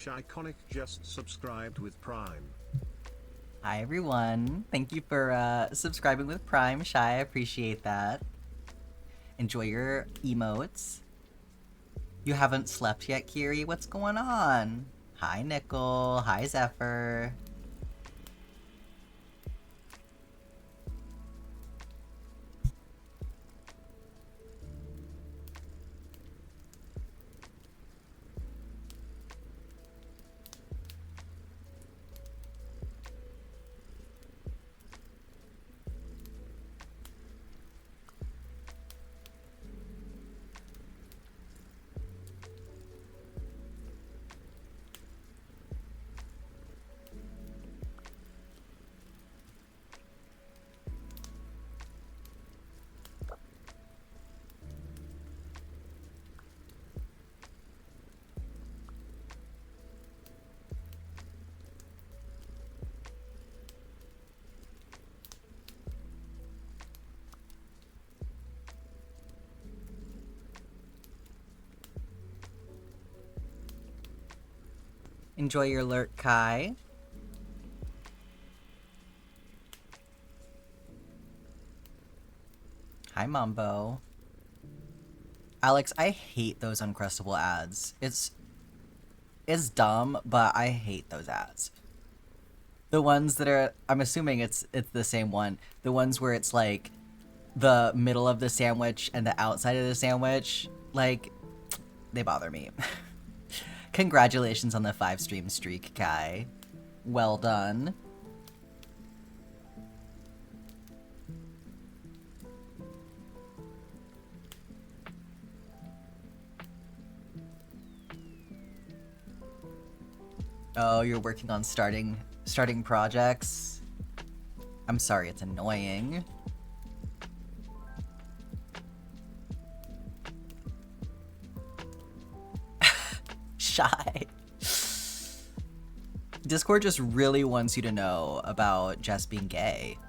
Iconic just subscribed with Prime. Hi everyone. Thank you for subscribing with Prime, Shy. I appreciate that. Enjoy your emotes. You haven't slept yet, Kiri? What's going on? Hi, Nickel. Hi, Zephyr. Enjoy your lurk, Kai. Hi, Mambo. Alex, I hate those Uncrustable ads. It's dumb, but I hate those ads. The ones that are, I'm assuming it's the same one. The ones where it's like the middle of the sandwich and the outside of the sandwich, like, they bother me. Congratulations on the 5-stream streak, Kai. Well done. Oh, you're working on starting projects? I'm sorry, it's annoying. Shy. Discord just really wants you to know about Jess being gay.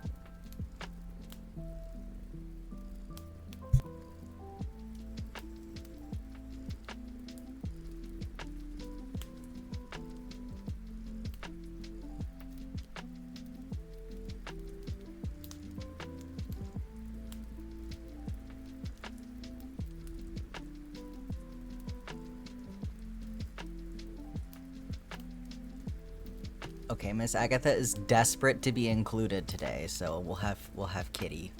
Okay, Miss Agatha is desperate to be included today, so we'll have Kitty.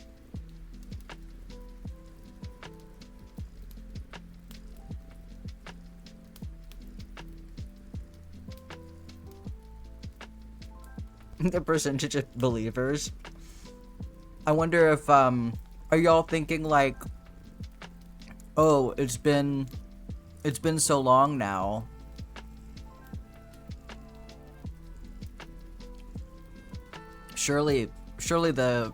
The percentage of believers. I wonder if are y'all thinking like, oh, it's been so long now. Surely the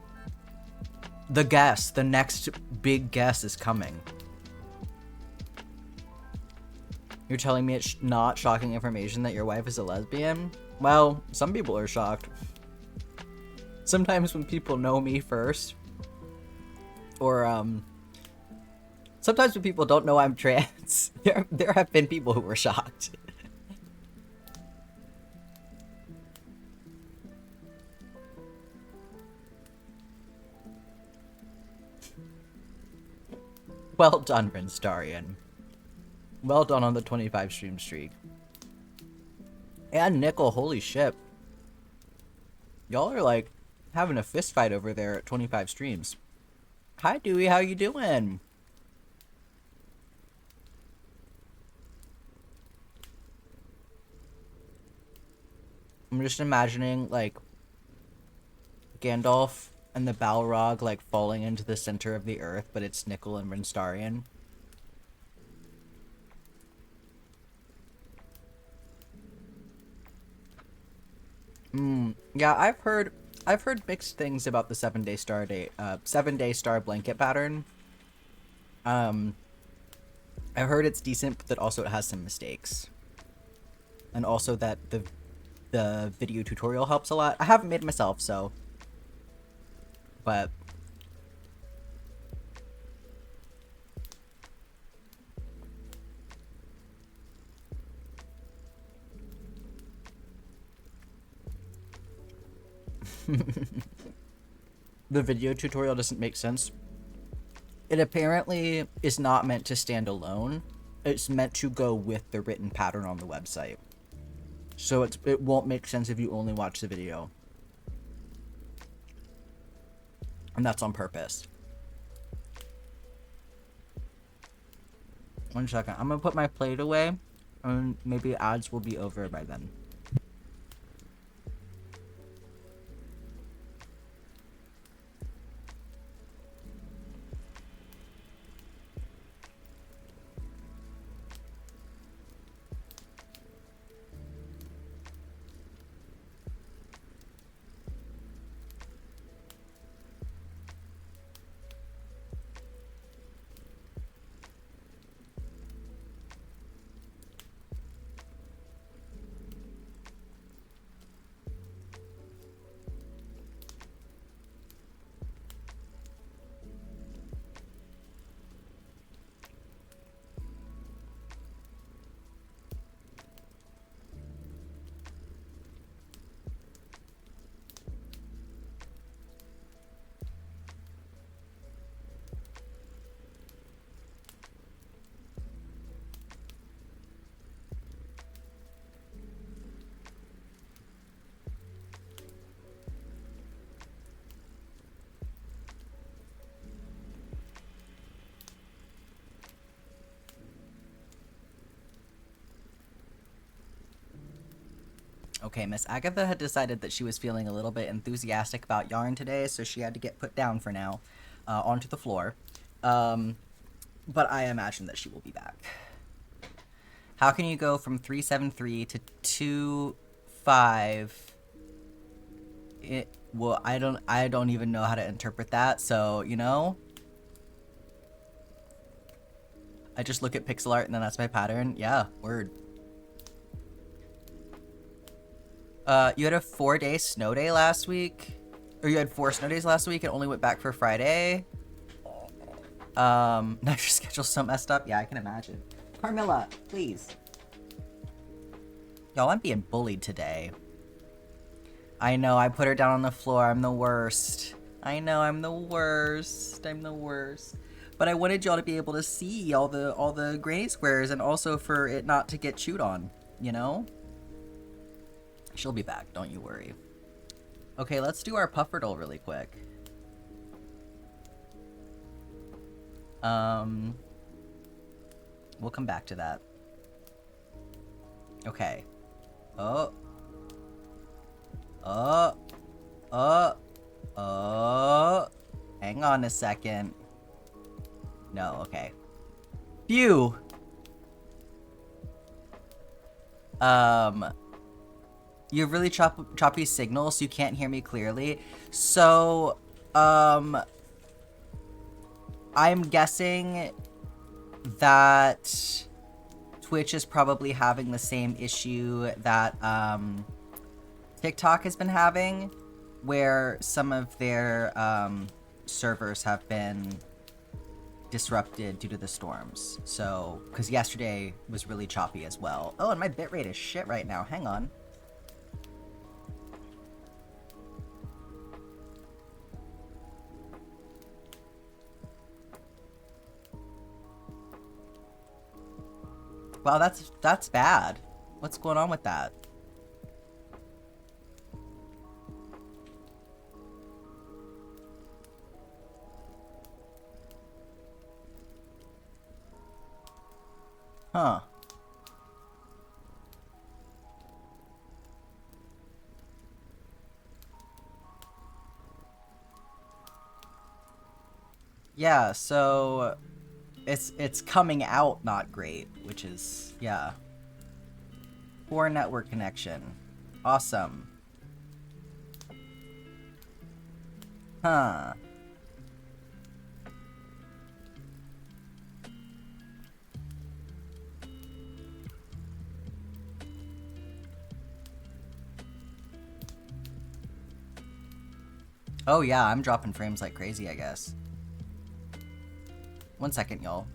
next big guest is coming. You're telling me it's not shocking information that your wife is a lesbian? Well, some people are shocked. Sometimes when people know me first, or sometimes when people don't know I'm trans, there have been people who were shocked. Well done, Rinstarian. Well done on the 25 stream streak. And Nickel, holy shit. Y'all are like having a fist fight over there at 25 streams. Hi Dewey, how you doing? I'm just imagining like Gandalf and the Balrog like falling into the center of the earth, but it's Nickel and Rinstarian. Yeah, I've heard mixed things about the 7-day star blanket pattern. I've heard it's decent, but that also it has some mistakes. And also that the video tutorial helps a lot. I haven't made it myself, so, but The video tutorial doesn't make sense. It apparently is not meant to stand alone. It's meant to go with the written pattern on the website. So it won't make sense if you only watch the video. And that's on purpose. One second. I'm gonna put my plate away, and maybe ads will be over by then. Okay, Miss Agatha had decided that she was feeling a little bit enthusiastic about yarn today, so she had to get put down for now, onto the floor. But I imagine that she will be back. How can you go from 373 to 25? Well, I don't even know how to interpret that, so, you know? I just look at pixel art and then that's my pattern. Yeah, word. You had a 4-day snow day last week? Or you had 4 snow days last week and only went back for Friday? Now your schedule's so messed up? Yeah, I can imagine. Carmilla, please. Y'all, I'm being bullied today. I know, I put her down on the floor. I'm the worst. I know, I'm the worst. I'm the worst. But I wanted y'all to be able to see all the granny squares and also for it not to get chewed on, you know? She'll be back, don't you worry. Okay, let's do our pufferdle really quick. We'll come back to that. Okay. Oh. Hang on a second. No, okay. Phew! You have really choppy signal, so you can't hear me clearly. So, I'm guessing that Twitch is probably having the same issue that, TikTok has been having, where some of their, servers have been disrupted due to the storms. So, because yesterday was really choppy as well. Oh, and my bitrate is shit right now. Hang on. Wow, that's bad. What's going on with that? Huh. Yeah, so it's coming out not great, which is, yeah. Poor network connection. Awesome. Huh. Oh yeah, I'm dropping frames like crazy, I guess. 1 second, y'all.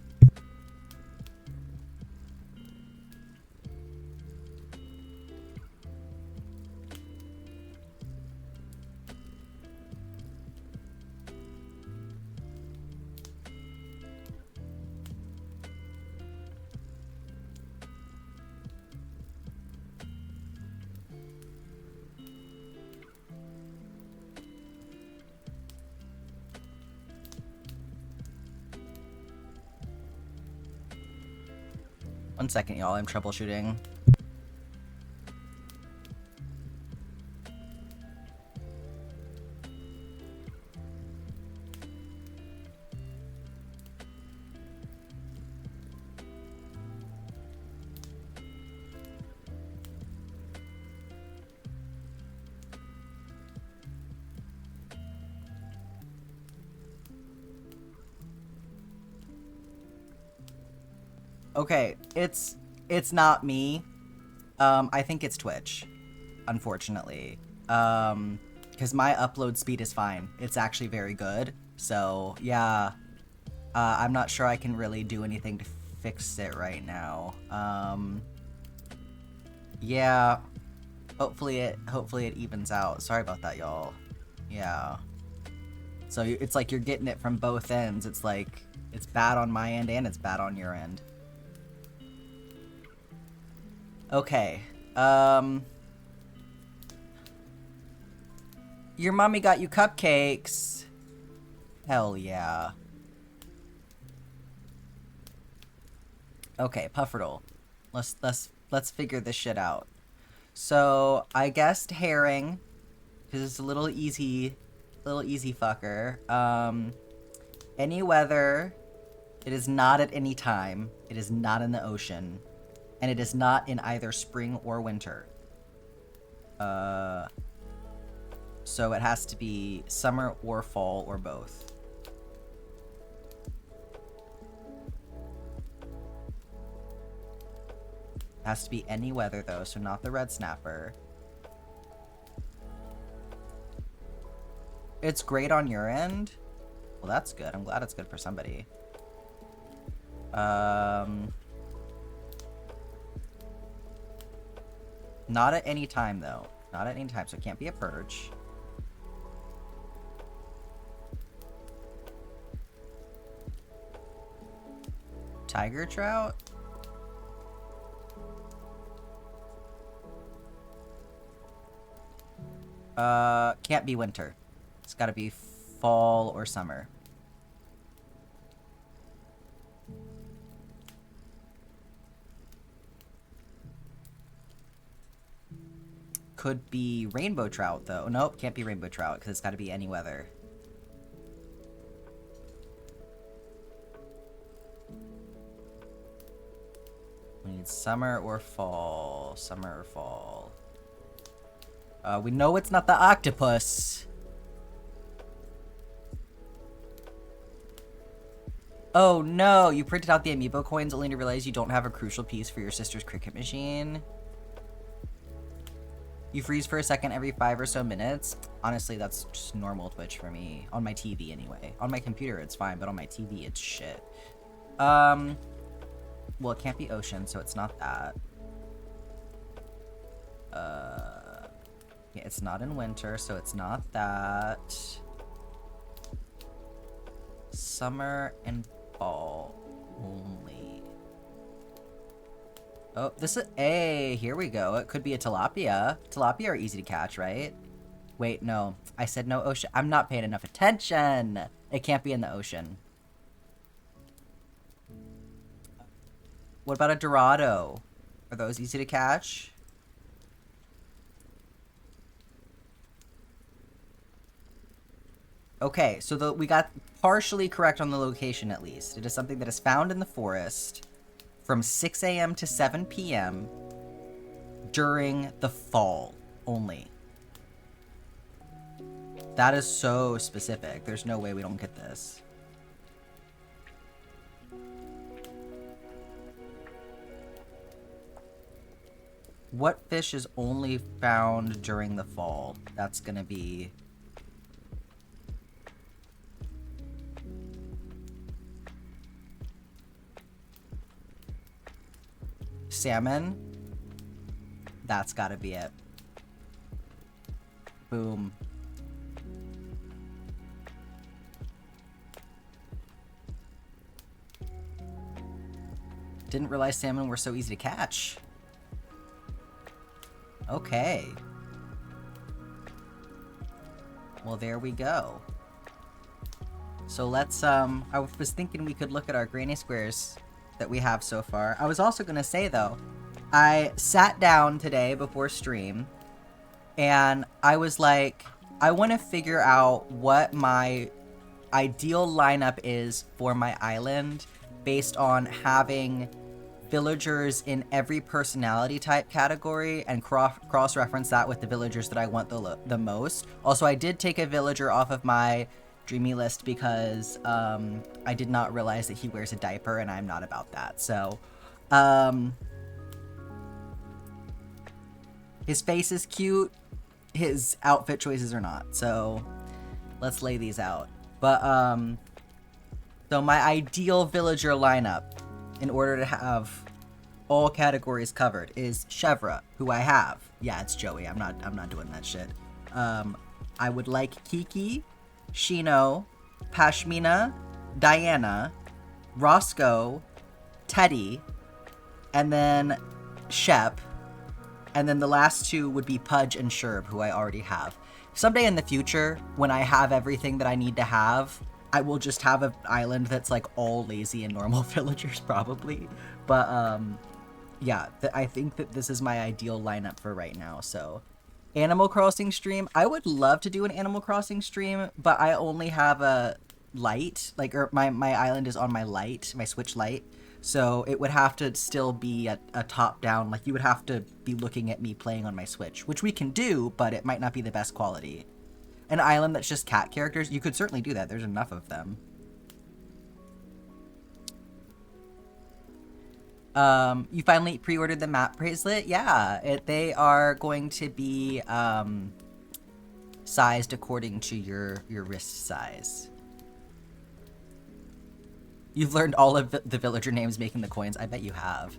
One second, y'all. I'm troubleshooting. Okay, it's not me. I think it's Twitch, unfortunately. Because my upload speed is fine. It's actually very good. So, yeah. I'm not sure I can really do anything to fix it right now. Yeah. Hopefully it evens out. Sorry about that, y'all. Yeah. So it's like you're getting it from both ends. It's like, it's bad on my end and it's bad on your end. Okay. Your mommy got you cupcakes. Hell yeah. Okay, Pufferdle. Let's figure this shit out. So I guessed herring, because it's a little easy fucker. Any weather. It is not at any time. It is not in the ocean. And it is not in either spring or winter. So it has to be summer or fall or both. It has to be any weather though, so not the red snapper. It's great on your end? Well, that's good. I'm glad it's good for somebody. Not at any time, though. Not at any time, so it can't be a purge. Tiger trout? Can't be winter. It's gotta be fall or summer. Could be rainbow trout, though. Nope, can't be rainbow trout, because it's gotta be any weather. We need summer or fall. Summer or fall. We know it's not the octopus. Oh no, you printed out the amiibo coins only to realize you don't have a crucial piece for your sister's cricket machine. You freeze for a second every 5 or so minutes. Honestly, that's just normal Twitch for me. On my TV anyway. On my computer it's fine, but on my TV it's shit. Well, it can't be ocean, so it's not that. Yeah, it's not in winter, so it's not that. Summer and fall only. Oh, this is a. Here we go. It could be a tilapia. Tilapia are easy to catch, right? Wait, no. I said no ocean. I'm not paying enough attention. It can't be in the ocean. What about a Dorado? Are those easy to catch? Okay, so we got partially correct on the location at least. It is something that is found in the forest from 6 a.m. to 7 p.m. during the fall only. That is so specific. There's no way we don't get this. What fish is only found during the fall? That's gonna be... salmon? That's gotta be it. Boom. Didn't realize salmon were so easy to catch. Okay. Well, there we go. So let's, I was thinking we could look at our granny squares that we have so far. I was also going to say, though, I sat down today before stream, and I was like, I want to figure out what my ideal lineup is for my island based on having villagers in every personality type category and cross-reference that with the villagers that I want the most. Also, I did take a villager off of my dreamy list because I did not realize that he wears a diaper, and I'm not about that. So, his face is cute, his outfit choices are not. So, let's lay these out. But, so my ideal villager lineup, in order to have all categories covered, is Chevra, who I have. Yeah, it's Joey. I'm not doing that shit. I would like Kiki, Shino, Pashmina, Diana, Roscoe, Teddy, and then Shep. And then the last two would be Pudge and Sherb, who I already have. Someday in the future, when I have everything that I need to have, I will just have an island that's like all lazy and normal villagers, probably. But yeah, I think that this is my ideal lineup for right now. So, Animal Crossing stream. I would love to do an Animal Crossing stream, but I only have a light. Like, or my island is on my light, my Switch light. So it would have to still be a top-down. Like, you would have to be looking at me playing on my Switch, which we can do, but it might not be the best quality. An island that's just cat characters, you could certainly do that. There's enough of them. You finally pre-ordered the map bracelet? Yeah, they are going to be sized according to your wrist size. You've learned all of the villager names making the coins. I bet you have.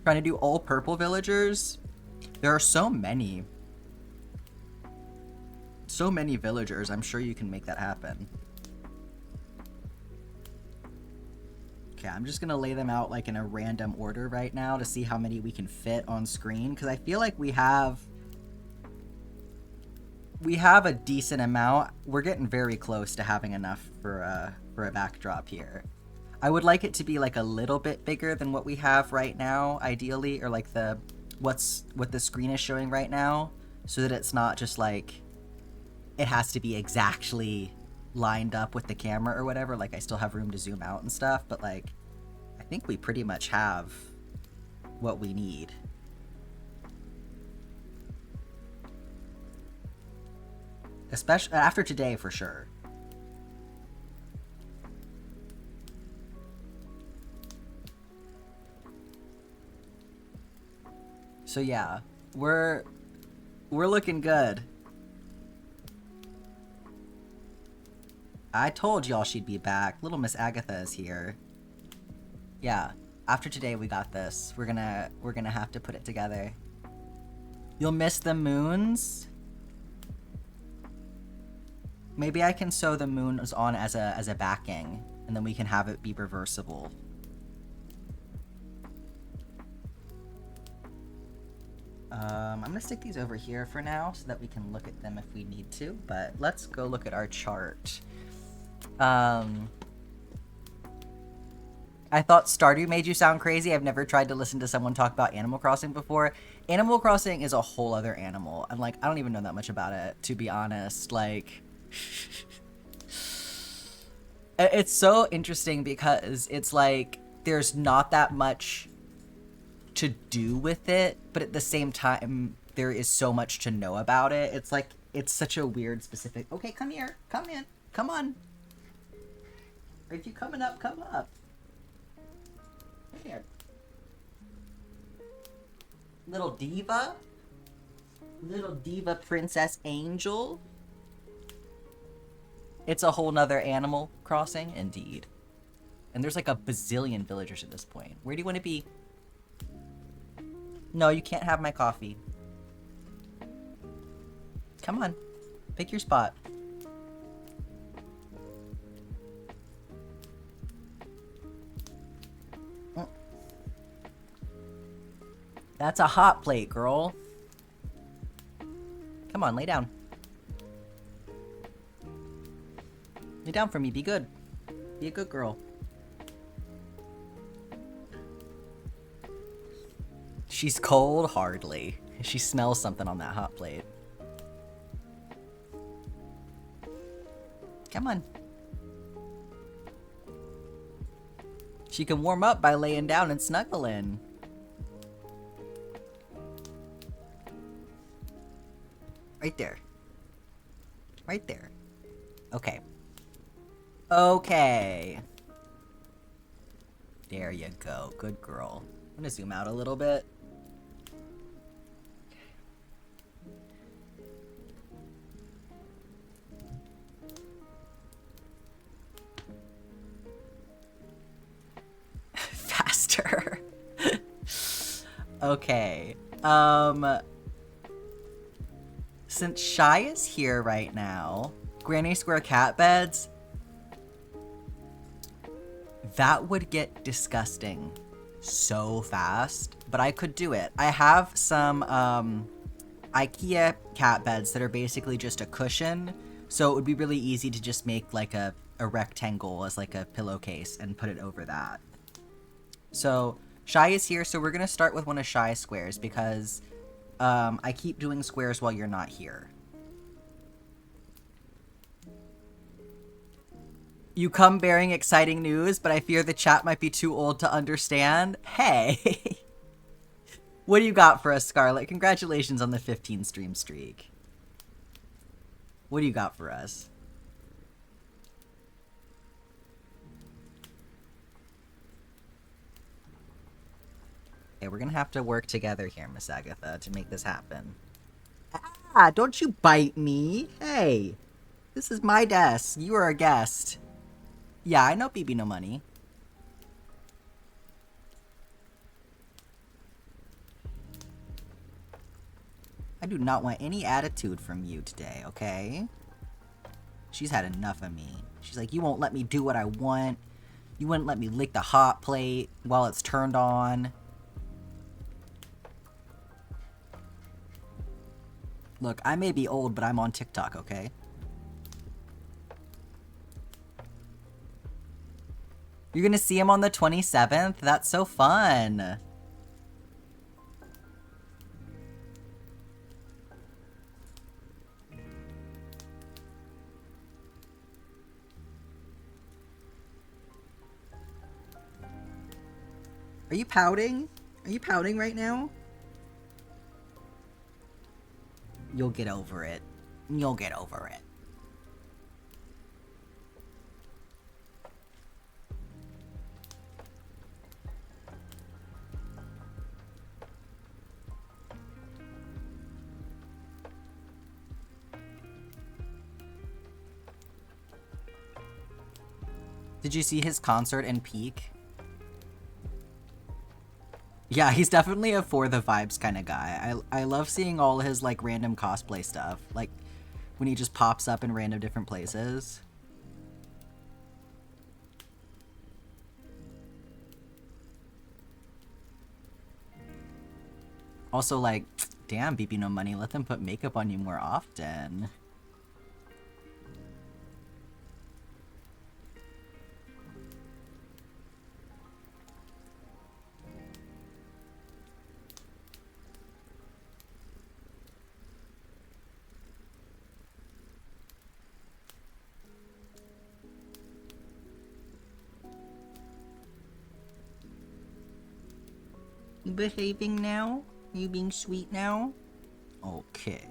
Trying to do all purple villagers? There are so many. So many villagers. I'm sure you can make that happen. Okay, I'm just gonna lay them out like in a random order right now to see how many we can fit on screen, because I feel like we have a decent amount. We're getting very close to having enough for a backdrop here. I would like it to be like a little bit bigger than what we have right now, ideally, or like what the screen is showing right now, so that it's not just like it has to be exactly lined up with the camera or whatever. Like, I still have room to zoom out and stuff, but like I think we pretty much have what we need. Especially after today, for sure. So yeah, we're looking good. I told y'all she'd be back. Little Miss Agatha is here. Yeah, after today we got this. We're gonna have to put it together. You'll miss the moons? Maybe I can sew the moons on as a backing, and then we can have it be reversible. I'm gonna stick these over here for now so that we can look at them if we need to, but let's go look at our chart. I thought Stardew made you sound crazy. I've never tried to listen to someone talk about Animal Crossing before. Animal Crossing is a whole other animal. And like, I don't even know that much about it, to be honest. Like, it's so interesting because it's like, there's not that much to do with it, but at the same time, there is so much to know about it. It's like, it's such a weird specific... Okay, come here. Come in. Come on. If you coming up, come up. Come here. Little diva. Little diva princess angel. It's a whole nother Animal Crossing, indeed. And there's like a bazillion villagers at this point. Where do you want to be? No, you can't have my coffee. Come on. Pick your spot. That's a hot plate, girl. Come on, lay down. Lay down for me. Be good. Be a good girl. She's cold? Hardly. She smells something on that hot plate. Come on. She can warm up by laying down and snuggling. Right there. Right there. Okay. Okay. There you go. Good girl. I'm gonna zoom out a little bit. Faster. Okay. Since Shy is here right now, Granny Square cat beds, that would get disgusting so fast, but I could do it. I have some IKEA cat beds that are basically just a cushion, so it would be really easy to just make like a rectangle as like a pillowcase and put it over that. So Shy is here, so we're gonna start with one of Shy's squares because I keep doing squares while you're not here. You come bearing exciting news, but I fear the chat might be too old to understand. Hey! What do you got for us, Scarlet? Congratulations on the 15 stream streak. What do you got for us? Okay, we're gonna have to work together here, Miss Agatha, to make this happen. Ah, don't you bite me! Hey! This is my desk. You are a guest. Yeah, I know BB No Money. I do not want any attitude from you today, okay? She's had enough of me. She's like, you won't let me do what I want. You wouldn't let me lick the hot plate while it's turned on. Look, I may be old, but I'm on TikTok, okay? You're gonna see him on the 27th? That's so fun! Are you pouting? Are you pouting right now? You'll get over it. You'll get over it. Did you see his concert in Peak? Yeah, he's definitely a for the vibes kind of guy. I love seeing all his like random cosplay stuff. Like when he just pops up in random different places. Also like, damn BB No Money, let them put makeup on you more often. You behaving now? You being sweet now? Okay.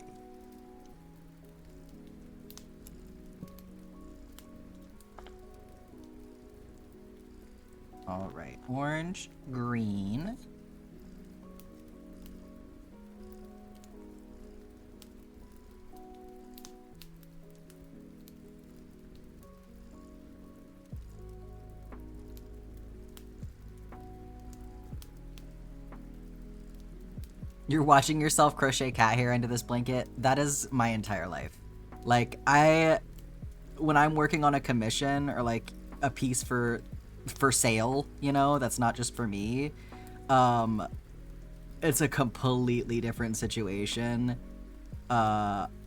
Alright, orange, green. You're watching yourself crochet cat hair into this blanket? That is my entire life. Like, when I'm working on a commission or like a piece for sale, you know, that's not just for me, it's a completely different situation.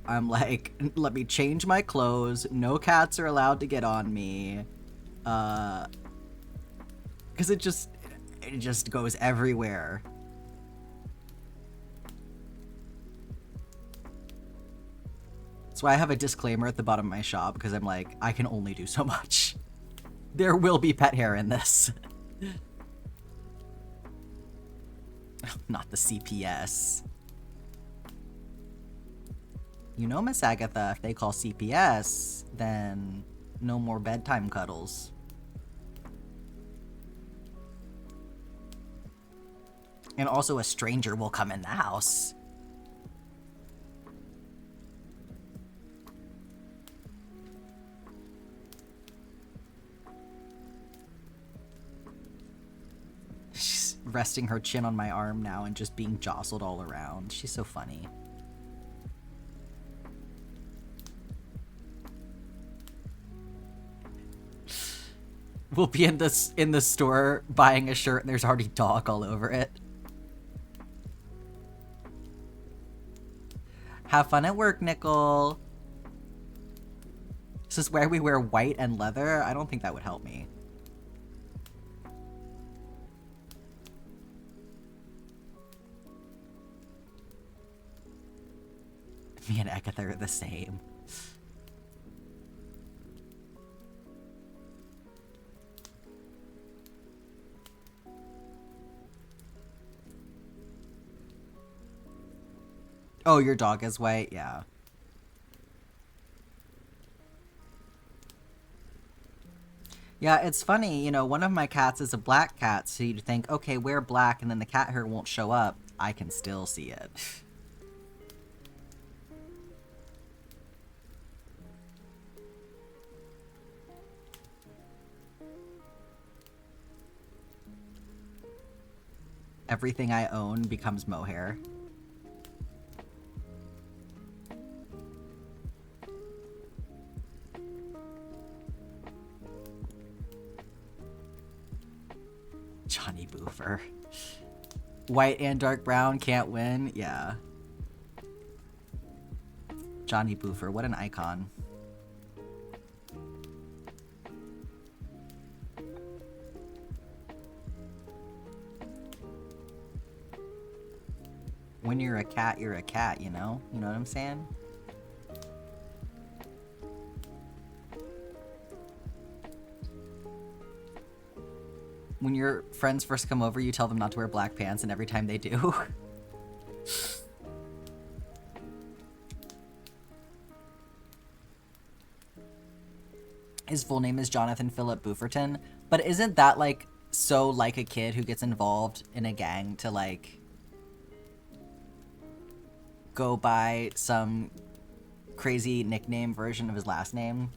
I'm like, let me change my clothes. No cats are allowed to get on me. Because it just goes everywhere. That's why I have a disclaimer at the bottom of my shop, because I'm like, I can only do so much. There will be pet hair in this. Not the CPS. You know, Miss Agatha, if they call CPS, then no more bedtime cuddles. And also a stranger will come in the house. She's resting her chin on my arm now and just being jostled all around. She's so funny. We'll be in the store buying a shirt and there's already dog all over it. Have fun at work, Nickel. This is where we wear white and leather. I don't think that would help me. Me and Agatha are the same. Oh, your dog is white? Yeah. Yeah, it's funny, you know, one of my cats is a black cat, so you'd think, okay, wear black and then the cat hair won't show up. I can still see it. Everything I own becomes mohair. Johnny Boofer. White and dark brown can't win? Yeah. Johnny Boofer, what an icon. When you're a cat, you know? You know what I'm saying? When your friends first come over, you tell them not to wear black pants, and every time they do. His full name is Jonathan Philip Booferton, but isn't that, like, so like a kid who gets involved in a gang to, like, go by some crazy nickname version of his last name?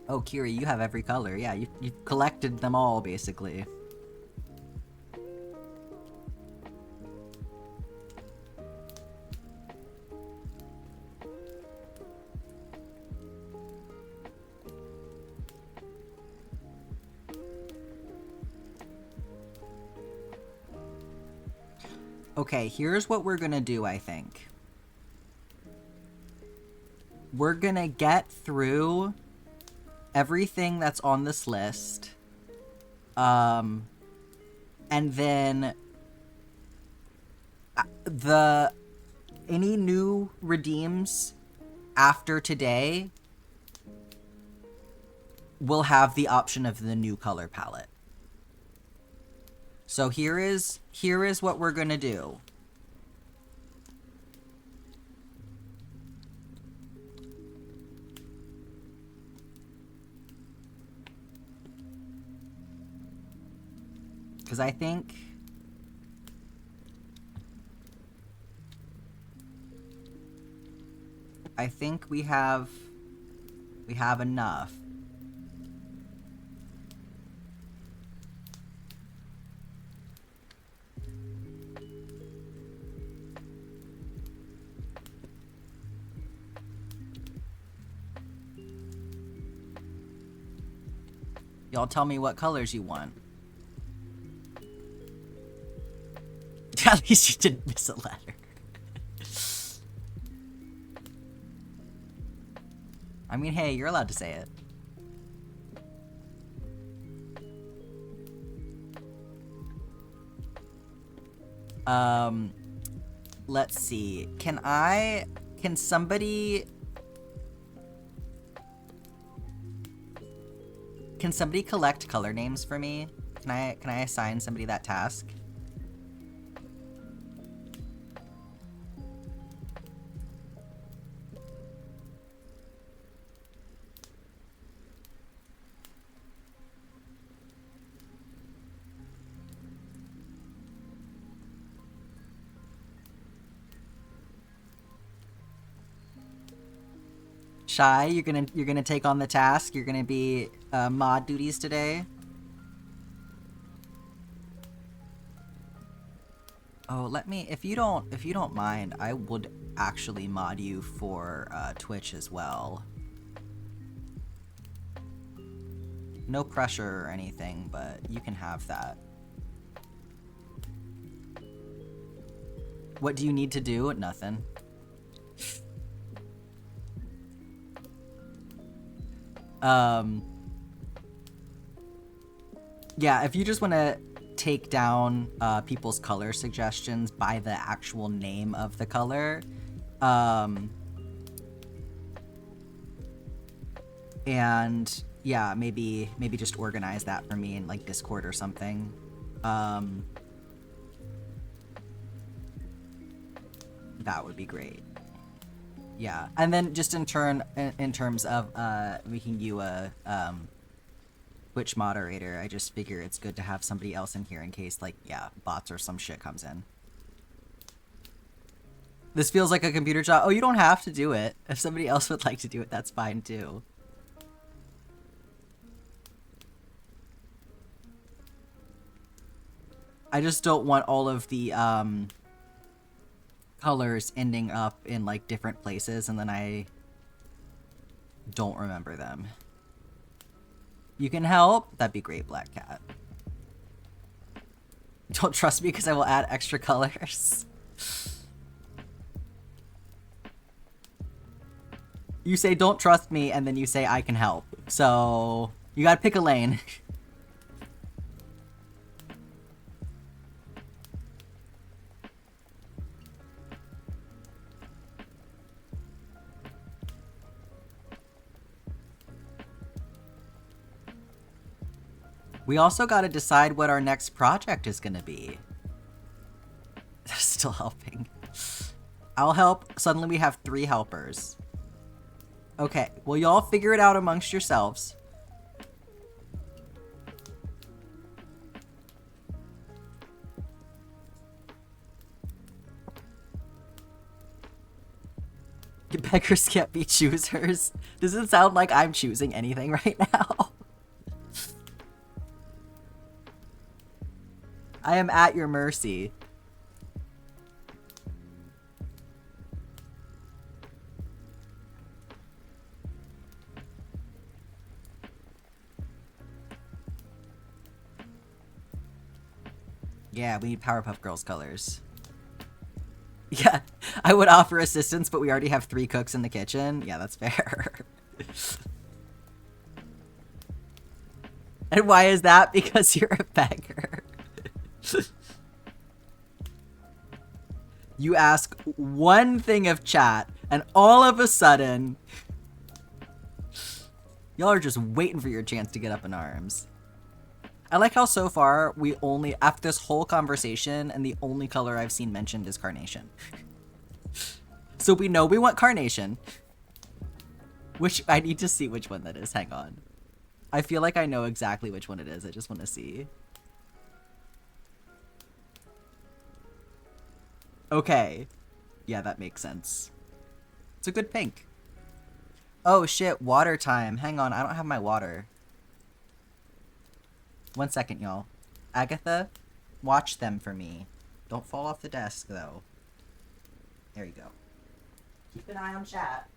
Oh, Kiri, you have every color. Yeah, you collected them all, basically. Okay, here's what we're gonna do, I think. We're gonna get through everything that's on this list. And then any new redeems after today will have the option of the new color palette. So here is what we're gonna do. Because I think we have enough. Y'all tell me what colors you want. At least you didn't miss a letter. I mean, hey, you're allowed to say it. Let's see. Can somebody collect color names for me? Can I assign somebody that task? Shy, you're gonna take on the task. You're gonna be mod duties today. Oh, let me. If you don't mind, I would actually mod you for Twitch as well. No pressure or anything, but you can have that. What do you need to do? Nothing. Yeah, if you just want to take down people's color suggestions by the actual name of the color, and yeah, maybe just organize that for me in like Discord or something. That would be great. Yeah, and then just in terms of making you a Twitch moderator, I just figure it's good to have somebody else in here in case, like, yeah, bots or some shit comes in. This feels like a computer job. Oh, you don't have to do it. If somebody else would like to do it, that's fine too. I just don't want all of the colors ending up in like different places and then I don't remember them. You can help? That'd be great, Black Cat. Don't trust me because I will add extra colors. You say don't trust me and then you say I can help. So you gotta pick a lane. We also got to decide what our next project is going to be. They're still helping. I'll help. Suddenly we have 3 helpers. Okay, well y'all figure it out amongst yourselves. Beggars can't be choosers. Does it sound like I'm choosing anything right now? I am at your mercy. Yeah, we need Powerpuff Girls colors. Yeah, I would offer assistance, but we already have 3 cooks in the kitchen. Yeah, that's fair. And why is that? Because you're a beggar. You ask one thing of chat, and all of a sudden, y'all are just waiting for your chance to get up in arms. I like how so far we only, after this whole conversation, and the only color I've seen mentioned is carnation. So we know we want carnation. Which, I need to see which one that is. Hang on. I feel like I know exactly which one it is. I just want to see. Okay. Yeah, that makes sense. It's a good pink. Oh shit, water time. Hang on, I don't have my water. 1 second, y'all. Agatha, watch them for me. Don't fall off the desk, though. There you go. Keep an eye on chat.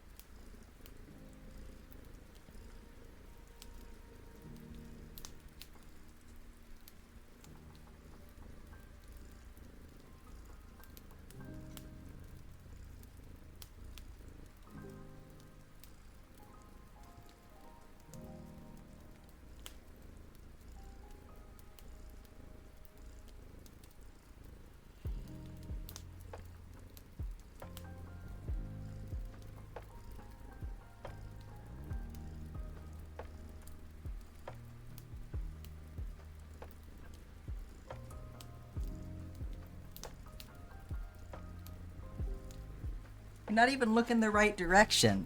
You're not even looking the right direction.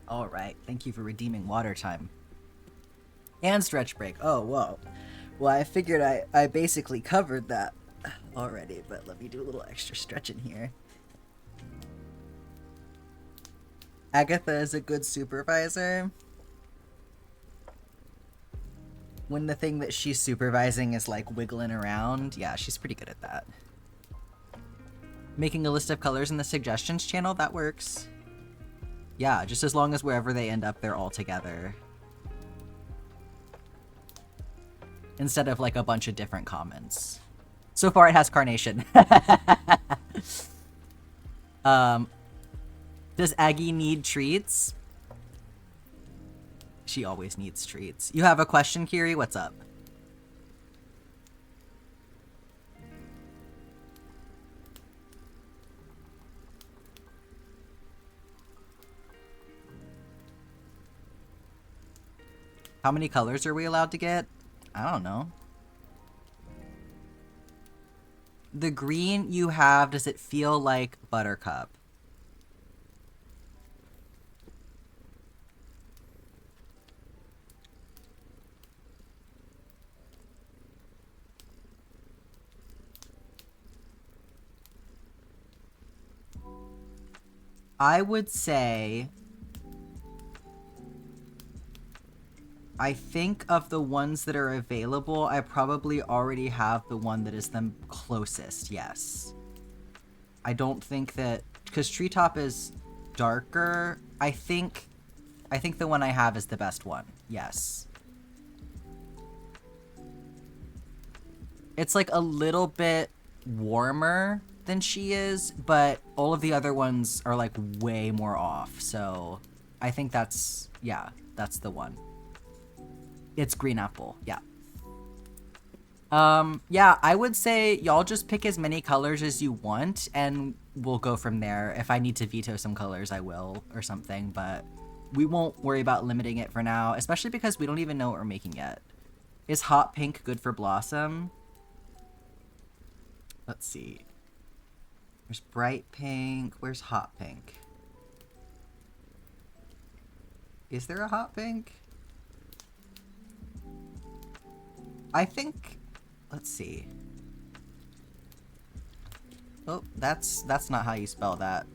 All right, thank you for redeeming water time. And stretch break. Oh, whoa. Well, I figured I basically covered that already, but let me do a little extra stretching here. Agatha is a good supervisor. When the thing that she's supervising is like wiggling around, yeah, she's pretty good at that. Making a list of colors in the suggestions channel, that works. Yeah, just as long as wherever they end up, they're all together. Instead of like a bunch of different comments. So far it has carnation. Does Aggie need treats? She always needs treats. You have a question, Kiri? What's up? How many colors are we allowed to get? I don't know. The green you have, does it feel like Buttercup? I would say... I think of the ones that are available, I probably already have the one that is the closest, yes. I don't think that... Because Treetop is darker, I think the one I have is the best one, yes. It's like a little bit warmer than she is, but all of the other ones are like way more off, so I think that's, yeah, that's the one. It's green apple, yeah. Yeah, I would say y'all just pick as many colors as you want, and we'll go from there. If I need to veto some colors, I will, or something, but we won't worry about limiting it for now, especially because we don't even know what we're making yet. Is hot pink good for Blossom? Let's see. There's bright pink. Where's hot pink? Is there a hot pink? I think... Let's see. Oh, that's not how you spell that.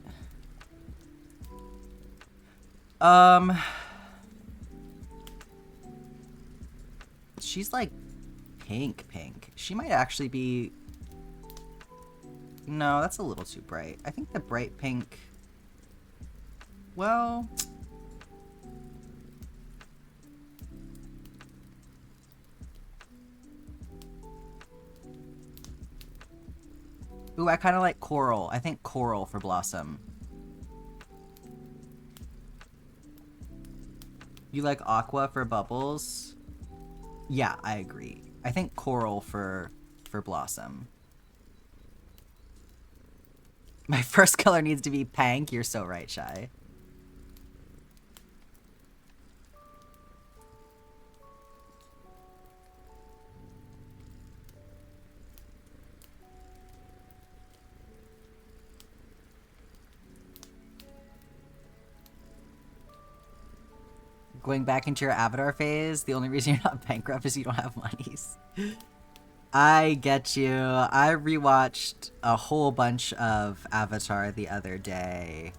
She's like pink. She might actually be... No, that's a little too bright. I think the bright pink... Well... Ooh, I kind of like coral. I think coral for Blossom. You like aqua for Bubbles? Yeah, I agree. I think coral for Blossom. My first color needs to be pink. You're so right, Shy. Going back into your Avatar phase, the only reason you're not bankrupt is you don't have monies. I get you. I rewatched a whole bunch of Avatar the other day.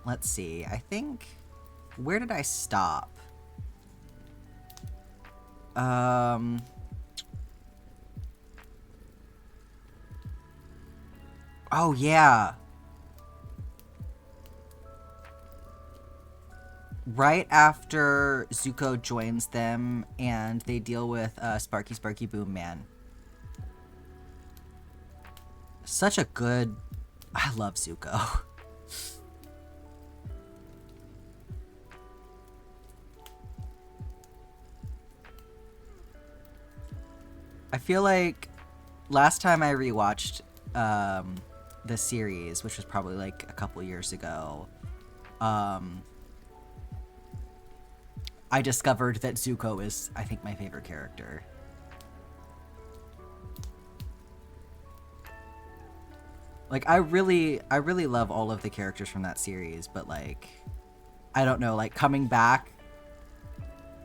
Let's see. I think... Where did I stop? Oh, yeah. Right after Zuko joins them and they deal with Sparky Boom Man. Such a good... I love Zuko. I feel like last time I rewatched the series, which was probably like a couple years ago, I discovered that Zuko is, I think, my favorite character. Like, I really love all of the characters from that series, but like, I don't know, like coming back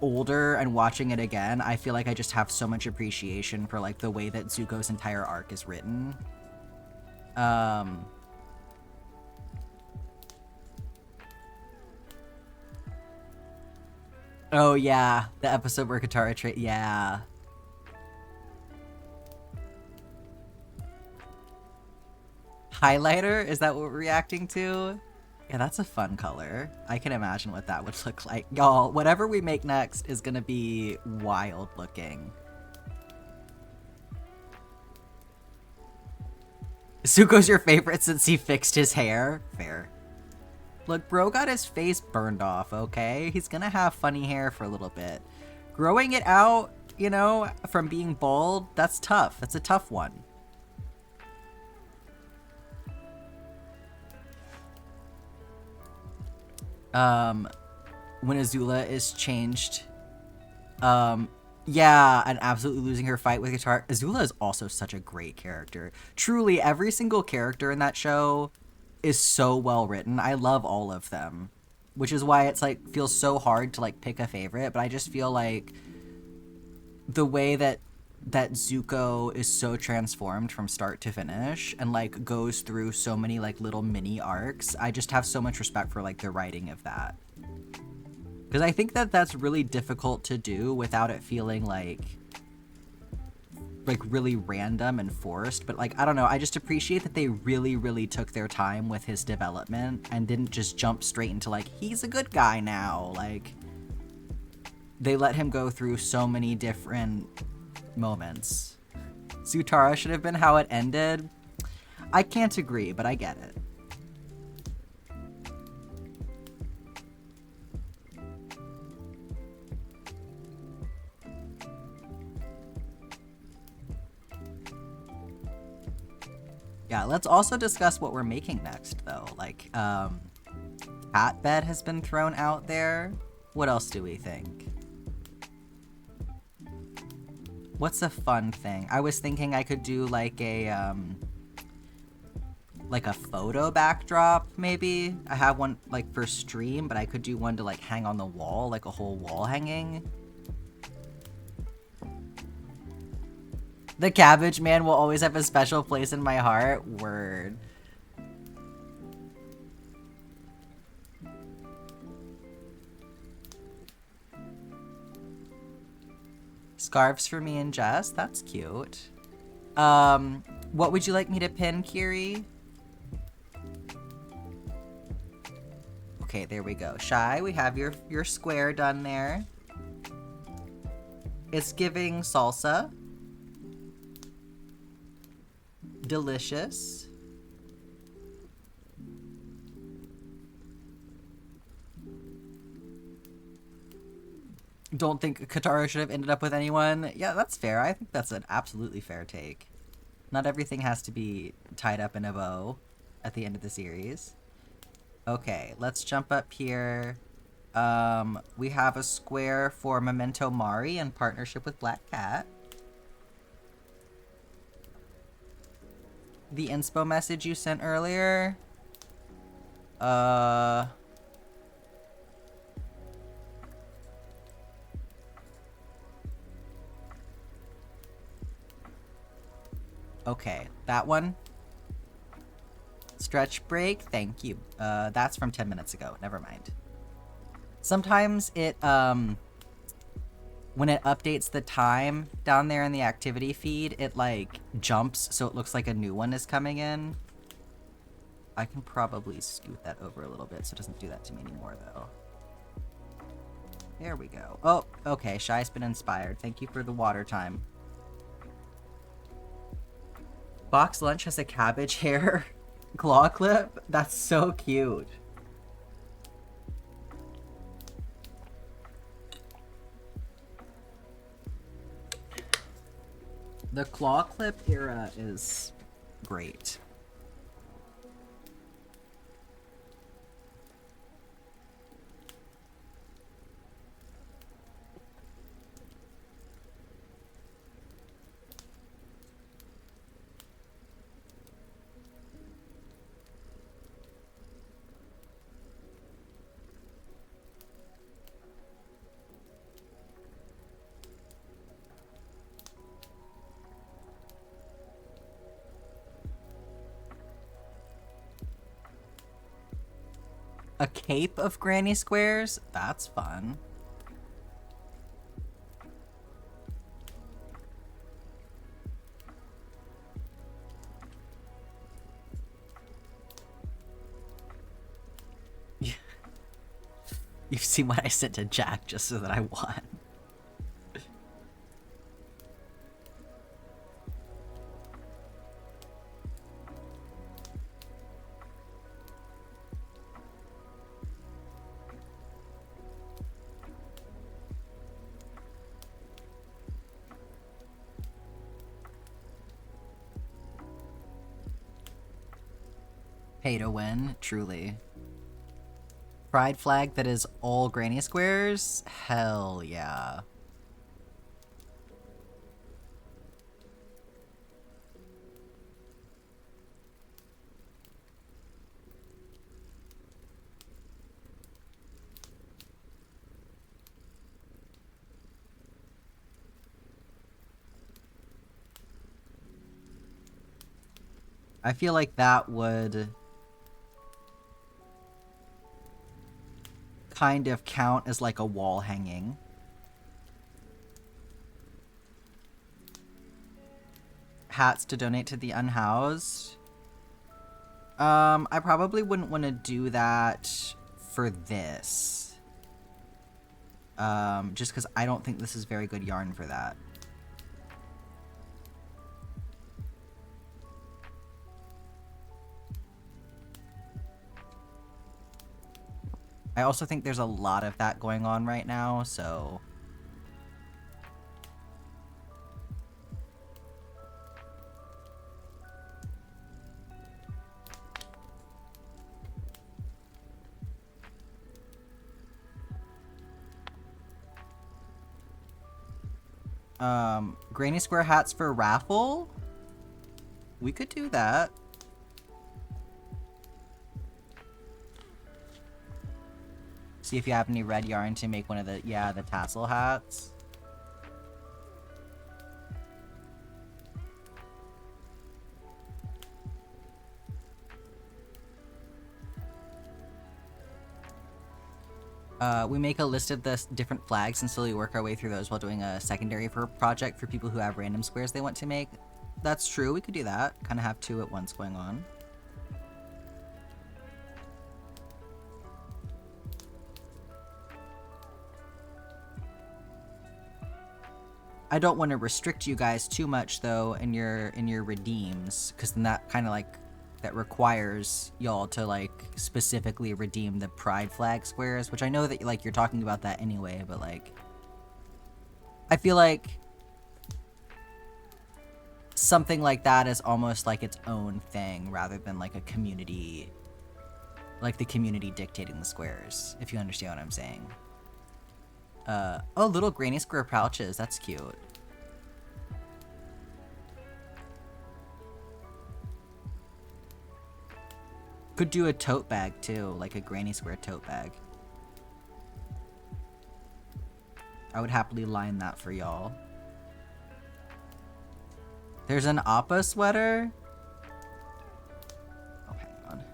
older and watching it again, I feel like I just have so much appreciation for like the way that Zuko's entire arc is written. Oh yeah, the episode where Katara yeah. Highlighter? Is that what we're reacting to? Yeah, that's a fun color. I can imagine what that would look like. Y'all, whatever we make next is gonna be wild looking. Zuko's your favorite since he fixed his hair? Fair. Look, bro got his face burned off, okay? He's gonna have funny hair for a little bit. Growing it out, you know, from being bald, that's tough. That's a tough one. When Azula is changed, yeah, and absolutely losing her fight with Katara. Azula is also such a great character. Truly, every single character in that show is so well written. I love all of them, which is why it's like feels so hard to like pick a favorite, but I just feel like the way that Zuko is so transformed from start to finish and like goes through so many like little mini arcs, I just have so much respect for like the writing of that. Because I think that that's really difficult to do without it feeling like really random and forced. But like, I don't know, I just appreciate that they really took their time with his development and didn't just jump straight into like, he's a good guy now. Like, they let him go through so many different moments. Zutara should have been how it ended. I can't agree, but I get it. Yeah, let's also discuss what we're making next, though. Like, cat bed has been thrown out there. What else do we think? What's a fun thing? I was thinking I could do like a photo backdrop, maybe. I have one like for stream, but I could do one to like hang on the wall, like a whole wall hanging. The Cabbage Man will always have a special place in my heart. Word. Scarves for me and Jess. That's cute. What would you like me to pin, Kiri? Okay, there we go. Shy, we have your square done there. It's giving salsa. Delicious. Don't think Katara should have ended up with anyone. Yeah, that's fair. I think that's an absolutely fair take. Not everything has to be tied up in a bow at the end of the series. Okay, let's jump up here. We have a square for Memento Mori in partnership with Black Cat. The inspo message you sent earlier. Okay, that one. Stretch break, thank you. That's from 10 minutes ago, never mind. Sometimes it, when it updates the time down there in the activity feed, it like jumps so it looks like a new one is coming in. I can probably scoot that over a little bit so it doesn't do that to me anymore though. There we go. Oh, okay, Shy's been inspired. Thank you for the water time. Box Lunch has a cabbage hair claw clip? That's so cute. The claw clip era is great. A cape of granny squares? That's fun. You've seen what I sent to Jack just so that I won. Pay to win, truly. Pride flag that is all granny squares? Hell yeah. I feel like that would kind of count as like a wall hanging. Hats to donate to the unhoused. I probably wouldn't want to do that for this. Just because I don't think this is very good yarn for that. I also think there's a lot of that going on right now, so... Granny Square hats for raffle? We could do that. See if you have any red yarn to make one of the, yeah, the tassel hats. We make a list of the different flags and slowly work our way through those while doing a secondary project for people who have random squares they want to make. That's true, we could do that. Kind of have two at once going on. I don't want to restrict you guys too much though in your redeems, because then that kind of like that requires y'all to like specifically redeem the pride flag squares, which I know that like you're talking about that anyway, but like I feel like something like that is almost like its own thing rather than like a community, like the community dictating the squares, if you understand what I'm saying. Oh, little granny square pouches, that's cute. Could do a tote bag too, like a granny square tote bag. I would happily line that for y'all. There's an Appa sweater? Oh, hang on.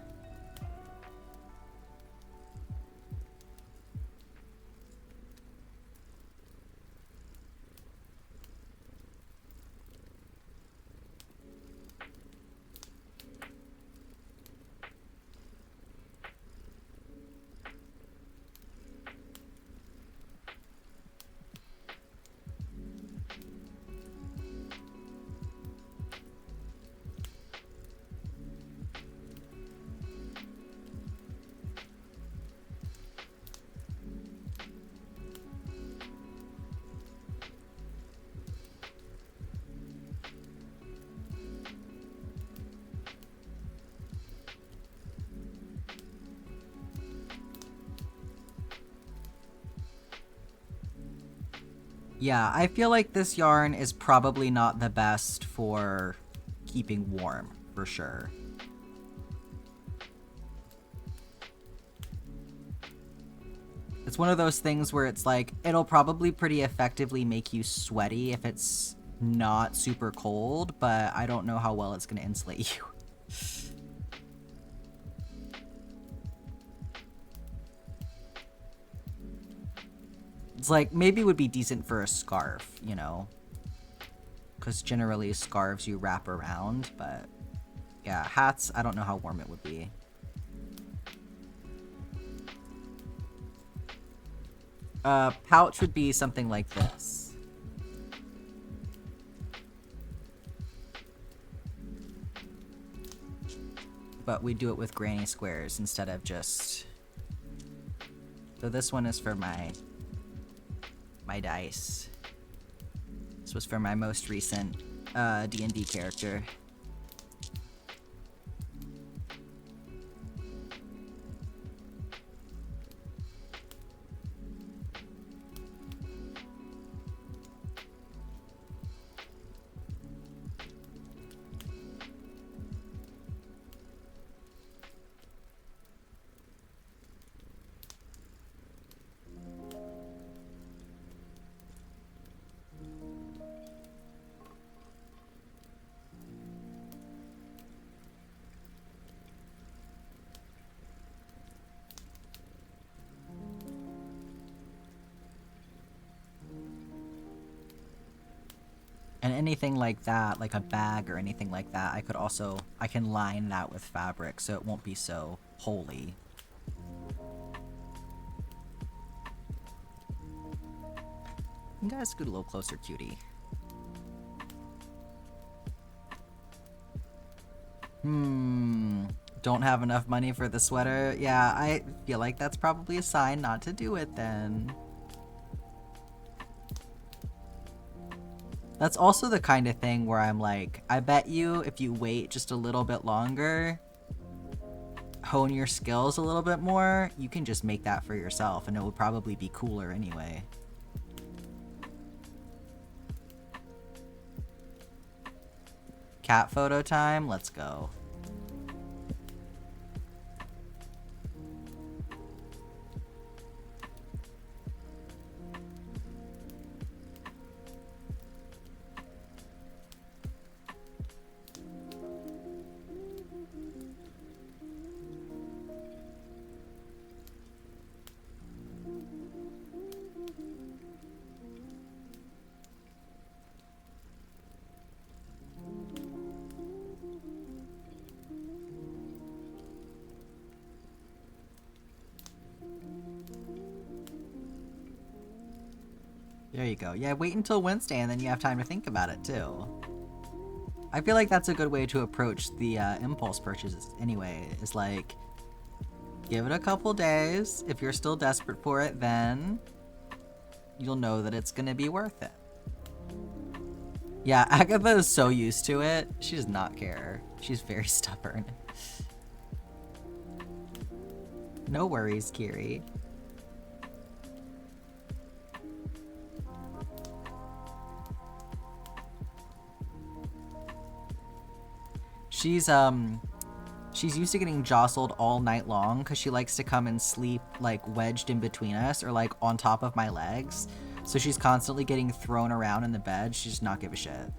Yeah, I feel like this yarn is probably not the best for keeping warm, for sure. It's one of those things where it's like, it'll probably pretty effectively make you sweaty if it's not super cold, but I don't know how well it's gonna insulate you. It's like, maybe it would be decent for a scarf, you know? Because generally scarves you wrap around, but yeah, hats, I don't know how warm it would be. Pouch would be something like this. But we do it with granny squares instead of just... So this one is for my dice. This was for my most recent D&D character. And anything like that, like a bag or anything like that, I can line that with fabric so it won't be so holy. You guys scoot a little closer, cutie. Don't have enough money for the sweater? Yeah, I feel like that's probably a sign not to do it then. That's also the kind of thing where I'm like, I bet you if you wait just a little bit longer, hone your skills a little bit more, you can just make that for yourself and it would probably be cooler anyway. Cat photo time, let's go. There you go. Yeah, wait until Wednesday and then you have time to think about it too. I feel like that's a good way to approach the impulse purchases anyway, is like, give it a couple days. If you're still desperate for it, then you'll know that it's gonna be worth it. Yeah, Agatha is so used to it. She does not care. She's very stubborn. No worries, Kiri. She's used to getting jostled all night long because she likes to come and sleep like wedged in between us or like on top of my legs. So she's constantly getting thrown around in the bed. She does not give a shit.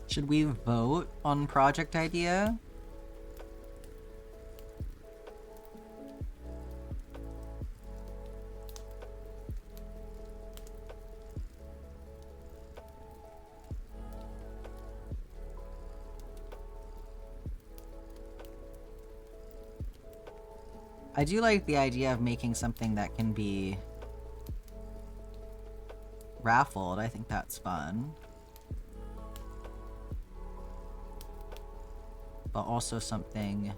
Should we vote on project idea? I do like the idea of making something that can be raffled. I think that's fun. But also something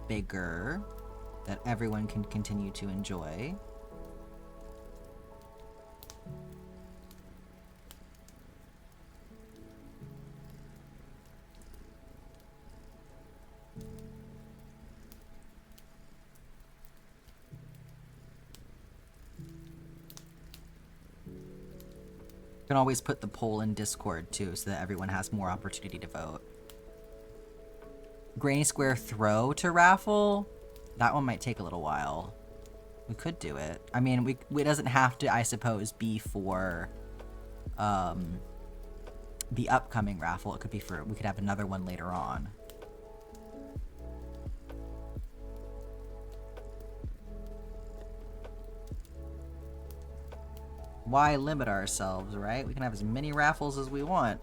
bigger that everyone can continue to enjoy. can always put the poll in Discord too, so that everyone has more opportunity to vote. Granny Square throw to raffle? That one might take a little while. We could do it. I mean, it doesn't have to, I suppose, be for the upcoming raffle. It could be for, we could have another one later on. Why limit ourselves, right? We can have as many raffles as we want.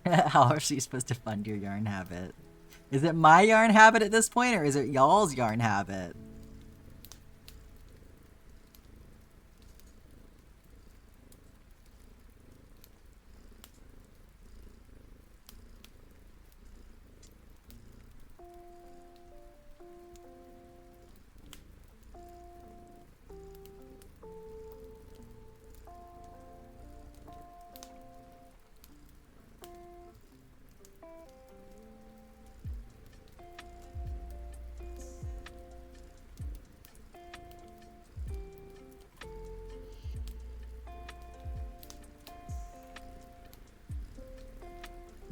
How are you supposed to fund your yarn habit? Is it my yarn habit at this point, or is it y'all's yarn habit?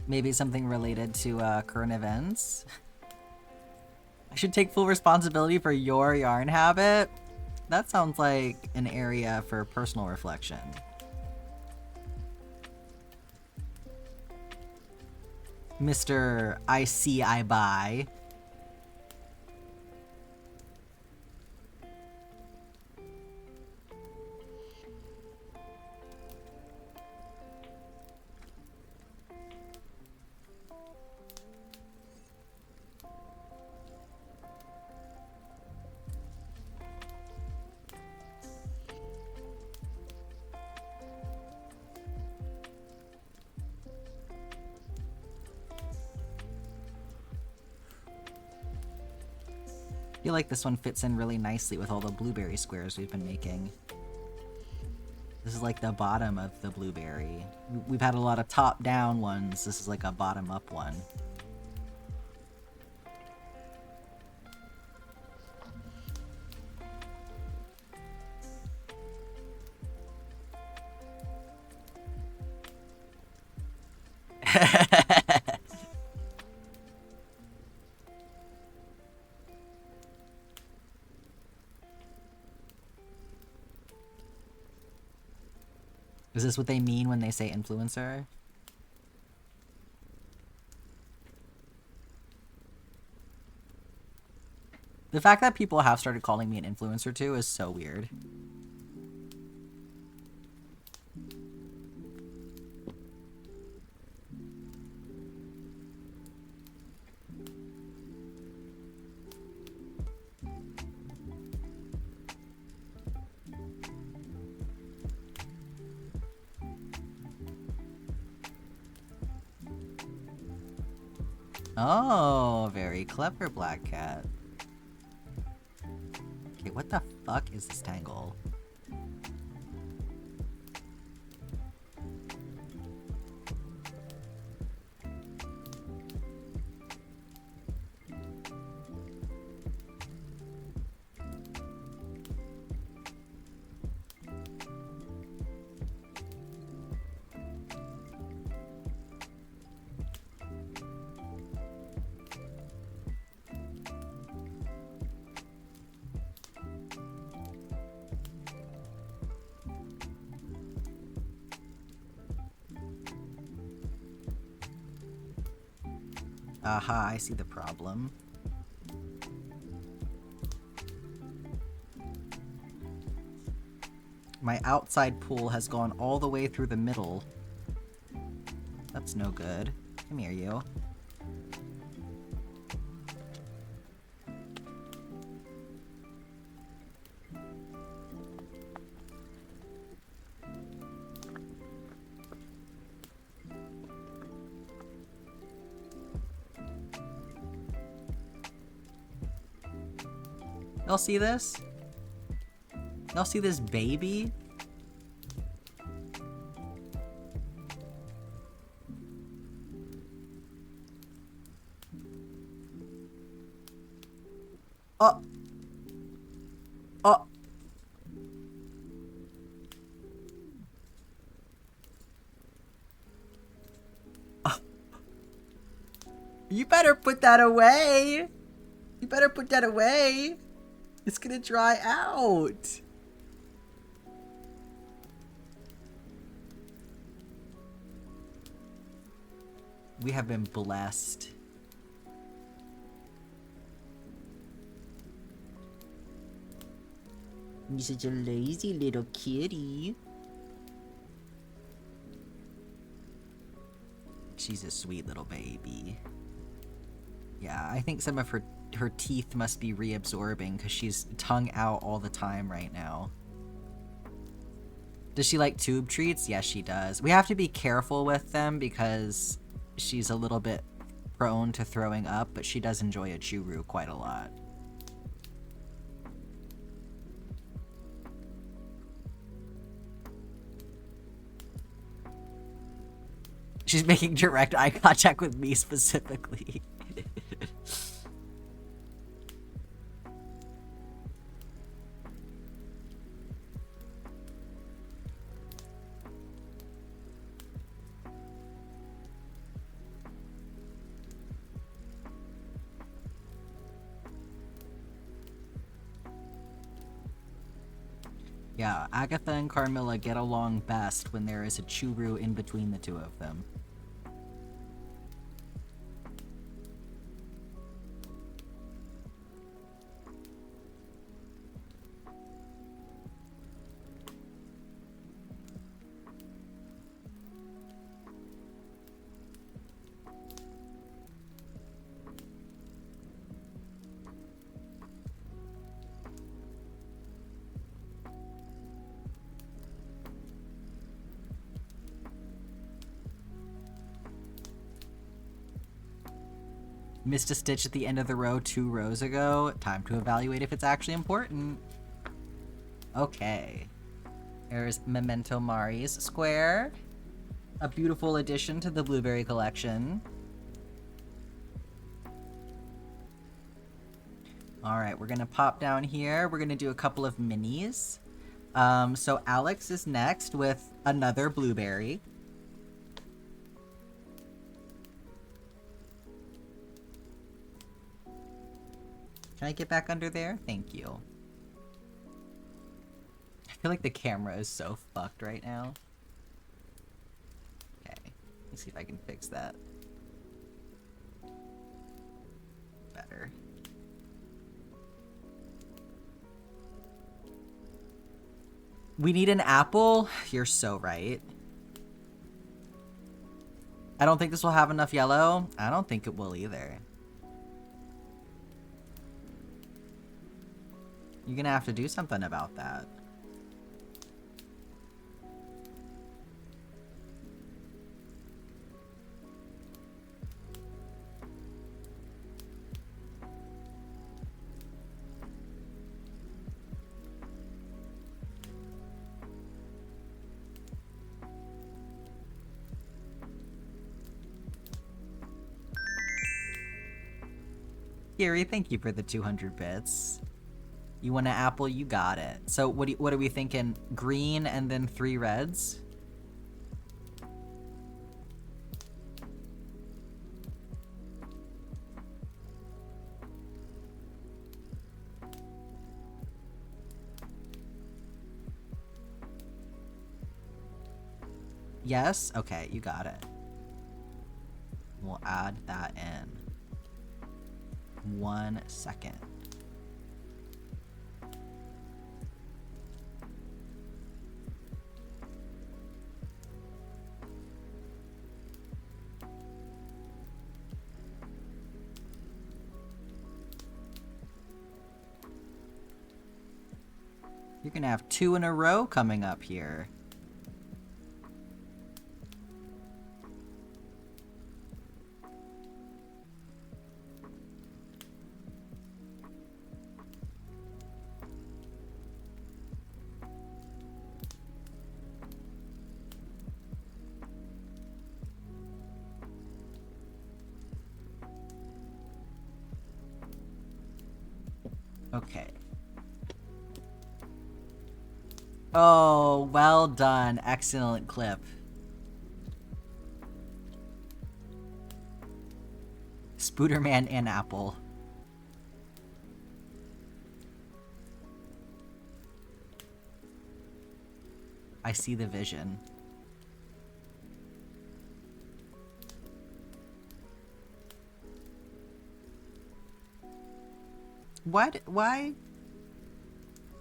Maybe something related to current events? I should take full responsibility for your yarn habit? That sounds like an area for personal reflection. Mr. I see, I buy. I feel like this one fits in really nicely with all the blueberry squares we've been making. This is like the bottom of the blueberry. We've had a lot of top-down ones. This is like a bottom-up one. Is this what they mean when they say influencer? The fact that people have started calling me an influencer too is so weird. Oh, very clever, Black Cat. Okay, what the fuck is this tangle? Aha, I see the problem. My outside pool has gone all the way through the middle. That's no good. Come here, you. Y'all see this? Y'all see this baby? Oh. Oh. Oh. You better put that away. You better put that away. It's gonna dry out. We have been blessed. You're such a lazy little kitty. She's a sweet little baby. Yeah, I think some of her teeth must be reabsorbing because she's tongue out all the time right now. Does she like tube treats? Yes, she does. We have to be careful with them because she's a little bit prone to throwing up, but she does enjoy a churu quite a lot. She's making direct eye contact with me specifically. Yeah, Agatha and Carmilla get along best when there is a churu in between the two of them. Missed a stitch at the end of the row 2 rows ago. Time to evaluate if it's actually important. Okay. There's Memento Mari's square. A beautiful addition to the Blueberry collection. Alright, we're gonna pop down here. We're gonna do a couple of minis. So Alex is next with another blueberry. Can I get back under there? Thank you. I feel like the camera is so fucked right now. Okay, let's see if I can fix that. Better. We need an apple? You're so right. I don't think this will have enough yellow. I don't think it will either. You're gonna have to do something about that. Gary, thank you for the 200 bits. You want an apple? You got it. So what are we thinking? Green and then 3 reds? Yes? Okay, you got it. We'll add that in. 1 second. You're gonna have 2 in a row coming up here. Okay. Oh, well done. Excellent clip. Spooderman and Apple. I see the vision. What? Why?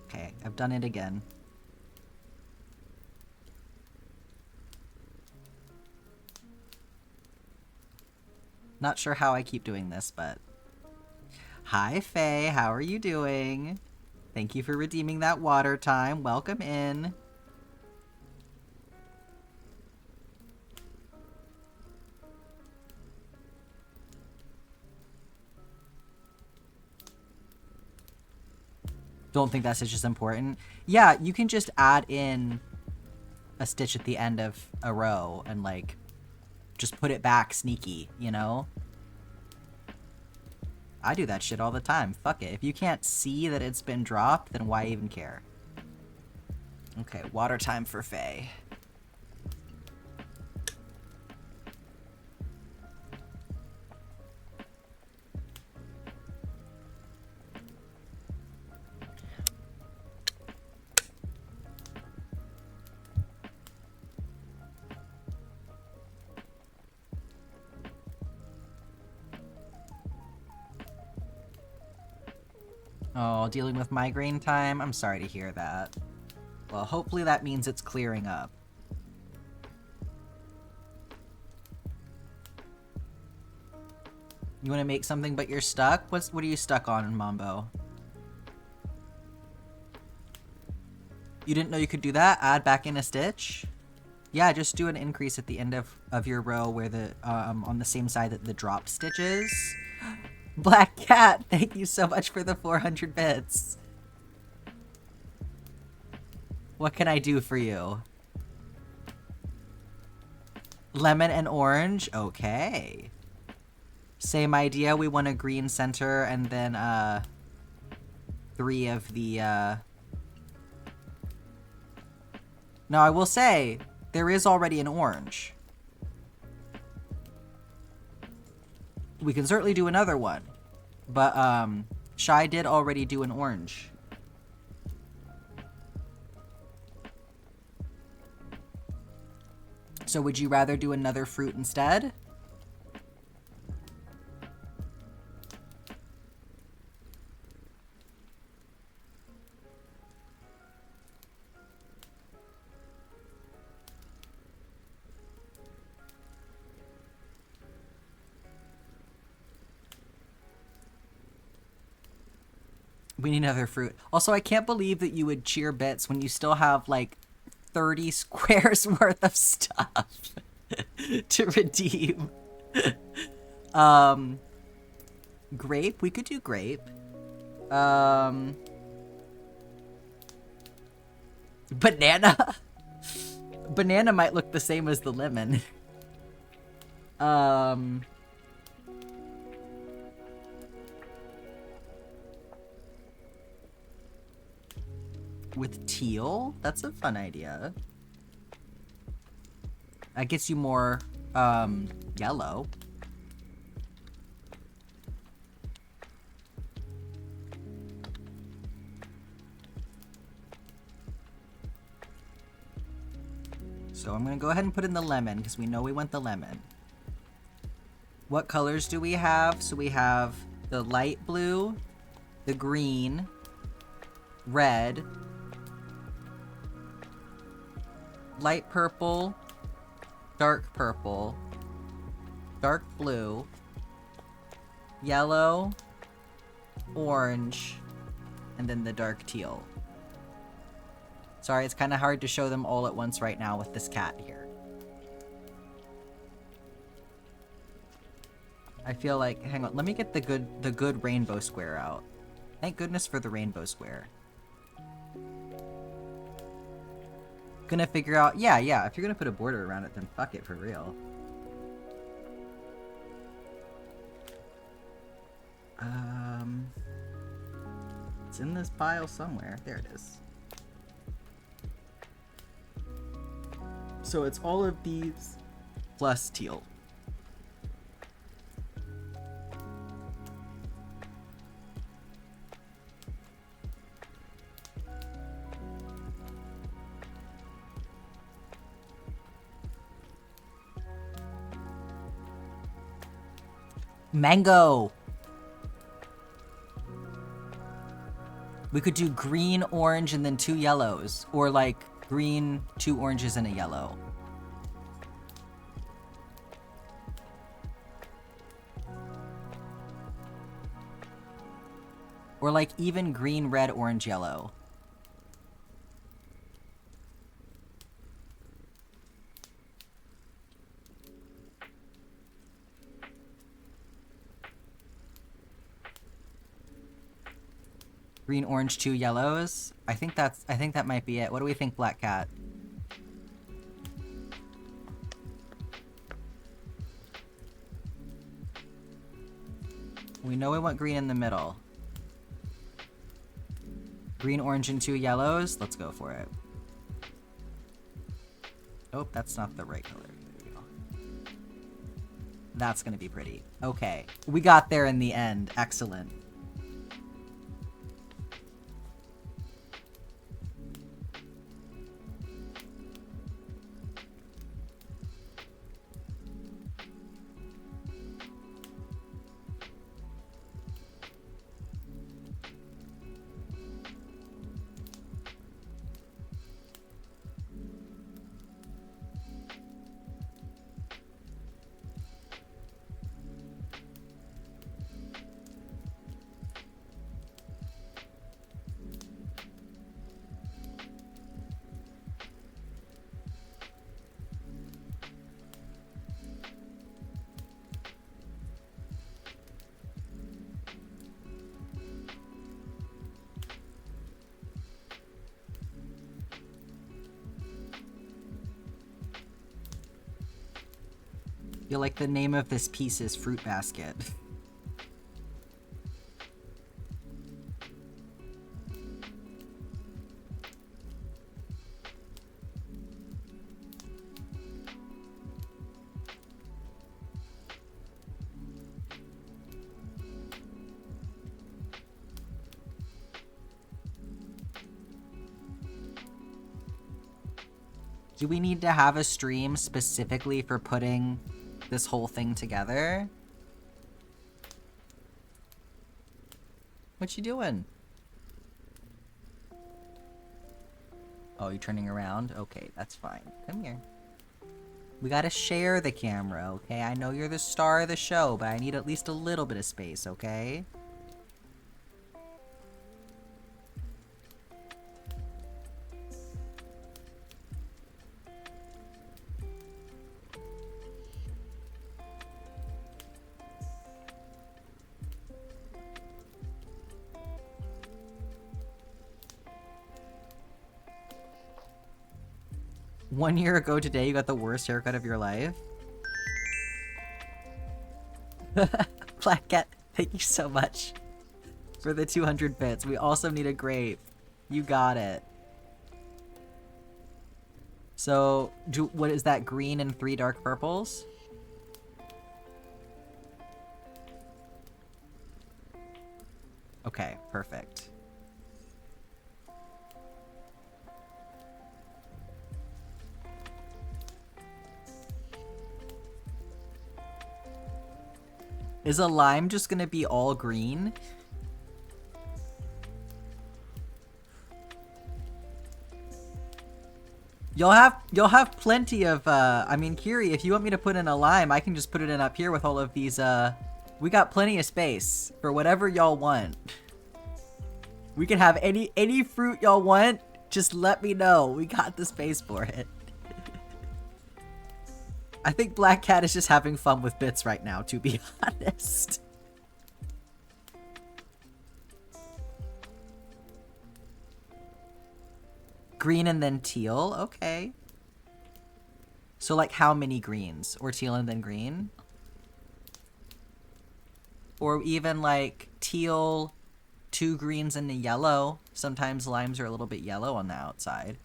Okay, I've done it again. Not sure how I keep doing this, but... Hi, Faye. How are you doing? Thank you for redeeming that water time. Welcome in. Don't think that stitch is important. Yeah, you can just add in a stitch at the end of a row and, like, just put it back sneaky, you know? I do that shit all the time. Fuck it. If you can't see that it's been dropped, then why even care? Okay, water time for Faye. Oh, dealing with migraine time? I'm sorry to hear that. Well, hopefully that means it's clearing up. You want to make something but you're stuck? What are you stuck on, Mambo? You didn't know you could do that? Add back in a stitch? Yeah, just do an increase at the end of your row where the on the same side that the drop stitch is. Black Cat, thank you so much for the 400 bits. What can I do for you? Lemon and orange? Okay. Same idea, we want a green center and then 3 of the Now I will say, there is already an orange. We can certainly do another one. But, Shy did already do an orange. So would you rather do another fruit instead? We need another fruit. Also, I can't believe that you would cheer bits when you still have, like, 30 squares worth of stuff to redeem. Grape? We could do grape. Banana? Banana might look the same as the lemon. With teal? That's a fun idea. That gets you more, yellow. So I'm gonna go ahead and put in the lemon, because we know we want the lemon. What colors do we have? So we have the light blue, the green, red, light purple, dark blue, yellow, orange, and then the dark teal. Sorry, it's kind of hard to show them all at once right now with this cat here. I feel like, hang on, let me get the good rainbow square out. Thank goodness for the rainbow square. Gonna figure out, yeah, if you're gonna put a border around it, then fuck it, for real. It's in this pile somewhere. There it is. So it's all of these plus teal. Mango! We could do green, orange, and then 2 yellows. Or like green, 2 oranges, and a yellow. Or like even green, red, orange, yellow. Green, orange, 2 yellows. I think that might be it. What do we think, Black Cat? We know we want green in the middle. Green, orange, and 2 yellows. Let's go for it. Oh, that's not the right color. There we go. That's gonna be pretty. Okay. We got there in the end. Excellent. Feel like the name of this piece is Fruit Basket. Do we need to have a stream specifically for putting this whole thing together? What you doing? Oh, you turning around? Okay, that's fine. Come here. We gotta share the camera, okay? I know you're the star of the show, but I need at least a little bit of space, okay? One year ago today, you got the worst haircut of your life? Black Cat, thank you so much for the 200 bits. We also need a grape. You got it. So, what is that? Green and 3 dark purples? Okay, perfect. Is a lime just gonna be all green? You'll have plenty of I mean, Kiri, if you want me to put in a lime, I can just put it in up here with all of these we got plenty of space for whatever y'all want. We can have any fruit y'all want, just let me know. We got the space for it. I think Black Cat is just having fun with bits right now, to be honest. Green and then teal, okay. So like how many greens? Or teal and then green? Or even like teal, 2 greens and a yellow. Sometimes limes are a little bit yellow on the outside.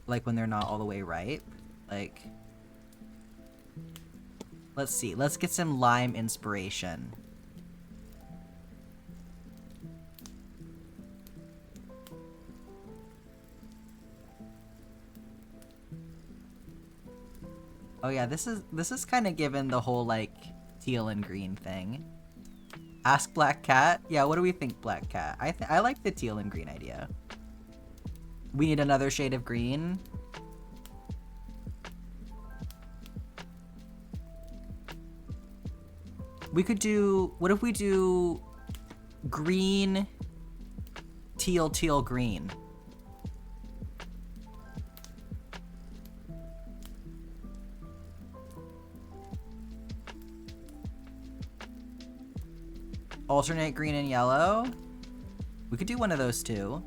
Like when they're not all the way ripe. Like, let's see. Let's get some lime inspiration. Oh yeah, this is kind of given the whole like teal and green thing. Ask Black Cat. Yeah, what do we think, Black Cat? I like the teal and green idea. We need another shade of green. We could do, what if we do green, teal, teal, green? Alternate green and yellow. We could do one of those too.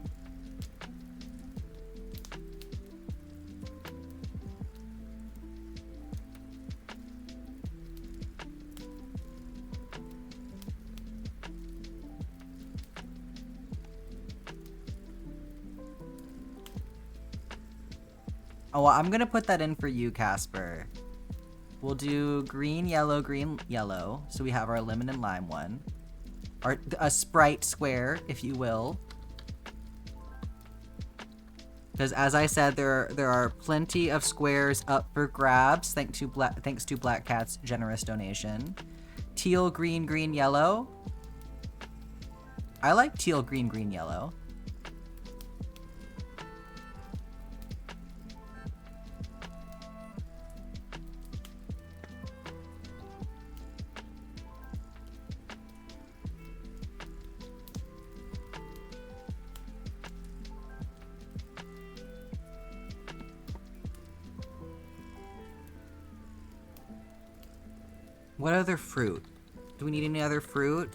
Oh, well, I'm gonna put that in for you, Casper. We'll do green, yellow. So we have our lemon and lime one. A Sprite square, if you will. Because as I said, there are plenty of squares up for grabs, thanks to Black Cat's generous donation. Teal, green, green, yellow. I like teal, green, green, yellow. What other fruit? Do we need any other fruit?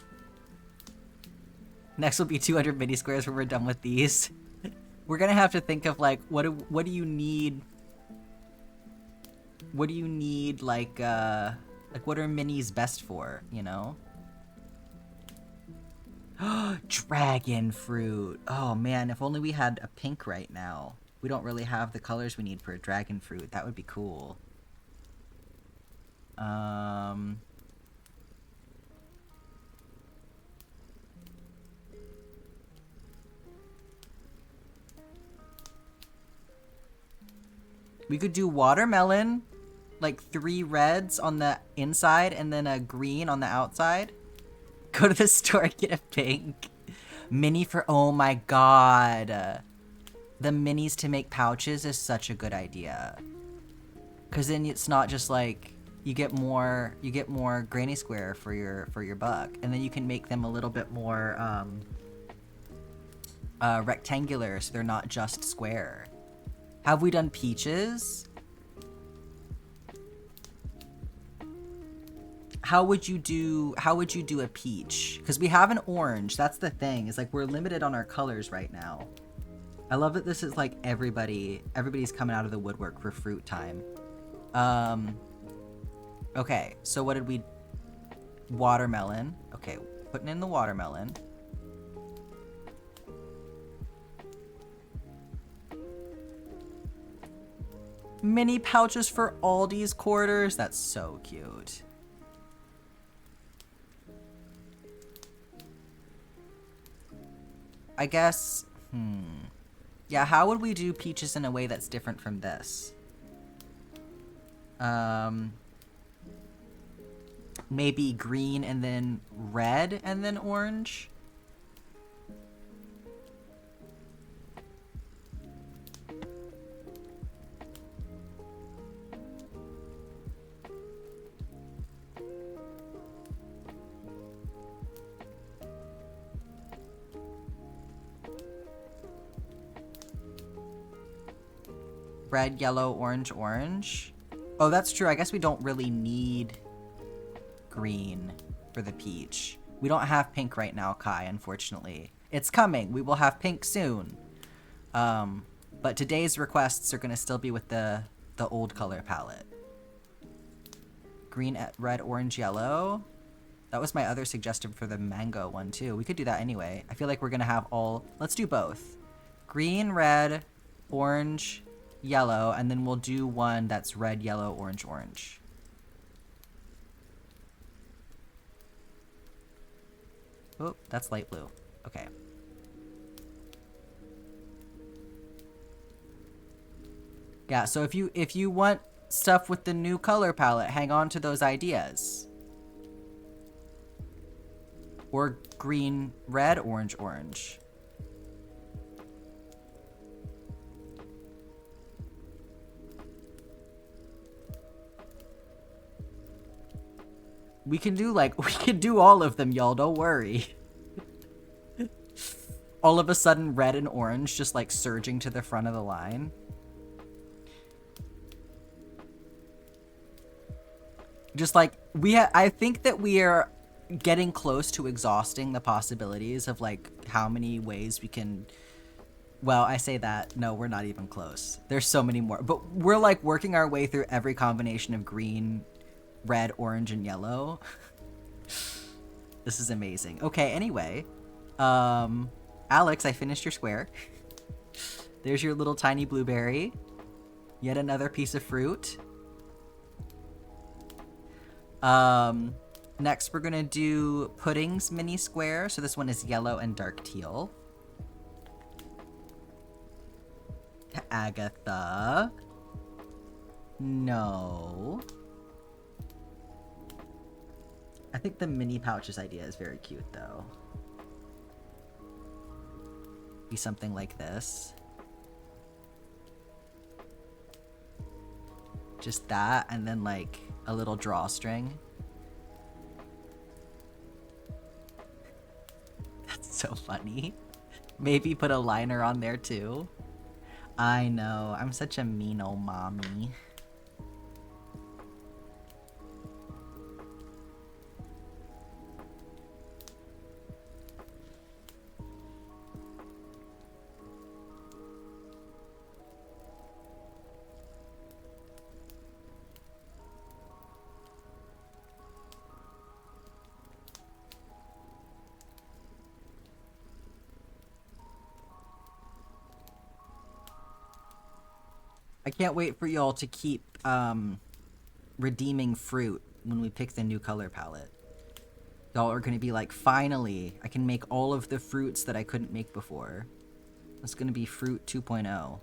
Next will be 200 mini squares when we're done with these. We're gonna have to think of like, what do you need? What do you need, like what are minis best for, you know? Dragon fruit. Oh man, if only we had a pink right now. We don't really have the colors we need for a dragon fruit. That would be cool. We could do watermelon, like 3 reds on the inside and then a green on the outside. Go to the store, get a pink. Mini for, oh my god. The minis to make pouches is such a good idea. Cause then it's not just like, you get more granny square for your buck, and then you can make them a little bit more rectangular, so they're not just square. Have we done peaches? How would you do a peach? Because we have an orange. That's the thing. Is like we're limited on our colors right now. I love that this is like everybody's coming out of the woodwork for fruit time. Okay, so what did we... Watermelon. Okay, putting in the watermelon. Mini pouches for Aldi's quarters. That's so cute. I guess... Yeah, how would we do peaches in a way that's different from this? Maybe green and then red and then orange? Red, yellow, orange, orange. Oh, that's true. I guess we don't really need green for the peach. We don't have pink right now, Kai, unfortunately. It's coming. We will have pink soon. But today's requests are going to still be with the old color palette. Green, red, orange, yellow. That was my other suggestion for the mango one, too. We could do that anyway. I feel like we're going to have all... Let's do both. Green, red, orange, yellow, and then we'll do one that's red, yellow, orange, orange. Oh, that's light blue. Okay. Yeah, so if you want stuff with the new color palette, hang on to those ideas. Or green, red, orange, orange. We can do all of them, y'all, don't worry. All of a sudden, red and orange just like surging to the front of the line. Just like, I think that we are getting close to exhausting the possibilities of like how many ways we can... Well, I say that, no, we're not even close. There's so many more, but we're like working our way through every combination of green, red, orange, and yellow. This is amazing. Okay, anyway, Alex, I finished your square. There's your little tiny blueberry. Yet another piece of fruit. Next, we're gonna do Pudding's mini square. So this one is yellow and dark teal. Agatha. No. I think the mini pouches idea is very cute, though. Be something like this. Just that, and then like a little drawstring. That's so funny. Maybe put a liner on there too. I know, I'm such a mean old mommy. I can't wait for y'all to keep redeeming fruit when we pick the new color palette. Y'all are gonna be like, finally, I can make all of the fruits that I couldn't make before. It's gonna be Fruit 2.0.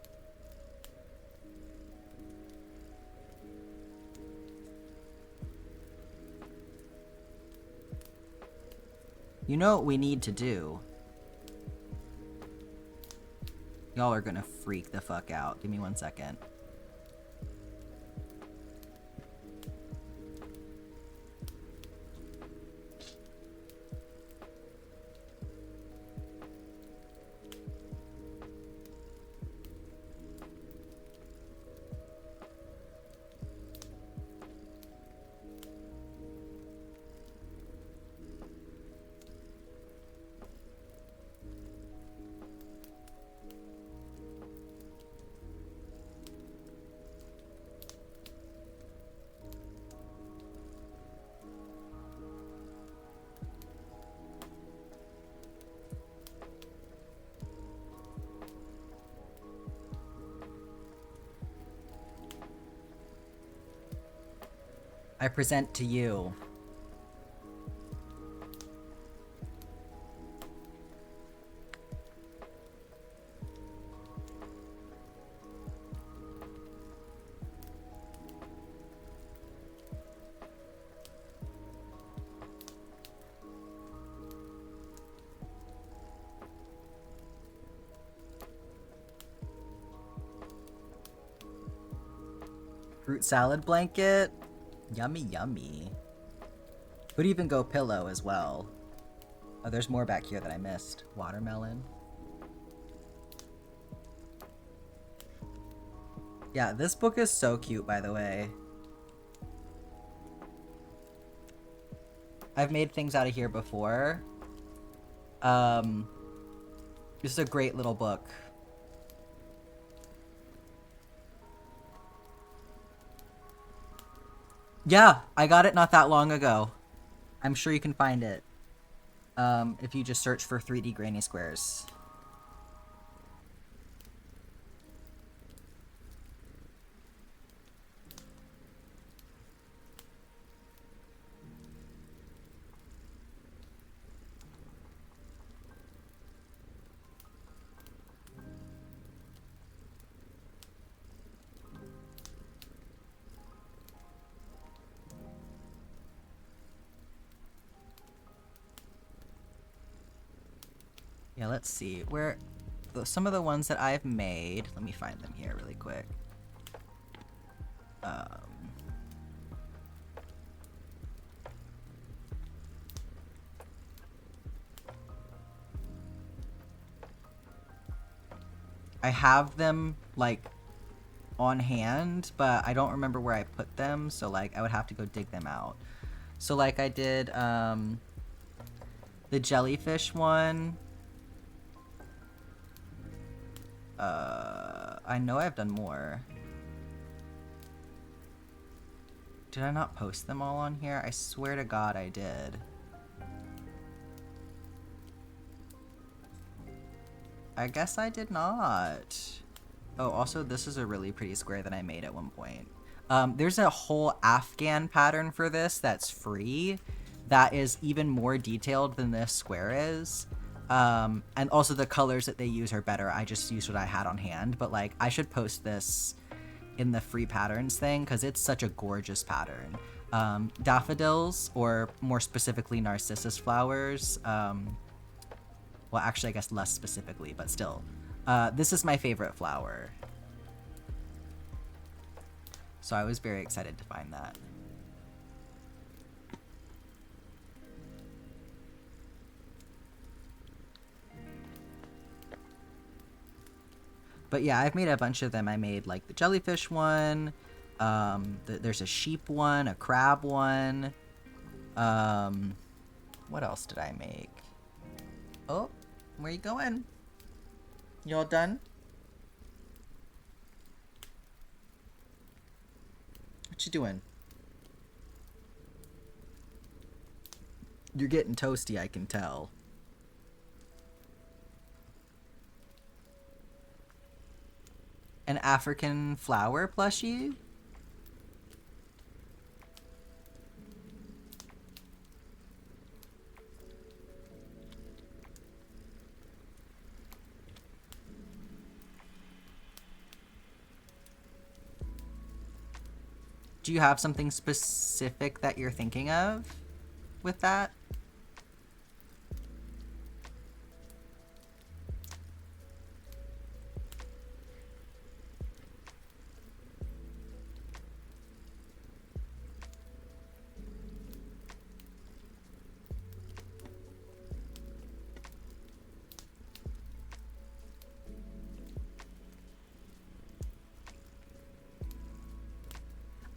You know what we need to do? Y'all are gonna freak the fuck out. Give me 1 second. I present to you fruit salad blanket. Yummy, yummy. Could even go pillow as well. Oh, there's more back here that I missed. Watermelon. Yeah, this book is so cute, by the way. I've made things out of here before. This is a great little book. Yeah, I got it not that long ago. I'm sure you can find it if you just search for 3D granny squares. Yeah, let's see. Where some of the ones that I've made, let me find them here really quick. I have them like on hand, but I don't remember where I put them, so like I would have to go dig them out. So like I did the jellyfish one. I know I've done more. Did I not post them all on here? I swear to God I did. I guess I did not. Oh, also this is a really pretty square that I made at one point. There's a whole Afghan pattern for this that's free that is even more detailed than this square is. And also the colors that they use are better. I just used what I had on hand, but like I should post this in the free patterns thing because it's such a gorgeous pattern. Daffodils, or more specifically narcissus flowers. Well, actually, I guess less specifically, but still. This is my favorite flower. So I was very excited to find that. But yeah, I've made a bunch of them. I made like the jellyfish one. There's a sheep one, a crab one. What else did I make? Oh, where you going? You all done? What you doing? You're getting toasty, I can tell. An African flower plushie? Do you have something specific that you're thinking of with that?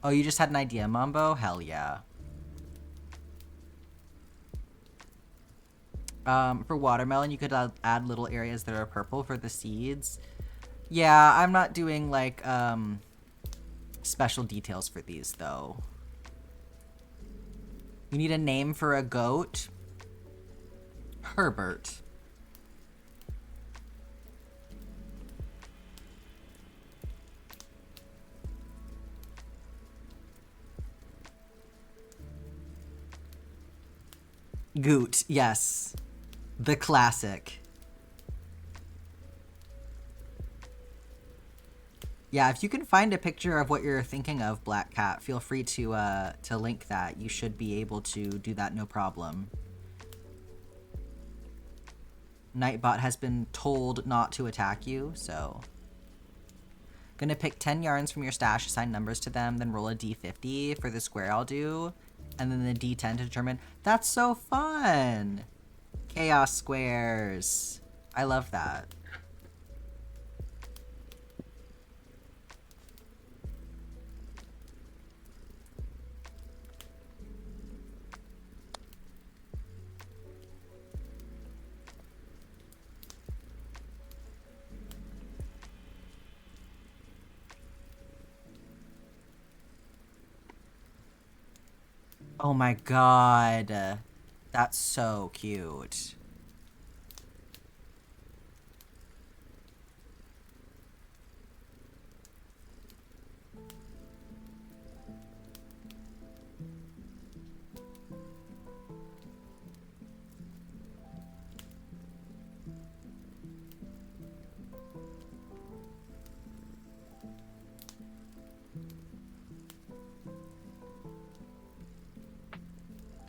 Oh, you just had an idea, Mambo? Hell yeah. For watermelon, you could add little areas that are purple for the seeds. Yeah, I'm not doing, like, special details for these, though. You need a name for a goat? Herbert. Goot, yes. The classic. Yeah, if you can find a picture of what you're thinking of, Black Cat, feel free to link that. You should be able to do that no problem. Nightbot has been told not to attack you, so... Gonna pick 10 yarns from your stash, assign numbers to them, then roll a d50 for the square I'll do, and then the d10 to determine... That's so fun! Chaos squares. I love that. Oh my god. That's so cute.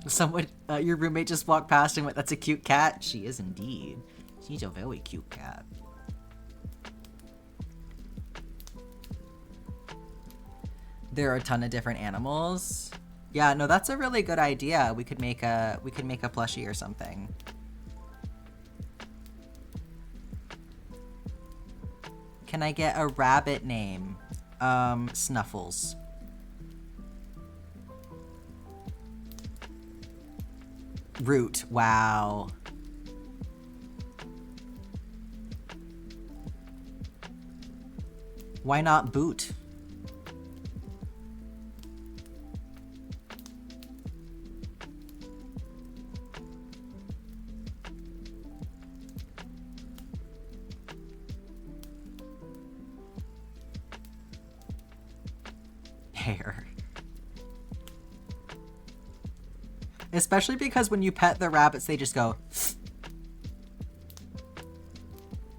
Someone, your roommate just walked past and went, "That's a cute cat." She is indeed. She's a very cute cat. There are a ton of different animals. Yeah, no, that's a really good idea. We could make a plushie or something. Can I get a rabbit name? Snuffles. Root. Wow. Why not Boot? Hair. Especially because when you pet the rabbits, they just go...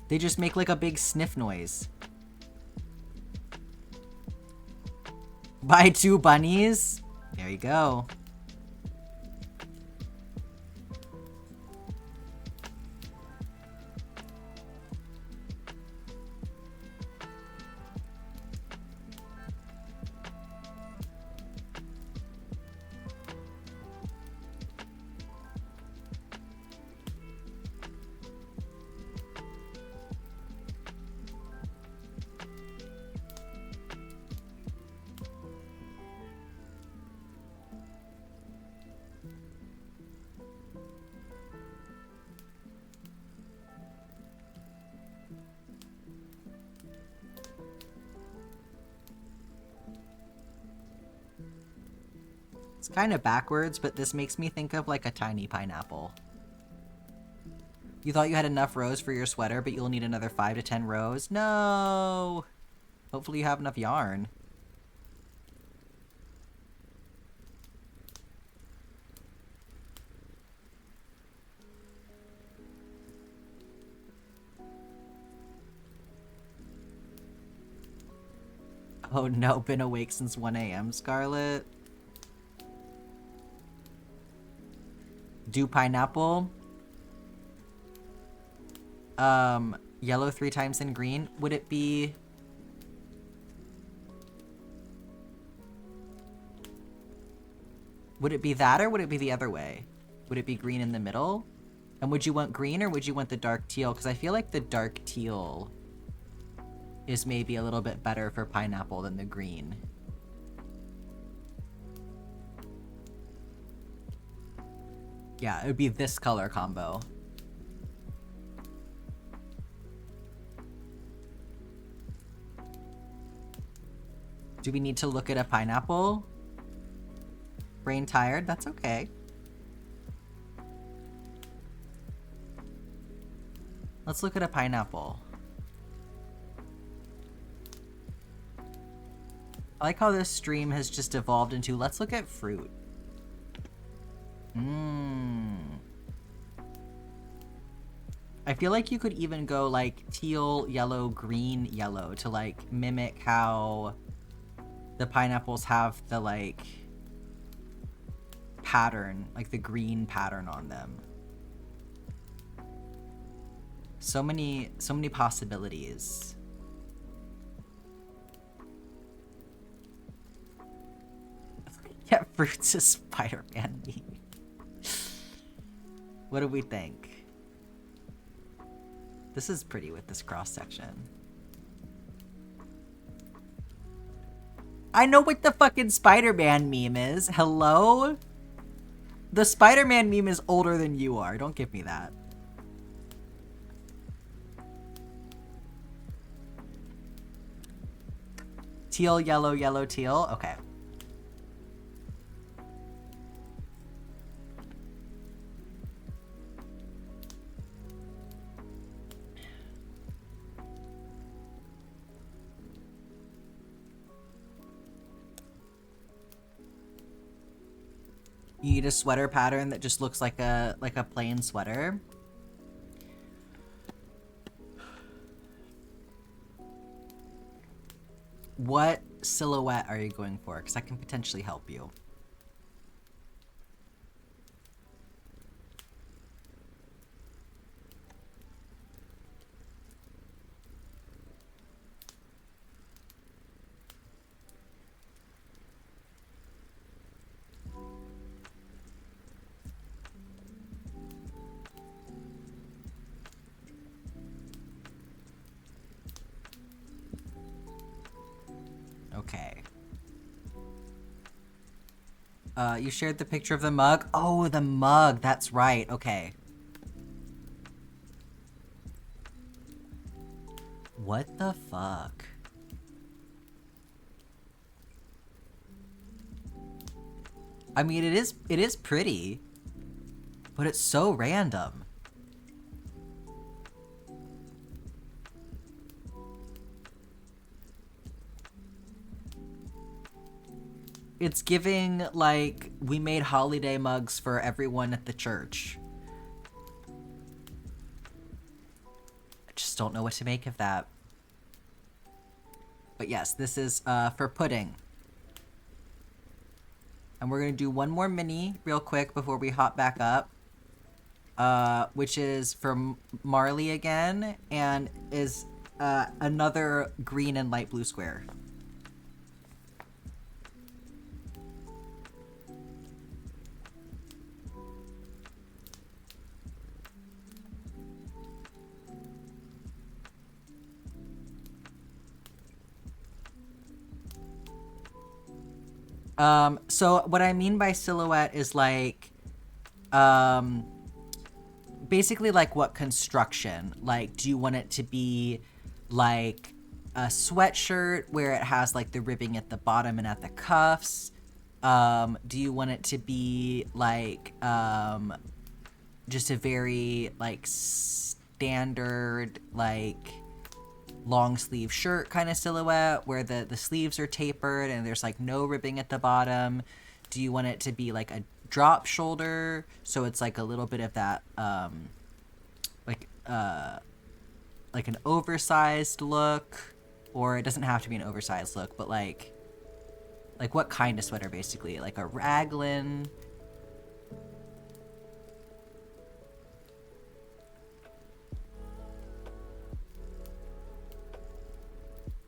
They just make like a big sniff noise. Buy 2 bunnies? There you go. It's kind of backwards, but this makes me think of like a tiny pineapple. You thought you had enough rows for your sweater, but you'll need another 5 to 10 rows? No! Hopefully you have enough yarn. Oh no, been awake since 1 a.m., Scarlet. Do pineapple. Yellow 3 times in green. Would it be... Would it be that, or would it be the other way? Would it be green in the middle? And would you want green, or would you want the dark teal? Because I feel like the dark teal is maybe a little bit better for pineapple than the green. Yeah, it would be this color combo. Do we need to look at a pineapple? Brain tired? That's okay. Let's look at a pineapple. I like how this stream has just evolved into, let's look at fruit. I feel like you could even go like teal, yellow, green, yellow to like mimic how the pineapples have the like pattern, like the green pattern on them. So many possibilities. Yeah, fruits is Spider-Man meme. What do we think? This is pretty with this cross section. I know what the fucking Spider-Man meme is. Hello? The Spider-Man meme is older than you are. Don't give me that. Teal, yellow, yellow, teal. Okay. You need a sweater pattern that just looks like a plain sweater. What silhouette are you going for? Because I can potentially help you. Okay. You shared the picture of the mug? Oh, the mug. That's right. Okay. What the fuck? I mean, it is pretty, but it's so random. It's giving, like, we made holiday mugs for everyone at the church. I just don't know what to make of that. But yes, this is for pudding. And we're gonna do one more mini real quick before we hop back up. Which is from Marley again, and is another green and light blue square. So what I mean by silhouette is like, basically like what construction? Like, do you want it to be like a sweatshirt where it has like the ribbing at the bottom and at the cuffs? Do you want it to be like, just a very like standard, like long sleeve shirt kind of silhouette where the sleeves are tapered and there's like no ribbing at the bottom? Do you want it to be like a drop shoulder so it's like a little bit of that like an oversized look? Or it doesn't have to be an oversized look, but like what kind of sweater basically? Like a raglan?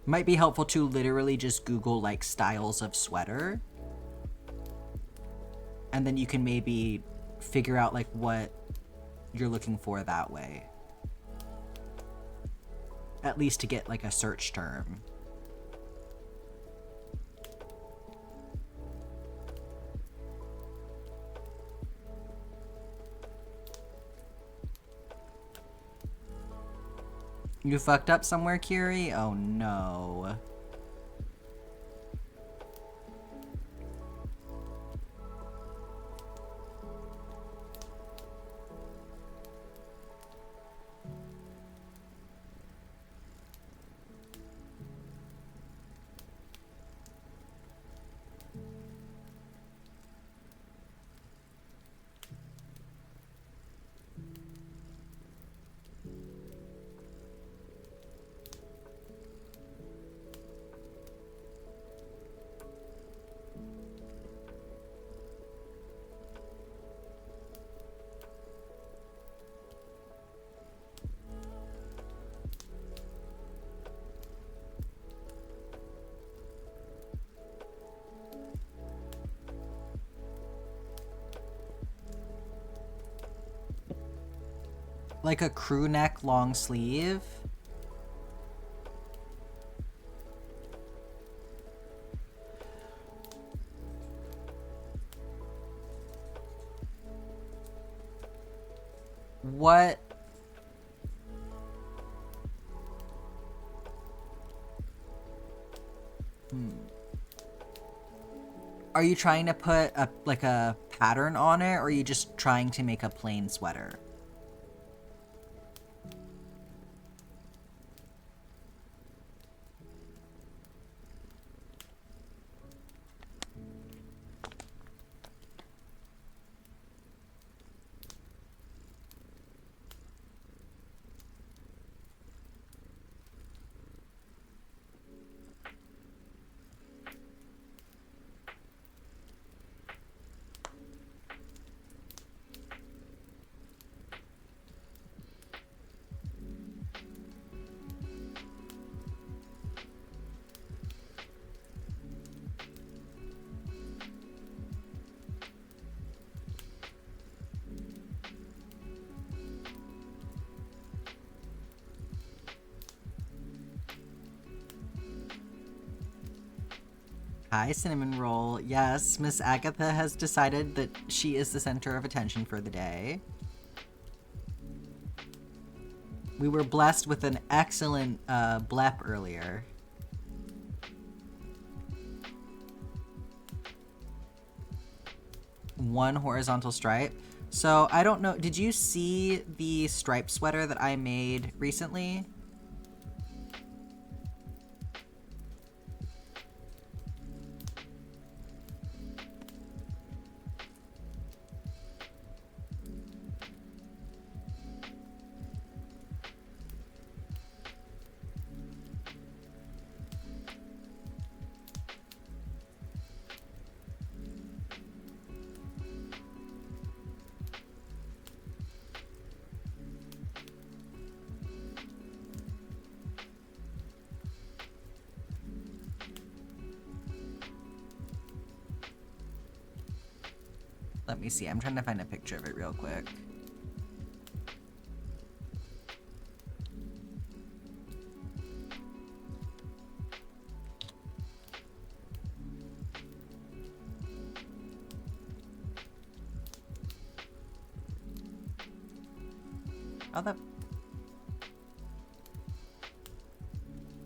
Might be helpful to literally just Google like styles of sweater. And then you can maybe figure out like what you're looking for that way. At least to get like a search term. You fucked up somewhere, Kiri? Oh no. Like a crew neck long sleeve? What? Are you trying to put a like a pattern on it, or are you just trying to make a plain sweater? Hi, Cinnamon Roll. Yes, Miss Agatha has decided that she is the center of attention for the day. We were blessed with an excellent blep earlier. One horizontal stripe. So, I don't know. Did you see the striped sweater that I made recently? Let me see. I'm trying to find a picture of it real quick. Oh, that...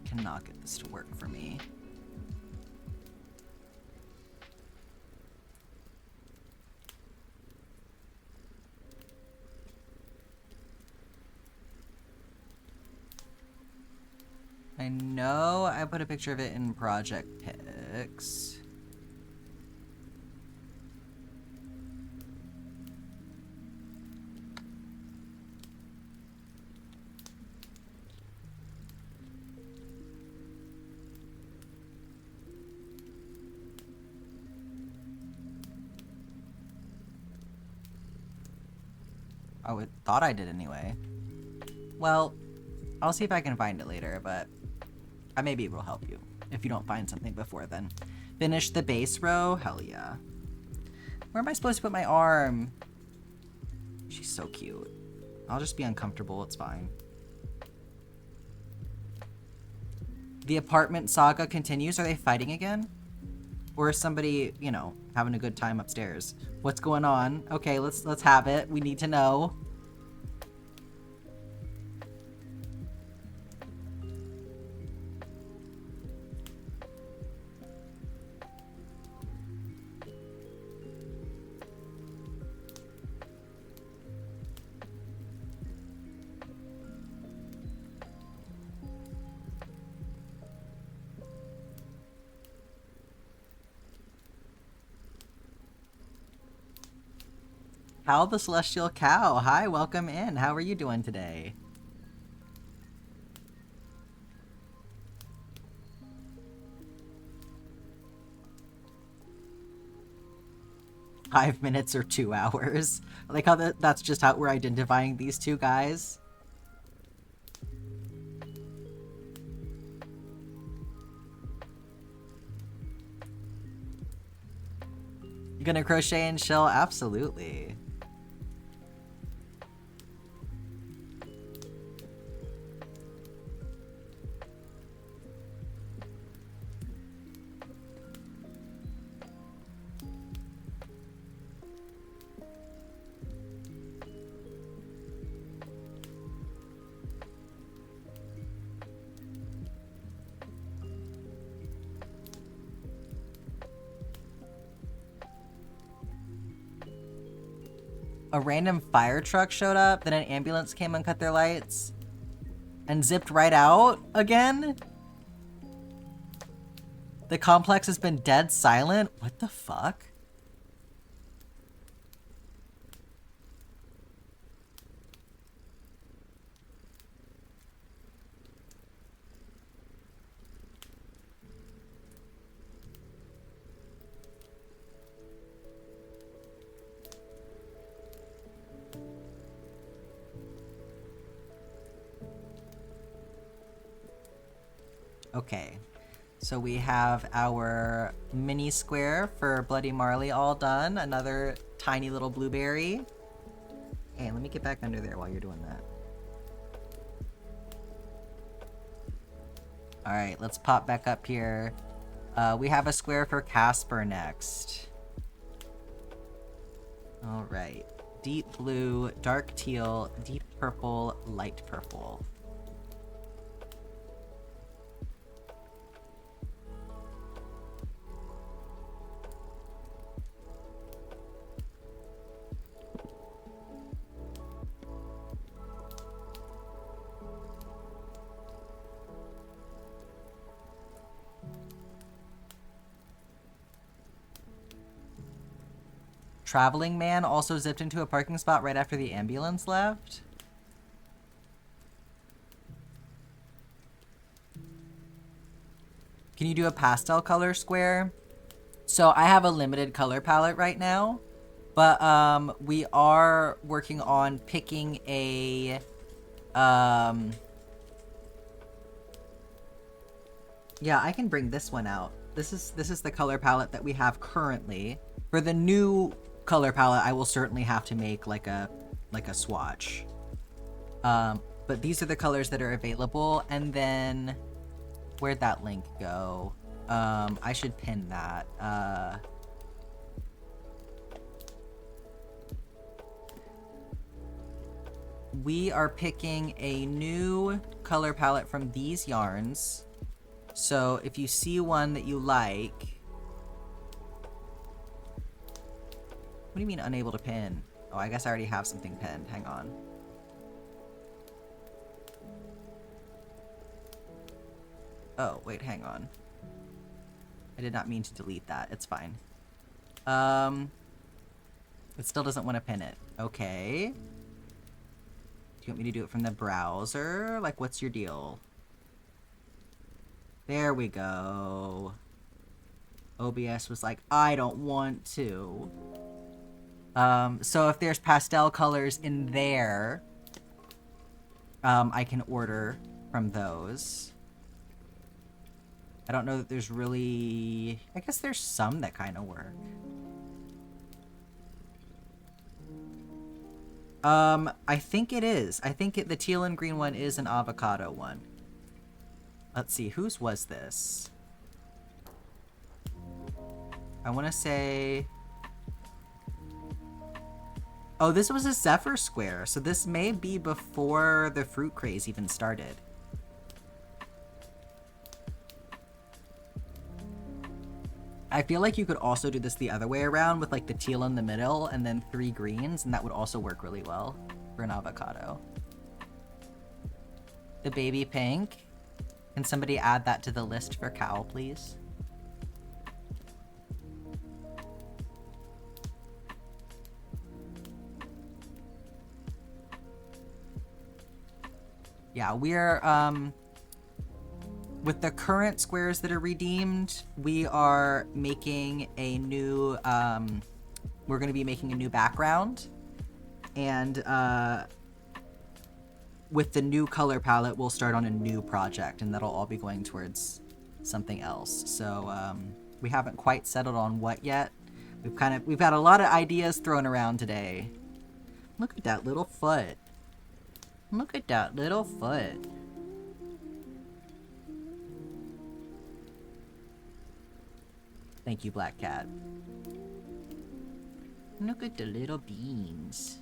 cannot get this to work for me. I know I put a picture of it in Project Pics. Oh, it thought I did anyway. Well, I'll see if I can find it later, but I may be able to help you if you don't find something before then. Finish the base row? Hell yeah. Where am I supposed to put my arm? She's so cute. I'll just be uncomfortable, it's fine. The apartment saga continues. Are they fighting again? Or is somebody, you know, having a good time upstairs? What's going on? Okay, let's have it. We need to know. Hal the Celestial Cow. Hi, welcome in. How are you doing today? "5 minutes or 2 hours." I like how that's just how we're identifying these two guys. You gonna crochet and chill? Absolutely. A random fire truck showed up, then an ambulance came and cut their lights, and zipped right out again? The complex has been dead silent? What the fuck? Okay, so we have our mini square for Bloody Marley all done. Another tiny little blueberry. Hey, let me get back under there while you're doing that. Alright, let's pop back up here We have a square for Casper next. Alright. Deep blue, dark teal, deep purple, light purple. Traveling man also zipped into a parking spot right after the ambulance left. Can you do a pastel color square? So I have a limited color palette right now, but we are working on picking a yeah, I can bring this one out. This is the color palette that we have currently. For the new color palette, I will certainly have to make like a swatch. But these are the colors that are available, and then where'd that link go? I should pin that. We are picking a new color palette from these yarns. So if you see one that you like... What do you mean unable to pin? Oh, I guess I already have something pinned. Hang on. Oh, wait, hang on. I did not mean to delete that. It's fine. It still doesn't want to pin it. Okay. Do you want me to do it from the browser? Like, what's your deal? There we go. OBS was like, I don't want to. So if there's pastel colors in there, I can order from those. I don't know that there's really... I guess there's some that kind of work. I think it is. I think the teal and green one is an avocado one. Let's see, whose was this? I want to say... Oh, this was a Zephyr square, so this may be before the fruit craze even started. I feel like you could also do this the other way around with like the teal in the middle and then 3 greens, and that would also work really well for an avocado. The baby pink. Can somebody add that to the list for cow, please? Yeah, we're, with the current squares that are redeemed, we are making a new, we're going to be making a new background. And, with the new color palette, we'll start on a new project, and that'll all be going towards something else. So, we haven't quite settled on what yet. We've had a lot of ideas thrown around today. Look at that little foot. Look at that little foot. Thank you, Black Cat. Look at the little beans.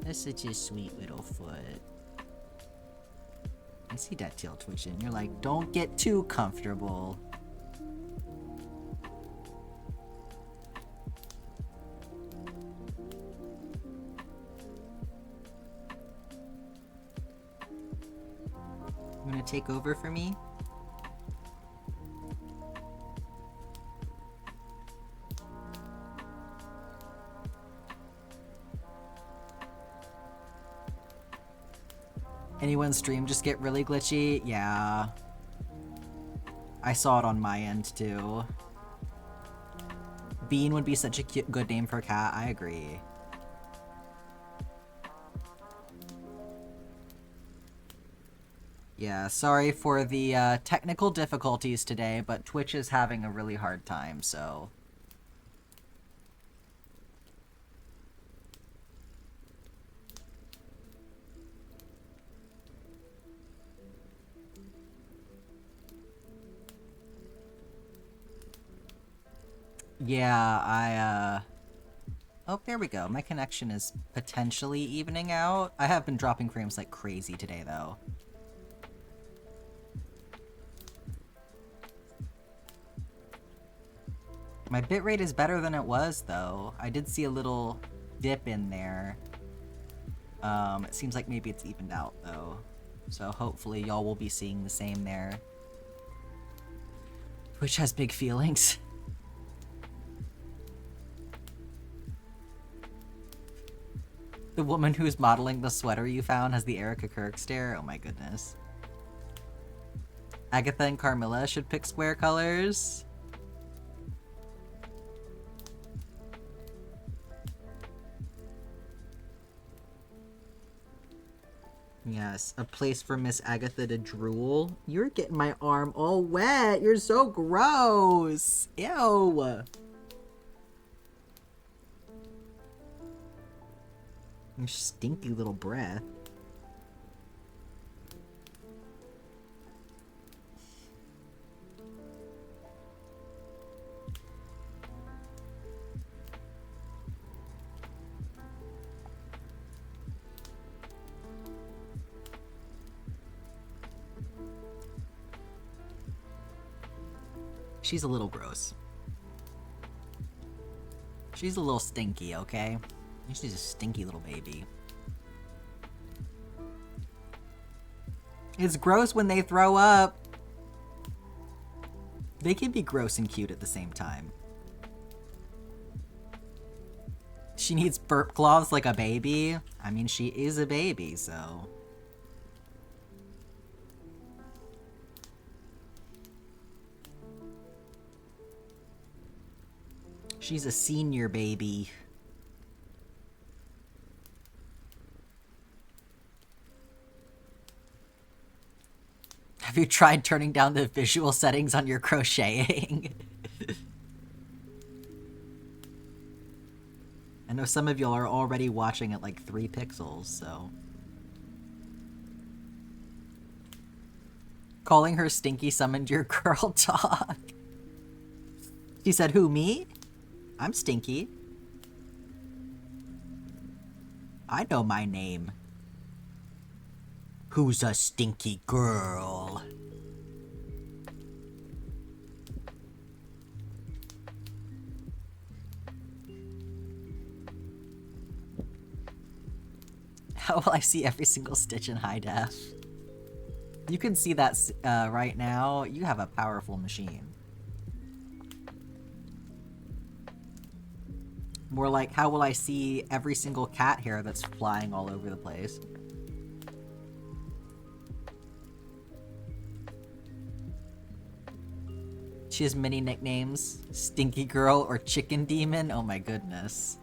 That's such a sweet little foot. I see that tail twitching. You're like, don't get too comfortable. You wanna take over for me? Anyone's stream just get really glitchy? Yeah. I saw it on my end too. Bean would be such a cute, good name for a cat. I agree. Yeah, sorry for the technical difficulties today, but Twitch is having a really hard time, so... Yeah, Oh, there we go. My connection is potentially evening out. I have been dropping frames like crazy today, though. My bitrate is better than it was, though. I did see a little dip in there. It seems like maybe it's evened out, though. So hopefully y'all will be seeing the same there. Twitch has big feelings. The woman who's modeling the sweater you found has the Erica Kirk stare. Oh my goodness. Agatha and Carmilla should pick square colors. Yes, a place for Miss Agatha to drool. You're getting my arm all wet. You're so gross. Ew. Your stinky little breath. She's a little gross. She's a little stinky, okay? She's a stinky little baby. It's gross when they throw up. They can be gross and cute at the same time. She needs burp cloths like a baby. I mean, she is a baby, so... She's a senior baby. Have you tried turning down the visual settings on your crocheting? I know some of y'all are already watching at like 3 pixels, so... Calling her stinky summoned your girl dog. She said, who, me? I'm stinky. I know my name. Who's a stinky girl? How will I see every single stitch in high def? You can see that right now. You have a powerful machine. More like, how will I see every single cat hair that's flying all over the place? She has many nicknames. Stinky Girl or Chicken Demon? Oh my goodness.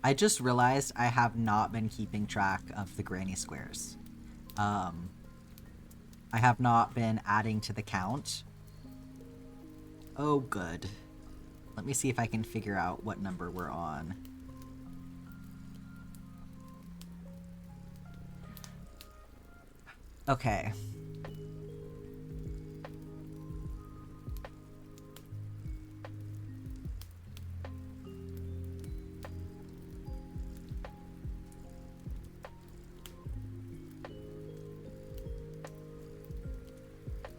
I just realized I have not been keeping track of the granny squares. I have not been adding to the count. Oh, good. Let me see if I can figure out what number we're on. Okay.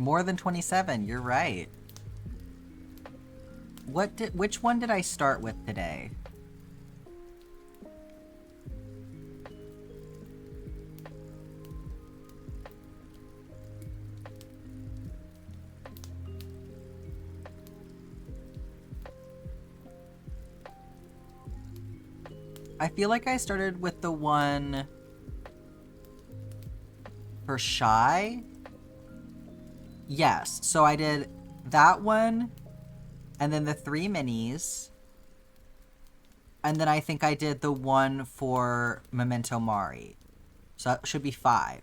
More than 27, you're right. Which one did I start with today? I feel like I started with the one for Shy. Yes, so I did that one, and then the 3 minis, and then I think I did the one for Memento Mori. So that should be 5.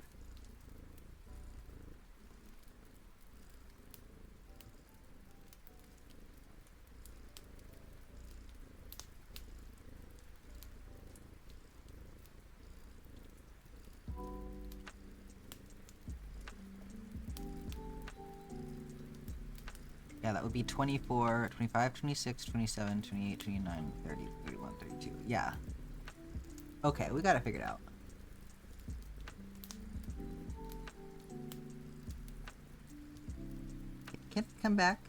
Yeah, that would be 24, 25, 26, 27, 28, 29, 30, 31, 32. Yeah. Okay, we got it figured out. Can come back.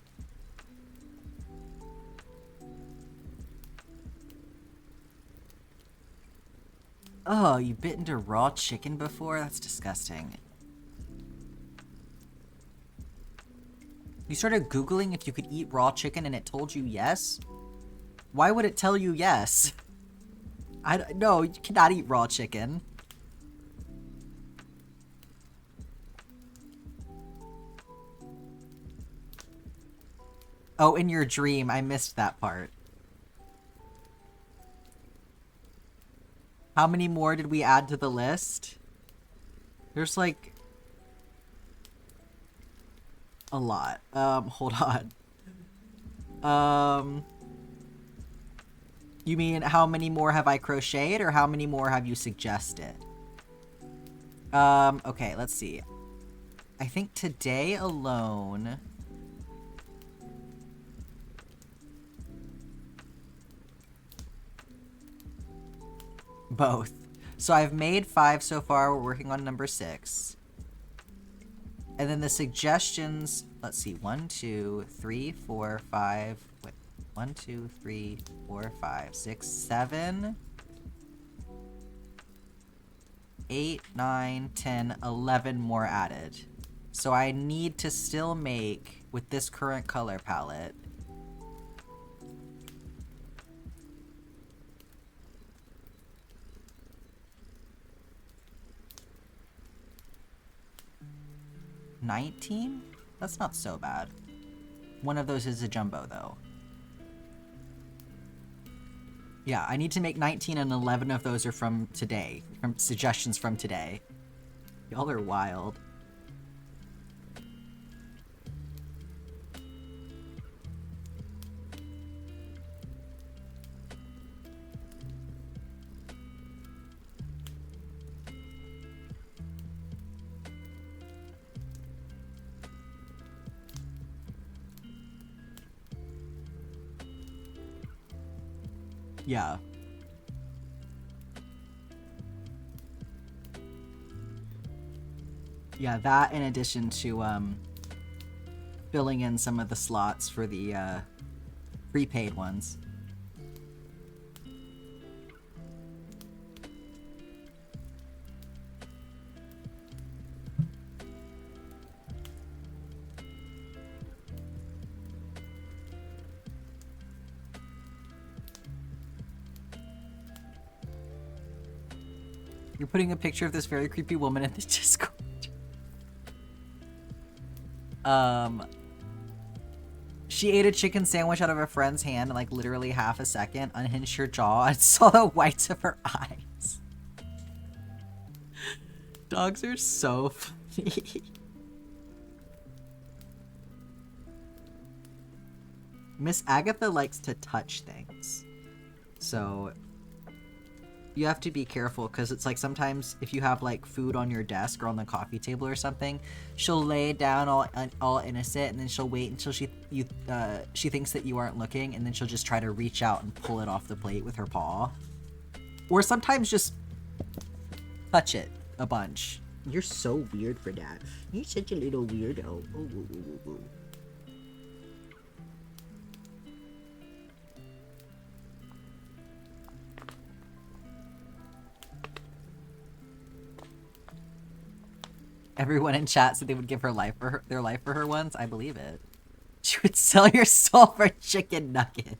Oh, you bit into raw chicken before? That's disgusting. You started Googling if you could eat raw chicken and it told you yes? Why would it tell you yes? No, you cannot eat raw chicken. Oh, in your dream, I missed that part. How many more did we add to the list? There's like a lot. Hold on. You mean how many more have I crocheted or how many more have you suggested? Okay, let's see. I think today alone... Both. So I've made 5 so far. We're working on number 6. And then the suggestions, let's see, 1, 2, 3, 4, 5, wait, 1, 2, 3, 4, 5, 6, 7, 8, 9, 10, 11 more added. So I need to still make, with this current color palette, $19? That's not so bad. One of those is a jumbo, though. Yeah, I need to make 19 and 11 of those are from today. From suggestions from today. Y'all are wild. Yeah. Yeah, that in addition to filling in some of the slots for the prepaid ones. You're putting a picture of this very creepy woman in the Discord. She ate a chicken sandwich out of a friend's hand in like literally half a second, unhinged her jaw, and saw the whites of her eyes. Dogs are so funny. Miss Agatha likes to touch things. So you have to be careful because it's like sometimes if you have like food on your desk or on the coffee table or something, she'll lay down all innocent and then she'll wait until she thinks that you aren't looking and then she'll just try to reach out and pull it off the plate with her paw. Or sometimes just touch it a bunch. You're so weird for that. You're such a little weirdo. Ooh, ooh, ooh, ooh. Everyone in chat said they would give her their life for her once. I believe it. She would sell your soul for a chicken nugget.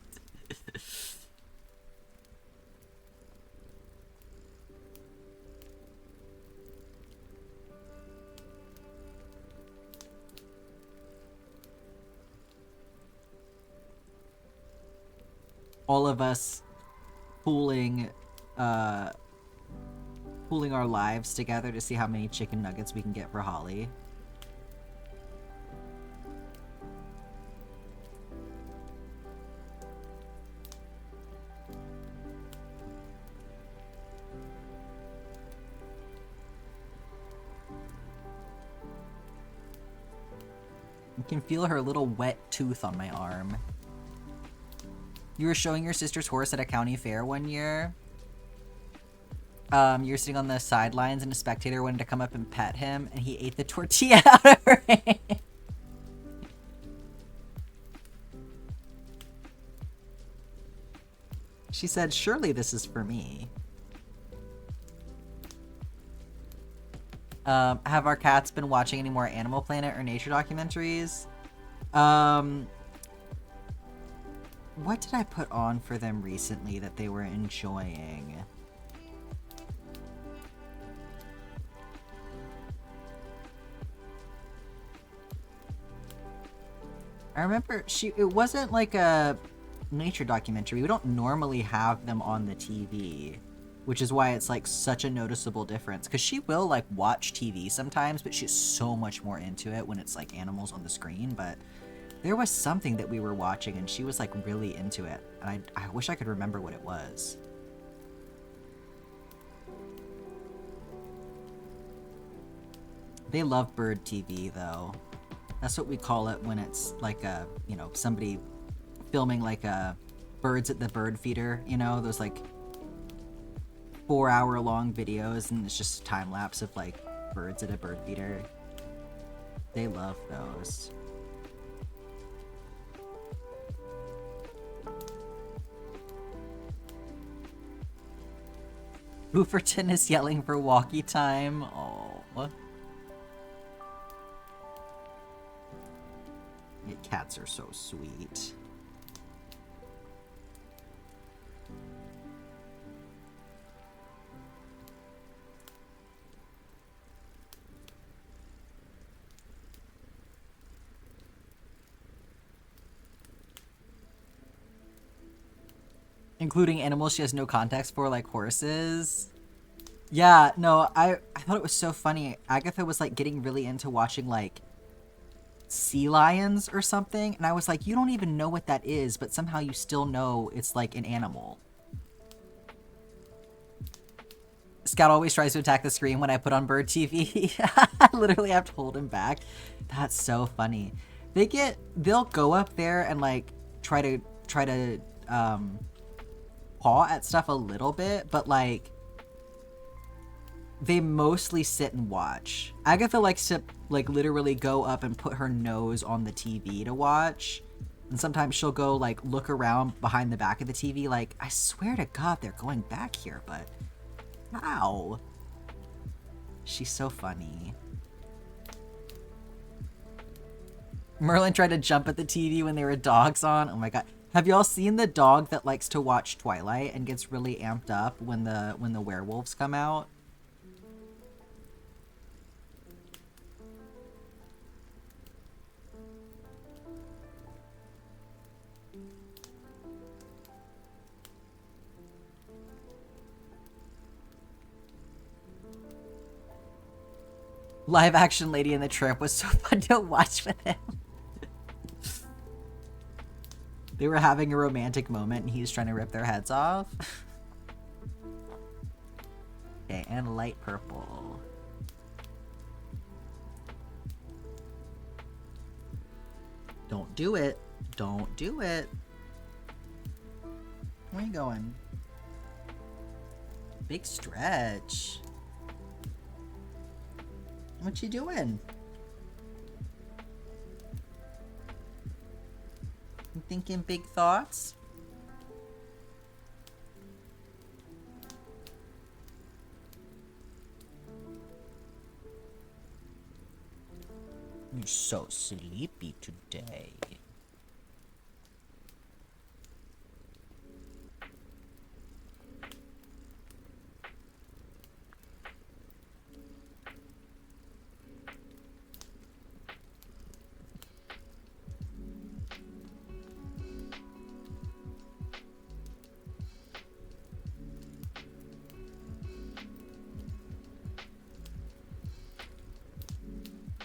All of us pooling our lives together to see how many chicken nuggets we can get for Holly. I can feel her little wet tooth on my arm. You were showing your sister's horse at a county fair one year. You were sitting on the sidelines and a spectator wanted to come up and pet him, and he ate the tortilla out of her hand. She said, surely this is for me. Have our cats been watching any more Animal Planet or nature documentaries? What did I put on for them recently that they were enjoying? I remember it wasn't like a nature documentary. We don't normally have them on the TV, which is why it's like such a noticeable difference, because she will like watch TV sometimes, but she's so much more into it when it's like animals on the screen. But there was something that we were watching and she was like really into it, and I wish I could remember what it was. They love bird TV though. That's what we call it when it's like a, you know, somebody filming like a birds at the bird feeder, you know, those like 4-hour long videos, and it's just time lapse of like birds at a bird feeder. They love those. Hooverton is yelling for walkie time. Oh. Yeah, cats are so sweet. Including animals she has no context for, like horses. Yeah, no, I thought it was so funny. Agatha was like getting really into watching like sea lions or something, and I was like, you don't even know what that is, but somehow you still know it's like an animal. Scout always tries to attack the screen when I put on bird TV. I literally have to hold him back. That's so funny. They'll go up there and like try to paw at stuff a little bit, but like they mostly sit and watch. Agatha likes to like literally go up and put her nose on the TV to watch, and sometimes she'll go like look around behind the back of the TV like, I swear to God they're going back here, but how? She's so funny. Merlin tried to jump at the TV when there were dogs on. Oh my God. Have y'all seen the dog that likes to watch Twilight and gets really amped up when the werewolves come out? Live action Lady in the Tramp was so fun to watch with him. They were having a romantic moment and he's trying to rip their heads off. Okay, and light purple. Don't do it. Don't do it. Where are you going? Big stretch. What you doing? You thinking big thoughts? You're so sleepy today.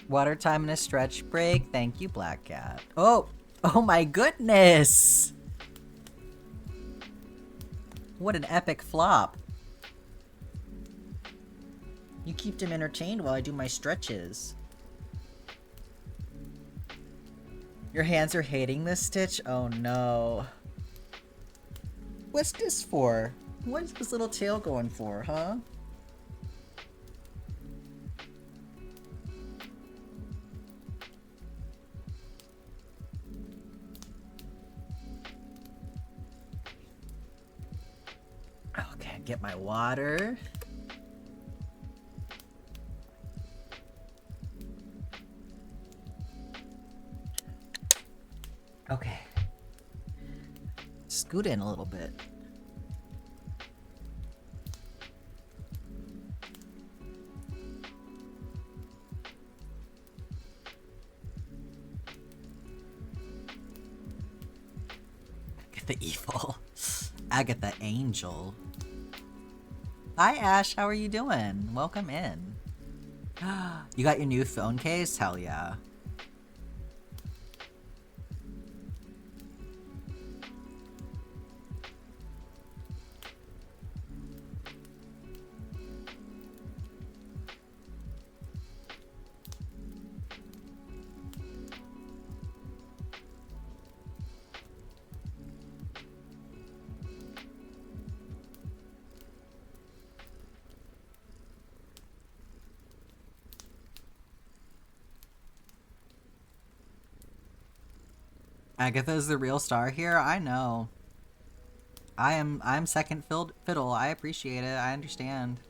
Water time and a stretch break. Thank you, Black Cat. Oh my goodness! What an epic flop. You keep him entertained while I do my stretches. Your hands are hating this stitch? Oh no. What's this for? What's this little tail going for, huh? Okay, get my water. Okay. Scoot in a little bit. Agatha Evil. Agatha Angel. Hi Ash, how are you doing? Welcome in. You got your new phone case? Hell yeah. Agatha's the real star here? I know. I'm second fiddle. I appreciate it. I understand.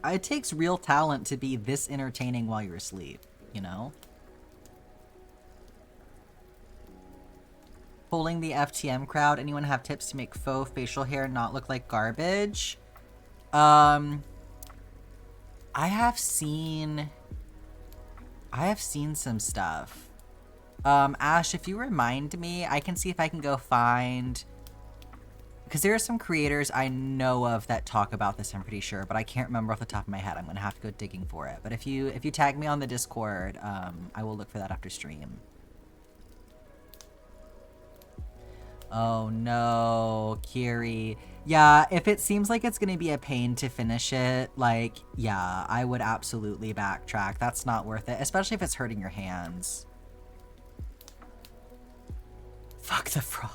It takes real talent to be this entertaining while you're asleep, you know? Polling the FTM crowd. Anyone have tips to make faux facial hair not look like garbage? I have seen some stuff. Ash, if you remind me, I can see if I can go find... Because there are some creators I know of that talk about this, I'm pretty sure, but I can't remember off the top of my head. I'm going to have to go digging for it. But if you tag me on the Discord, I will look for that after stream. Oh no, Kiri. Yeah, if it seems like it's gonna be a pain to finish it, like, yeah, I would absolutely backtrack. That's not worth it, especially if it's hurting your hands. Fuck the frog.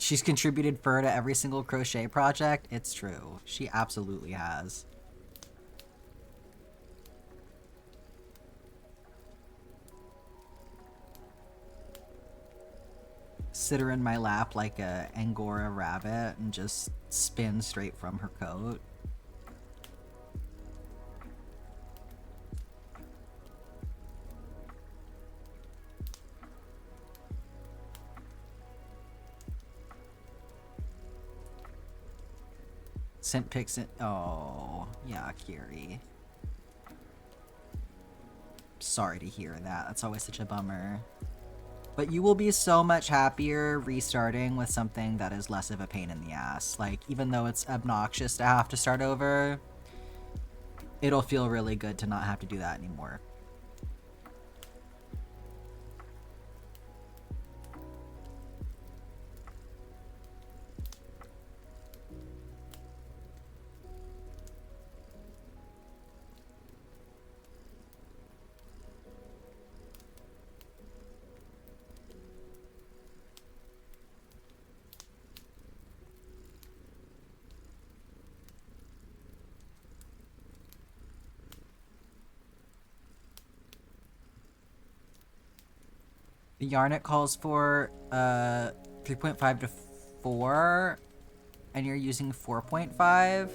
She's contributed fur to every single crochet project. It's true. She absolutely has. Sit her in my lap like a Angora rabbit and just spin straight from her coat. Simp picks it. Oh, yeah, Kiri. Sorry to hear that. That's always such a bummer. But you will be so much happier restarting with something that is less of a pain in the ass. Like, even though it's obnoxious to have to start over, it'll feel really good to not have to do that anymore. The yarn it calls for 3.5 to 4, and you're using 4.5?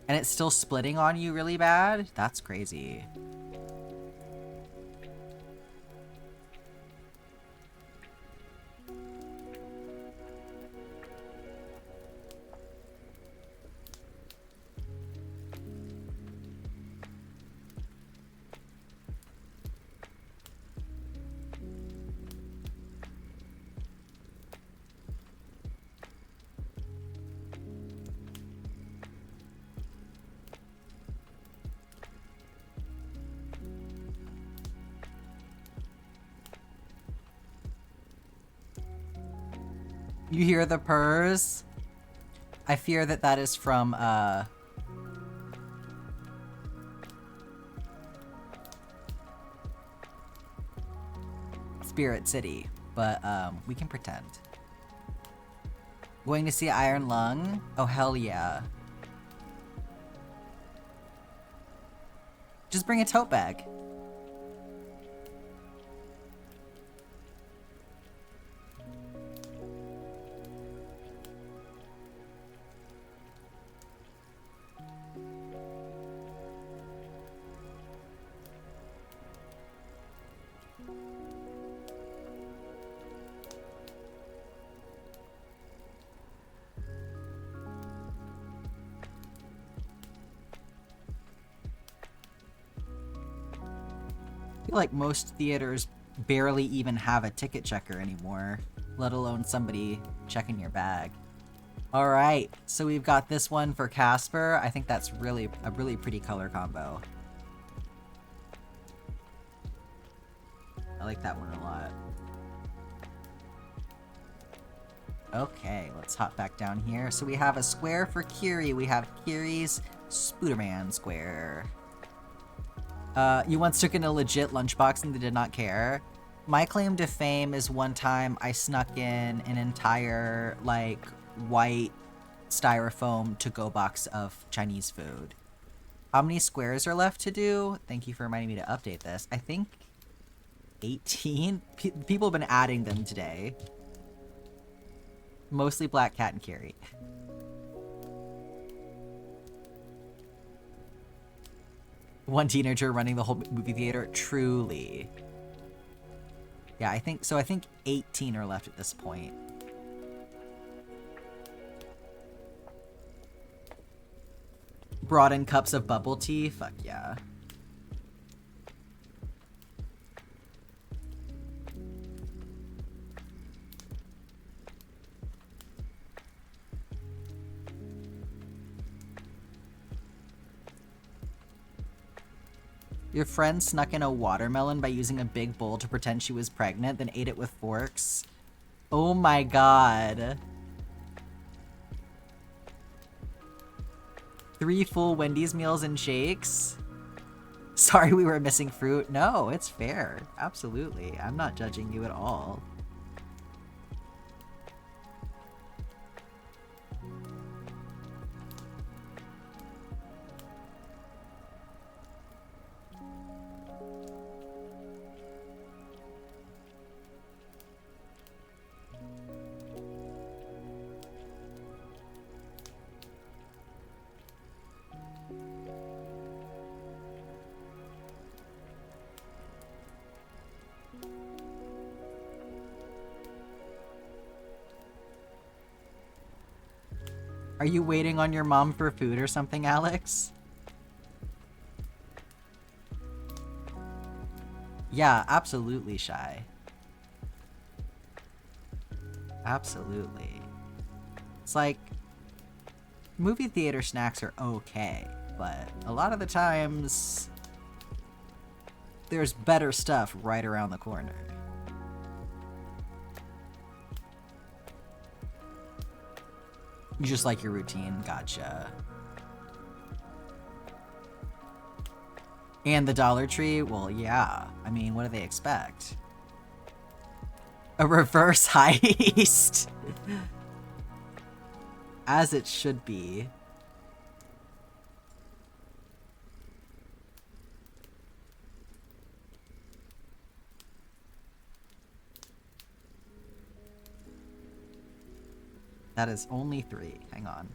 And it's still splitting on you really bad? That's crazy. You hear the purrs? I fear that that is from, Spirit City, but, we can pretend. Going to see Iron Lung? Oh, hell yeah. Just bring a tote bag. I feel like most theaters barely even have a ticket checker anymore, let alone somebody checking your bag. All right, so we've got this one for Casper. I think that's really a really pretty color combo. I like that one a lot. Okay, let's hop back down here. So we have a square for Kiri. We have Kiri's Spooderman square. You once took in a legit lunchbox and they did not care. My claim to fame is one time I snuck in an entire, like, white styrofoam to-go box of Chinese food. How many squares are left to do? Thank you for reminding me to update this. I think 18? People have been adding them today. Mostly Black Cat and Kiri. One teenager running the whole movie theater. Truly. Yeah, I think 18 are left at this point. Brought in cups of bubble tea? Fuck yeah. Your friend snuck in a watermelon by using a big bowl to pretend she was pregnant, then ate it with forks. Oh my god. 3 full Wendy's meals and shakes? Sorry we were missing fruit. No, it's fair. Absolutely. I'm not judging you at all. Are you waiting on your mom for food or something, Alex? Yeah, absolutely, Shy. Absolutely. It's like, movie theater snacks are okay, but a lot of the times, there's better stuff right around the corner. You just like your routine, gotcha. And the Dollar Tree? Well, yeah. I mean, what do they expect? A reverse heist! As it should be. That is only 3. Hang on.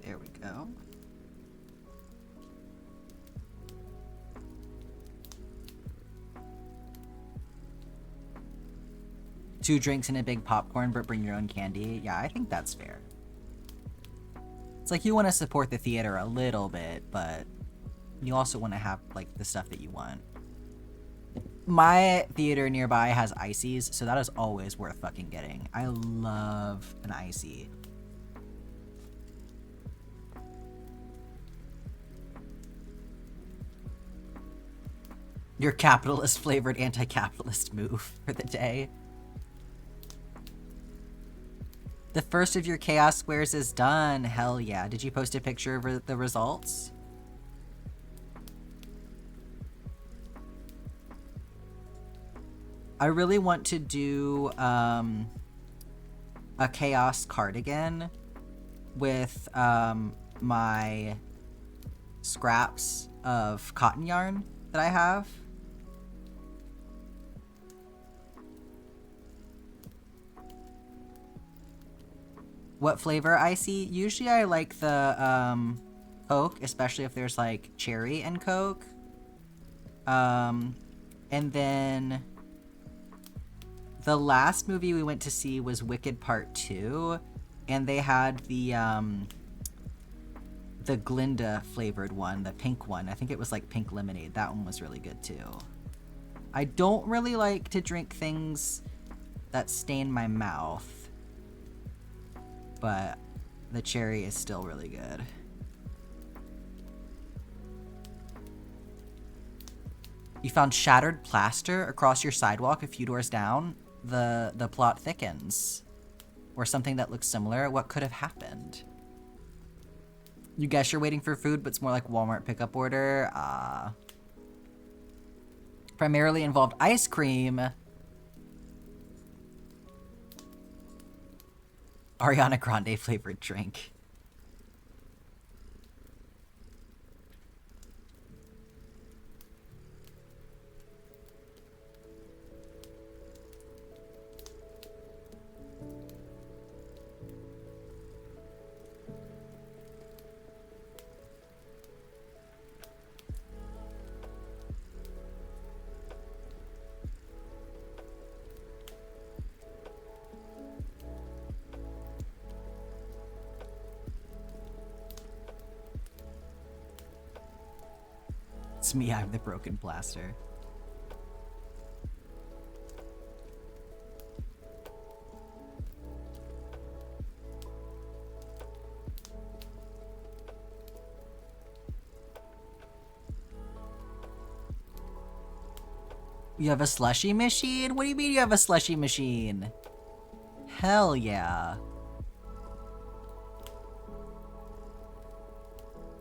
There we go. Two drinks and a big popcorn, but bring your own candy. Yeah, I think that's fair. It's like you want to support the theater a little bit, but You also want to have, like, the stuff that you want. My theater nearby has ices, so that is always worth fucking getting. I love an icy. Your capitalist flavored anti-capitalist move for the day. The first of your chaos squares is done. Hell yeah. Did you post a picture of the results? I really want to do a chaos cardigan with my scraps of cotton yarn that I have. What flavor icy? Usually I like the Coke, especially if there's like cherry and Coke. And then the last movie we went to see was Wicked Part 2, and they had the Glinda flavored one, the pink one. I think it was like pink lemonade. That one was really good too. I don't really like to drink things that stain my mouth, but the cherry is still really good. You found shattered plaster across your sidewalk a few doors down. The plot thickens. Or something that looks similar. What could have happened? You guess you're waiting for food, but it's more like Walmart pickup order. Primarily involved ice cream. Ariana Grande flavored drink. It's me, I'm the broken blaster. You have a slushy machine? What do you mean you have a slushy machine? Hell yeah.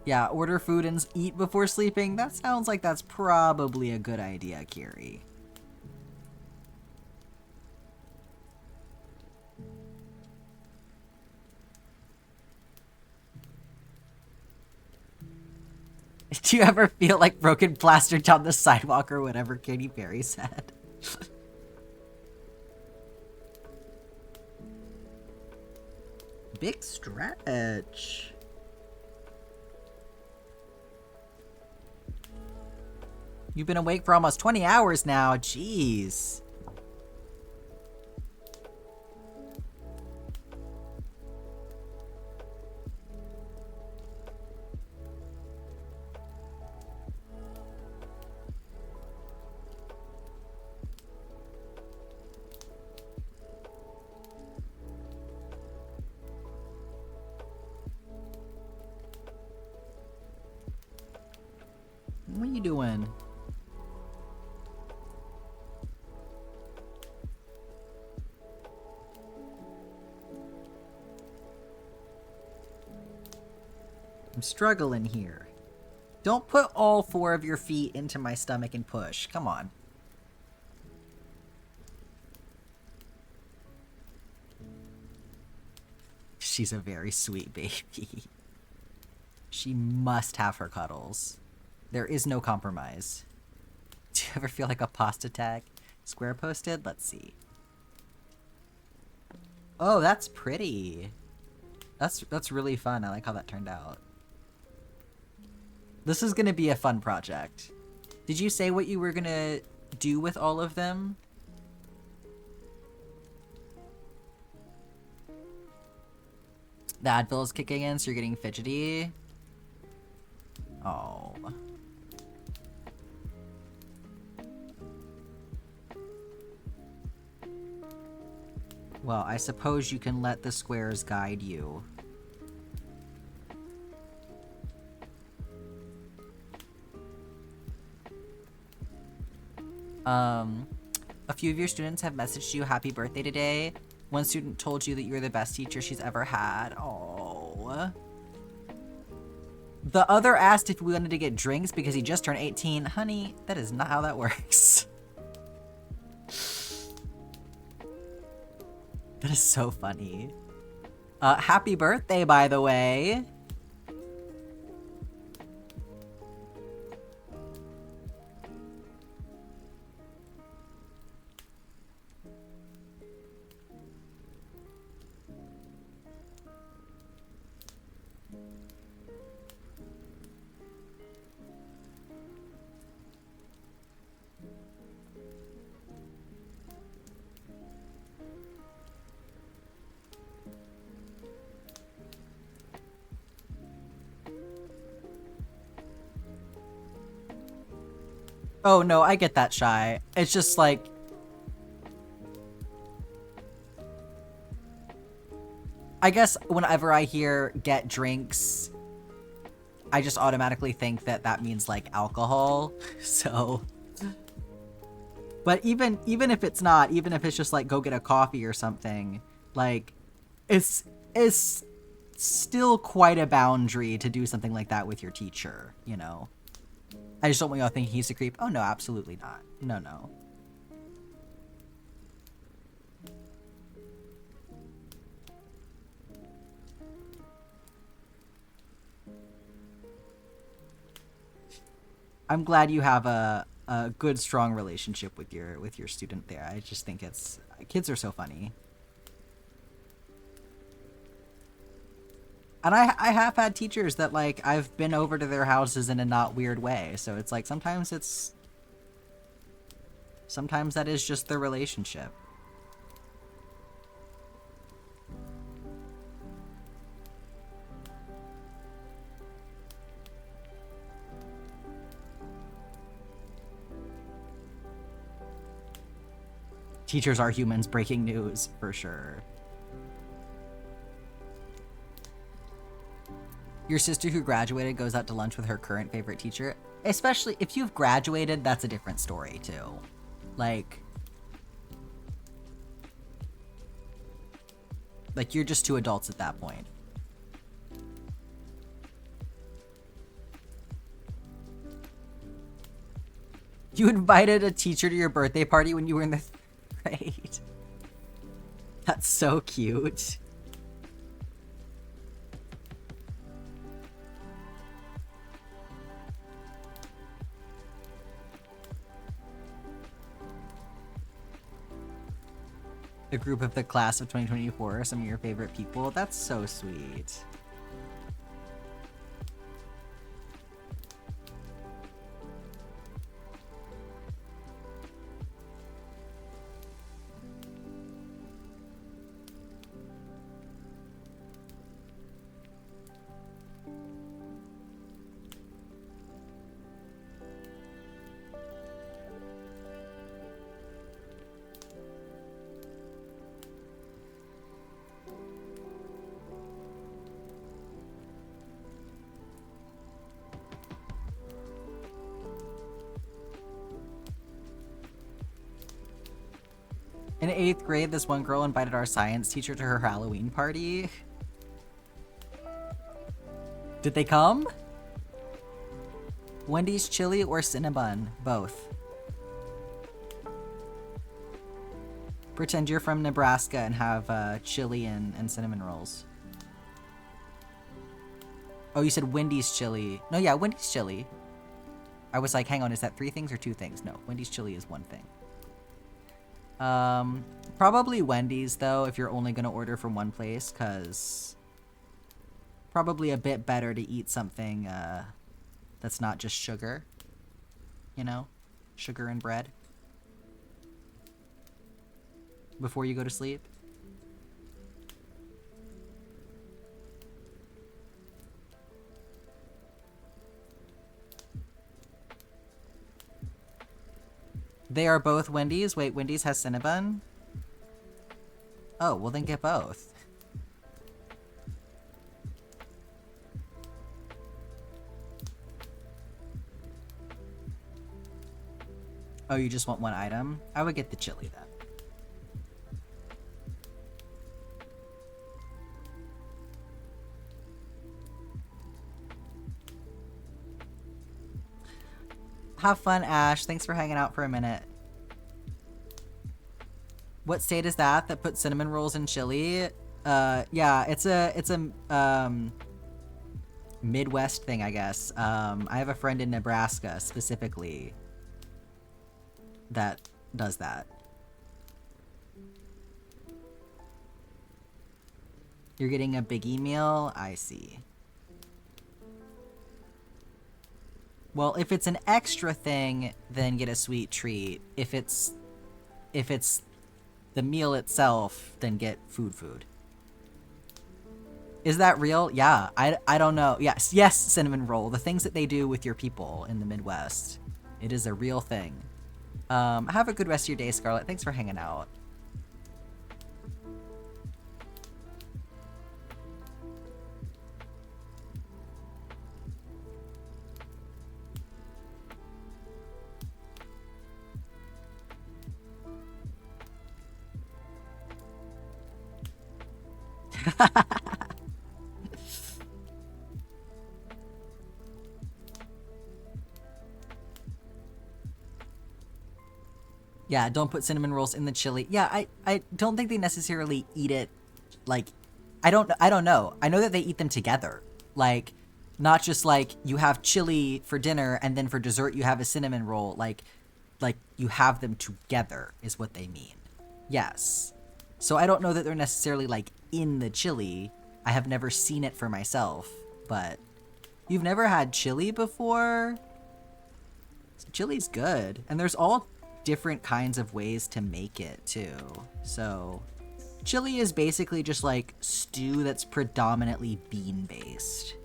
Yeah, order food and eat before sleeping? That sounds like that's probably a good idea, Kiri. Do you ever feel like broken plaster down the sidewalk or whatever Katy Perry said? Big stretch. You've been awake for almost 20 hours now. Jeez. What are you doing? I'm struggling here. Don't put all 4 of your feet into my stomach and push. Come on. She's a very sweet baby. She must have her cuddles. There is no compromise. Do you ever feel like a pasta tag? Square posted? Let's see. Oh, that's pretty. That's really fun. I like how that turned out. This is gonna be a fun project. Did you say what you were gonna do with all of them? The Advil is kicking in, so you're getting fidgety. Oh. Well, I suppose you can let the squares guide you. A few of your students have messaged you happy birthday today. One student told you that you were the best teacher she's ever had. Oh. The other asked if we wanted to get drinks because he just turned 18. Honey, that is not how that works. That is so funny. Happy birthday, by the way. Oh, no, I get that, Shy. It's just like... I guess whenever I hear get drinks, I just automatically think that that means, like, alcohol. So... But even if it's not, even if it's just, like, go get a coffee or something, like, it's still quite a boundary to do something like that with your teacher, you know? I just don't want y'all thinking he's a creep. Oh, no, absolutely not. No, no. I'm glad you have a good, strong relationship with your student there. I just think it's... Kids are so funny. And I have had teachers that, like, I've been over to their houses in a not weird way. So it's like, sometimes that is just the relationship. Teachers are humans, breaking news, for sure. Your sister who graduated goes out to lunch with her current favorite teacher. Especially if you've graduated, that's a different story too. Like you're just two adults at that point. You invited a teacher to your birthday party when you were in the 3rd grade. That's so cute. A group of the class of 2024 are some of your favorite people. That's so sweet. In 8th grade, this one girl invited our science teacher to her Halloween party. Did they come? Wendy's chili or Cinnabon? Both. Pretend you're from Nebraska and have chili and cinnamon rolls. Oh, you said Wendy's chili. No, yeah, Wendy's chili. I was like, hang on, is that 3 things or 2 things? No, Wendy's chili is 1 thing. Probably Wendy's, though, if you're only going to order from one place, because probably a bit better to eat something that's not just sugar, you know? Sugar and bread. Before you go to sleep. They are both Wendy's. Wait, Wendy's has Cinnabon? Oh, well then get both. Oh, you just want one item? I would get the chili then. Have fun, Ash. Thanks for hanging out for a minute. What state is that puts cinnamon rolls in chili? Yeah, it's a Midwest thing, I guess. I have a friend in Nebraska specifically that does that. You're getting a biggie meal? I see. Well, if it's an extra thing, then get a sweet treat. If it's the meal itself, then get food. Is that real? Yeah, I don't know. Yes, cinnamon roll. The things that they do with your people in the Midwest. It is a real thing. Have a good rest of your day, Scarlett. Thanks for hanging out. Yeah, don't put cinnamon rolls in the chili. Yeah, I don't think they necessarily eat it, like, I don't know. I know that they eat them together. Like, not just like you have chili for dinner and then for dessert you have a cinnamon roll. Like you have them together is what they mean. Yes. So I don't know that they're necessarily like in the chili. I have never seen it for myself, but you've never had chili before? Chili's good. And there's all different kinds of ways to make it too. So chili is basically just like stew that's predominantly bean based.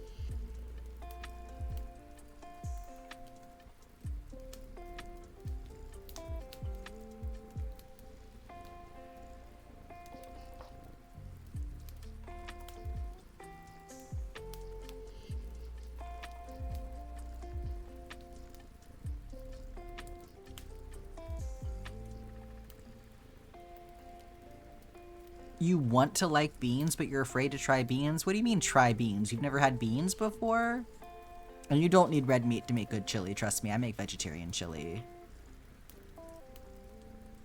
You want to like beans, but you're afraid to try beans? What do you mean try beans? You've never had beans before? And you don't need red meat to make good chili, trust me. I make vegetarian chili.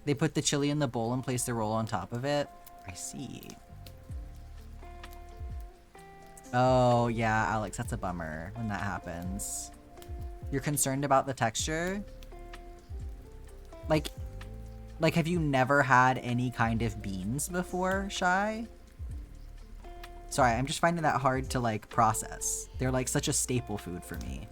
They put the chili in the bowl and place the roll on top of it? I see. Oh, yeah, Alex, that's a bummer when that happens. You're concerned about the texture? Like, have you never had any kind of beans before, Shy? Sorry, I'm just finding that hard to, like, process. They're, like, such a staple food for me.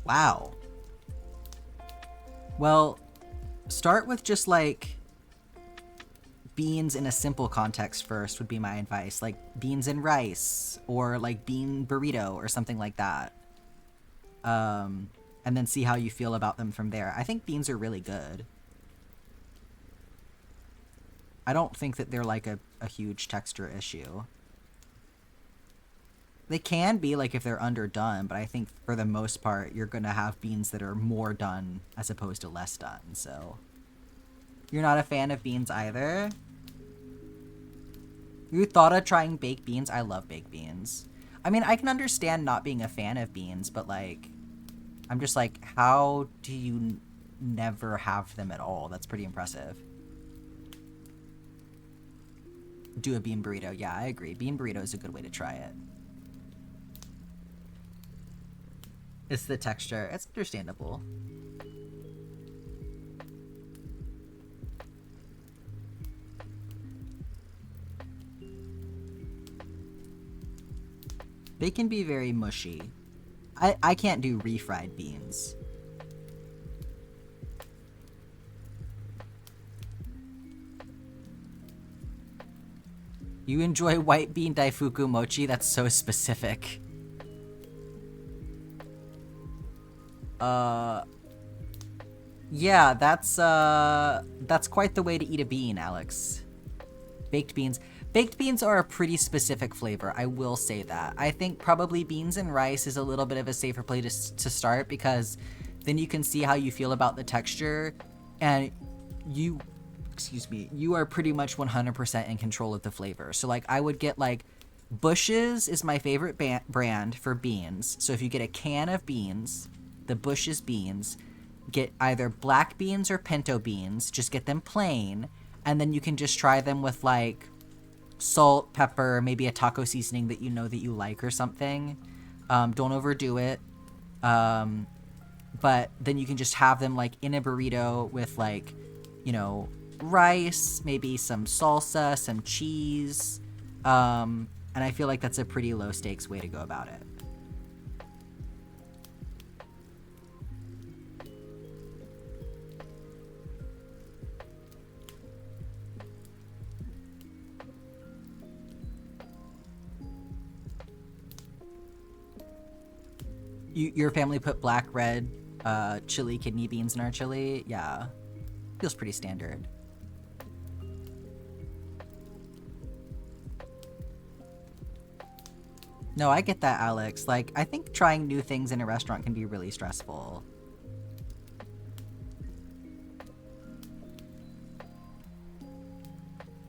Wow. Well, start with just, like, beans in a simple context first would be my advice. Like beans and rice or like bean burrito or something like that. And then see how you feel about them from there. I think beans are really good. I don't think that they're like a huge texture issue. They can be like if they're underdone, but I think for the most part you're gonna have beans that are more done as opposed to less done, so. You're not a fan of beans either? You thought of trying baked beans? I love baked beans. I mean, I can understand not being a fan of beans, but like, I'm just like, how do you never have them at all? That's pretty impressive. Do a bean burrito. Yeah, I agree. Bean burrito is a good way to try it. It's the texture. It's understandable. They can be very mushy. I can't do refried beans. You enjoy white bean daifuku mochi? That's so specific. Yeah, that's quite the way to eat a bean, Alex. Baked beans. Baked beans are a pretty specific flavor, I will say that. I think probably beans and rice is a little bit of a safer place to start, because then you can see how you feel about the texture, and you are pretty much 100% in control of the flavor. So like I would get like Bush's is my favorite brand for beans. So if you get a can of beans, the Bush's beans, get either black beans or pinto beans, just get them plain, and then you can just try them with like salt, pepper, maybe a taco seasoning that you know that you like or something. Don't overdo it. But then you can just have them like in a burrito with like, you know, rice, maybe some salsa, some cheese. And I feel like that's a pretty low stakes way to go about it. Your family put black, red, chili, kidney beans in our chili? Yeah. Feels pretty standard. No, I get that, Alex. Like, I think trying new things in a restaurant can be really stressful.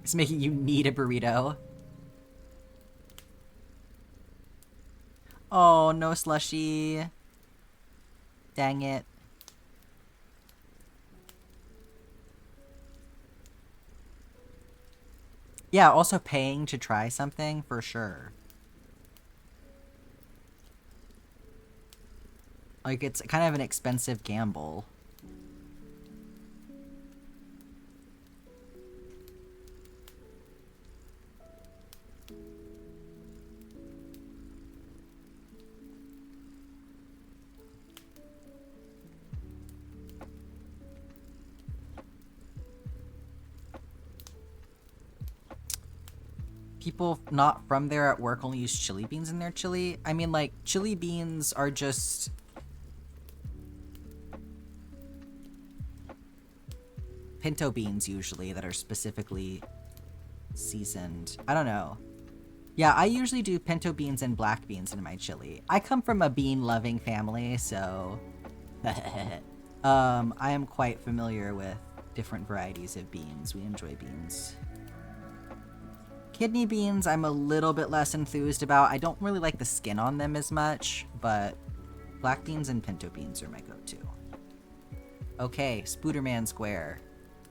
It's making you need a burrito. Oh, no slushy. Dang it. Yeah, also paying to try something, for sure. Like, it's kind of an expensive gamble. People not from there at work only use chili beans in their chili. I mean, like, chili beans are just... pinto beans, usually, that are specifically seasoned. I don't know. Yeah, I usually do pinto beans and black beans in my chili. I come from a bean-loving family, so... I am quite familiar with different varieties of beans. We enjoy beans. Kidney beans, I'm a little bit less enthused about. I don't really like the skin on them as much, but black beans and pinto beans are my go-to. Okay, Spooderman Square.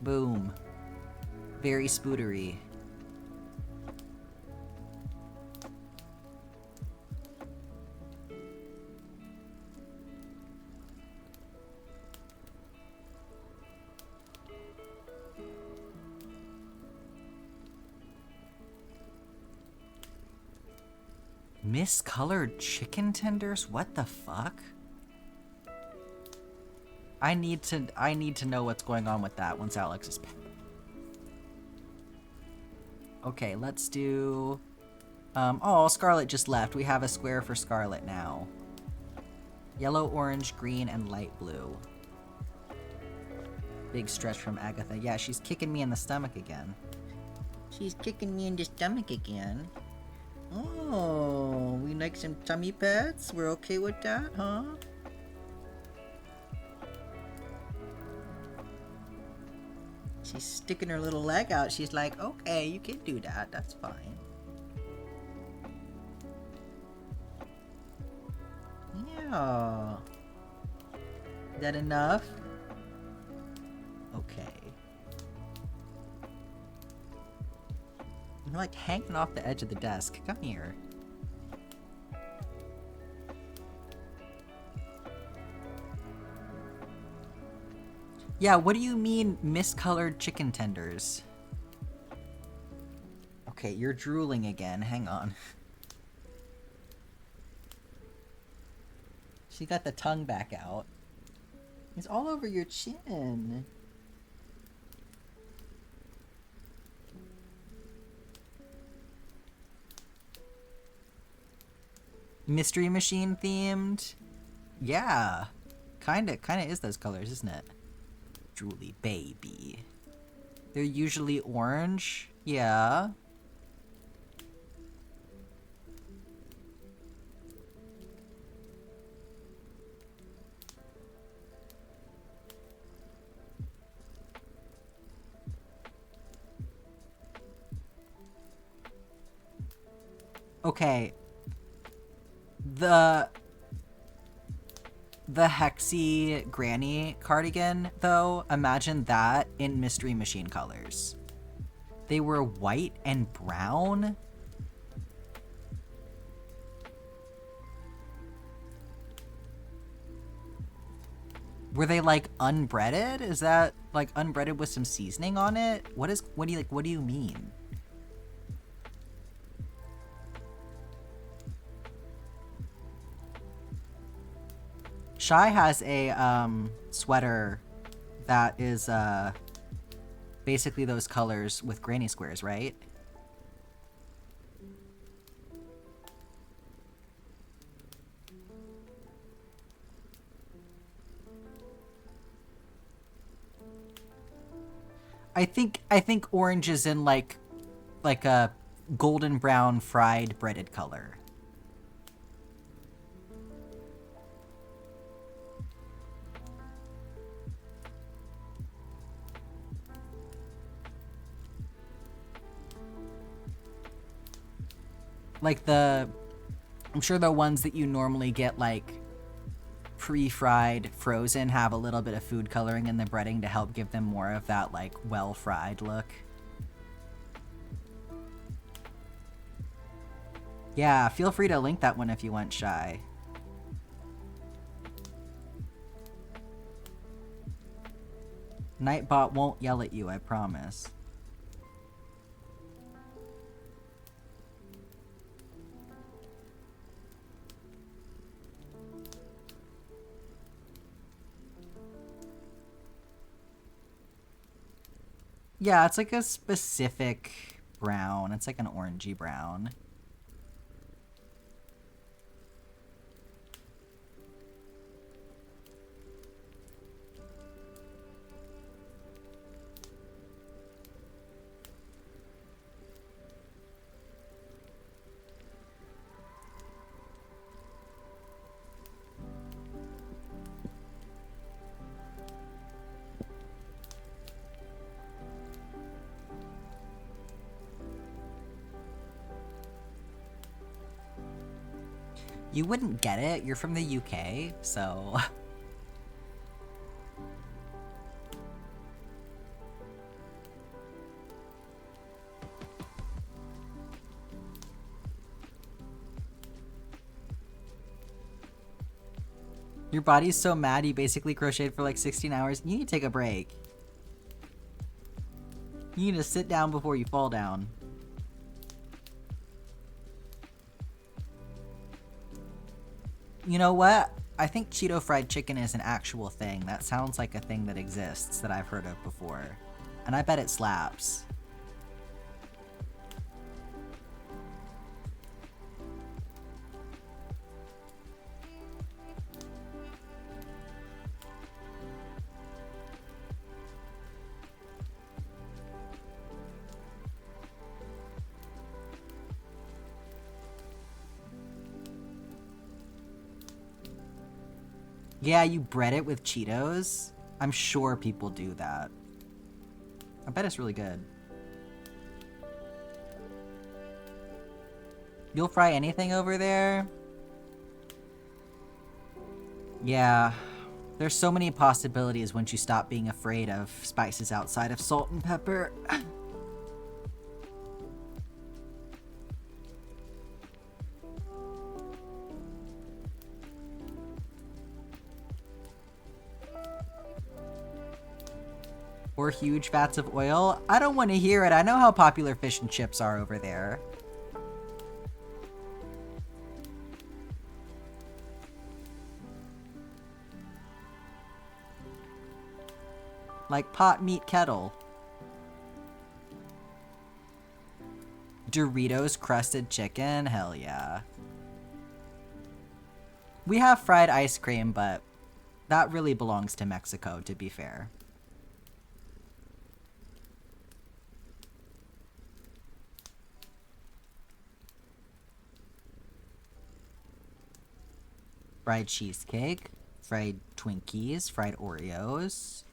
Boom. Very spoodery. Miscolored chicken tenders? What the fuck? I need to know what's going on with that once Alex is... Okay, let's do... oh, Scarlet just left. We have a square for Scarlet now. Yellow, orange, green, and light blue. Big stretch from Agatha. Yeah, she's kicking me in the stomach again. She's kicking me in the stomach again. Oh, we like some tummy pets? We're okay with that, huh? She's sticking her little leg out. She's like, okay, you can do that. That's fine. Yeah. Is that enough? Okay. You're like hanging off the edge of the desk. Come here. Yeah, what do you mean miscolored chicken tenders? Okay, you're drooling again. Hang on. She got the tongue back out. It's all over your chin. Mystery Machine themed? Yeah. Kinda is those colors, isn't it? Julie baby. They're usually orange. Yeah. Okay. The Hexy Granny cardigan, though, imagine that in Mystery Machine colors. They were white and brown. Were they like unbreaded? Is that like unbreaded with some seasoning on it? What do you mean? Shy has a sweater that is basically those colors with granny squares, right? I think orange is in like a golden brown fried breaded color. Like I'm sure the ones that you normally get like pre-fried frozen have a little bit of food coloring in the breading to help give them more of that like well-fried look. Yeah, feel free to link that one if you want, Shy. Nightbot won't yell at you, I promise. Yeah, it's like a specific brown. It's like an orangey brown. You wouldn't get it. You're from the UK, so... Your body's so mad you basically crocheted for like 16 hours. You need to take a break. You need to sit down before you fall down. You know what? I think Cheeto fried chicken is an actual thing. That sounds like a thing that exists that I've heard of before. And I bet it slaps. Yeah, you bread it with Cheetos? I'm sure people do that. I bet it's really good. You'll fry anything over there? Yeah. There's so many possibilities once you stop being afraid of spices outside of salt and pepper. Or huge vats of oil? I don't want to hear it. I know how popular fish and chips are over there. Like pot, meat, kettle. Doritos crusted chicken? Hell yeah. We have fried ice cream, but that really belongs to Mexico, to be fair. Fried cheesecake, fried Twinkies, fried Oreos.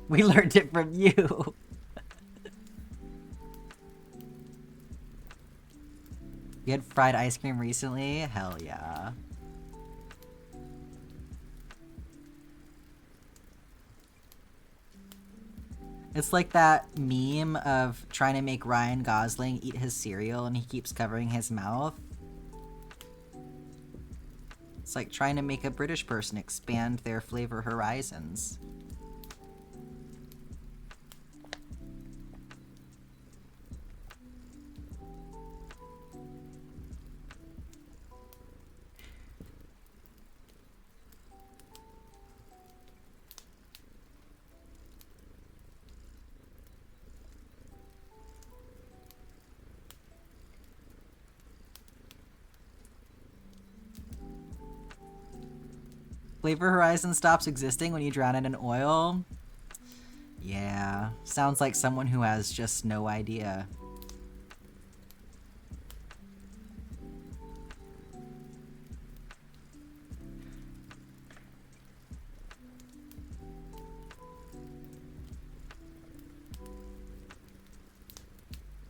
We learned it from you. You had fried ice cream recently? Hell yeah. It's like that meme of trying to make Ryan Gosling eat his cereal and he keeps covering his mouth. It's like trying to make a British person expand their flavor horizons. Flavor horizon stops existing when you drown it in oil? Yeah, sounds like someone who has just no idea.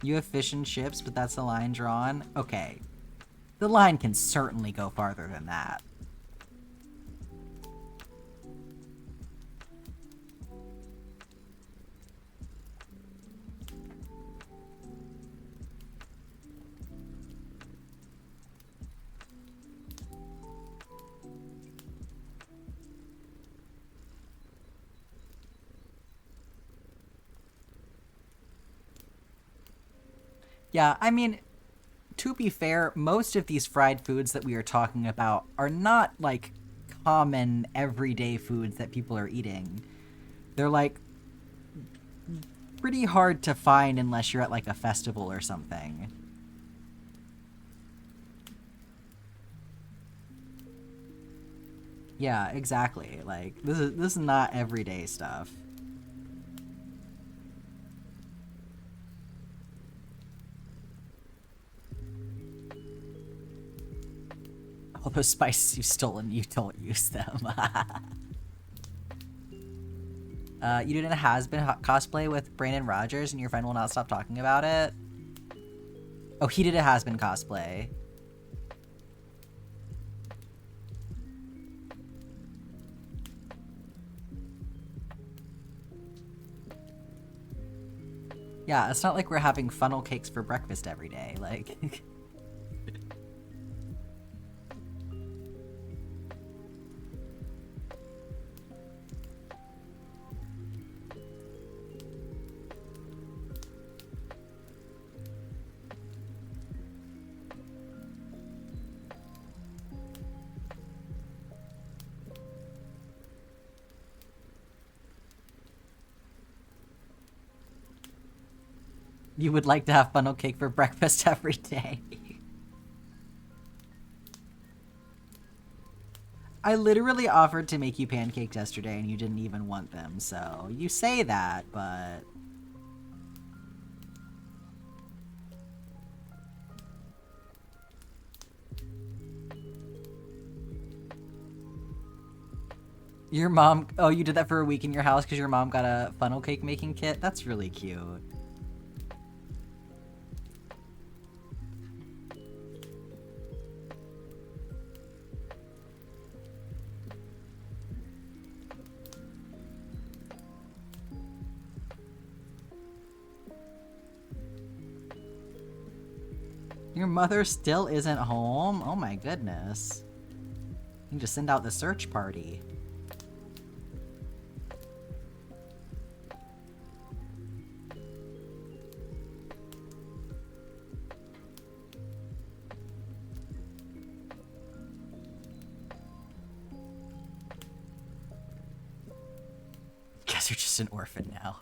You have fish and chips, but that's the line drawn? Okay. The line can certainly go farther than that. Yeah, I mean, to be fair, most of these fried foods that we are talking about are not, like, common everyday foods that people are eating. They're, like, pretty hard to find unless you're at, like, a festival or something. Yeah, exactly. Like, this is not everyday stuff. All those spices you've stolen, you don't use them. You did a has-been cosplay with Brandon Rogers and your friend will not stop talking about it? Oh, he did a has-been cosplay. Yeah, it's not like we're having funnel cakes for breakfast every day, like... You would like to have funnel cake for breakfast every day. I literally offered to make you pancakes yesterday and you didn't even want them, so you say that, but... Your mom... Oh, you did that for a week in your house because your mom got a funnel cake making kit? That's really cute. Your mother still isn't home? Oh my goodness. You can just send out the search party. just an orphan now.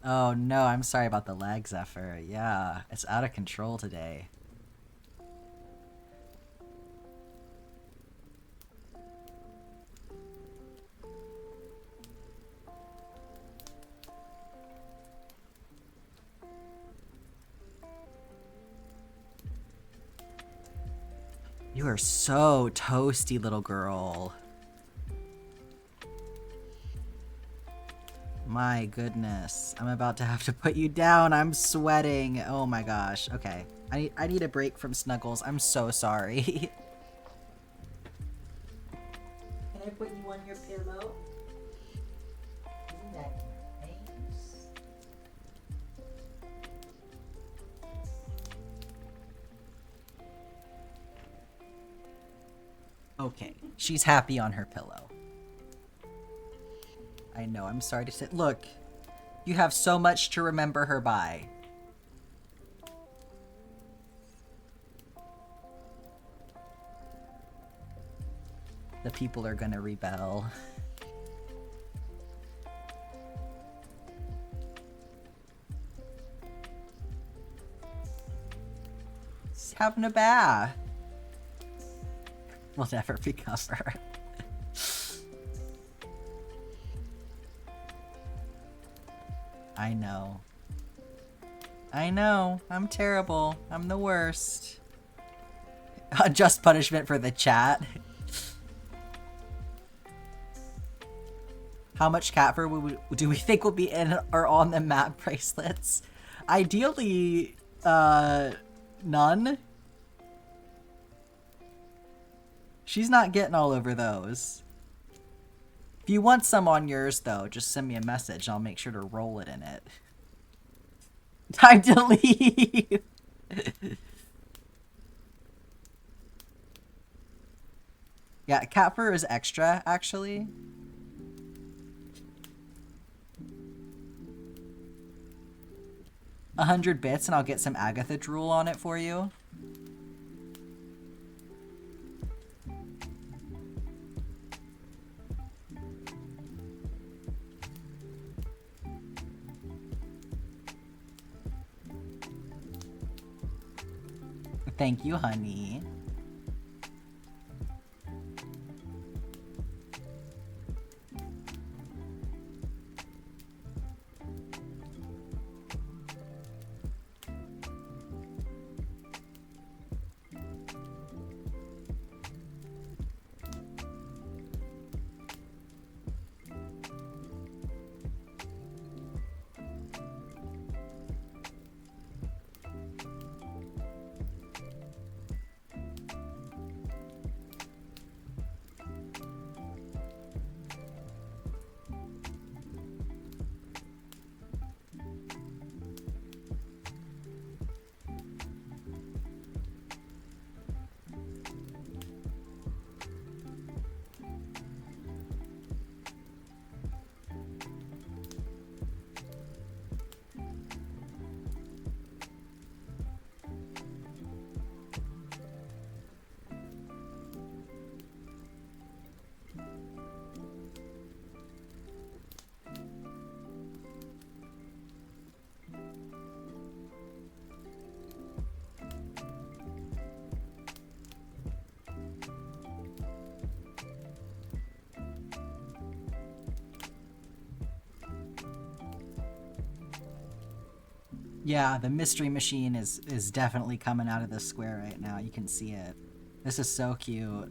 Oh no, I'm sorry about the lag, Zephyr. Yeah, it's out of control today. You are so toasty, little girl. My goodness. I'm about to have to put you down. I'm sweating. Oh my gosh. Okay. I need a break from Snuggles. I'm so sorry. Can I put you on your pillow? Isn't that nice? Okay. She's happy on her pillow. I know, I'm sorry to say. Look, you have so much to remember her by. The people are gonna rebel. Just having a bath. We'll never become her. I know. I know. I'm terrible. I'm the worst. Just punishment for the chat. How much cat fur do we think will be in or on the map bracelets? Ideally, none. She's not getting all over those. If you want some on yours, though, just send me a message. I'll make sure to roll it in it. Time to leave! Yeah, cat fur is extra, actually. $100 bits and I'll get some Agatha drool on it for you. Thank you, honey. Yeah, the mystery machine is definitely coming out of the square right now. You can see it. This is so cute.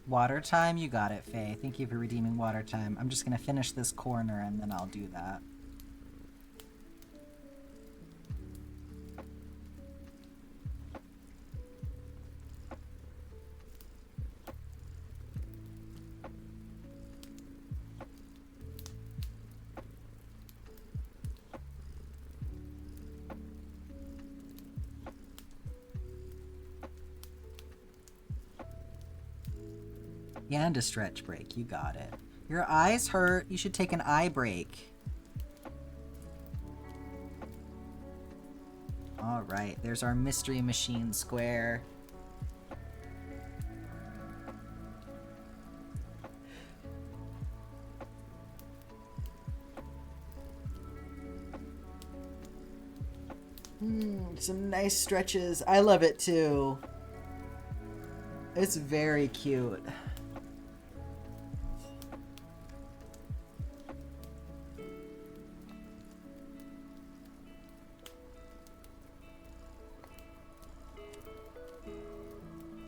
Water time? You got it, Faye. Thank you for redeeming water time. I'm just gonna finish this corner and then I'll do that. And a stretch break. You got it. Your eyes hurt. You should take an eye break. Alright, there's our mystery machine square. Some nice stretches. I love it too. It's very cute.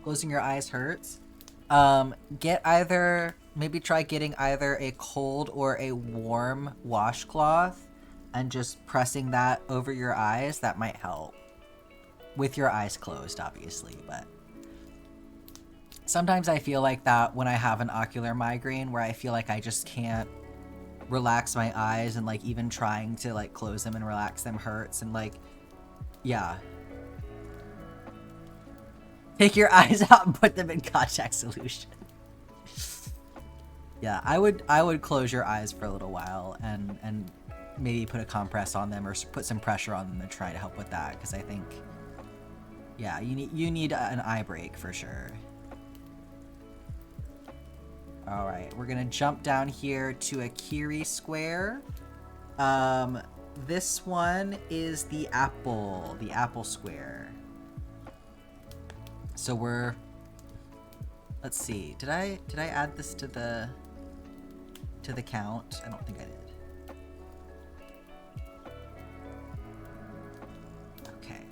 Closing your eyes hurts. Maybe try getting either a cold or a warm washcloth and just pressing that over your eyes. That might help. With your eyes closed, obviously, but sometimes I feel like that when I have an ocular migraine where I feel like I just can't relax my eyes, and like even trying to like close them and relax them hurts, and like, yeah. Take your eyes out and put them in contact solution. Yeah, I would close your eyes for a little while and maybe put a compress on them or put some pressure on them to try to help with that, because I think, yeah, you need an eye break for sure. All right, we're gonna jump down here to a Kiri square. This one is the apple square. So let's see. Did I add this to the count? I don't think I did. Okay.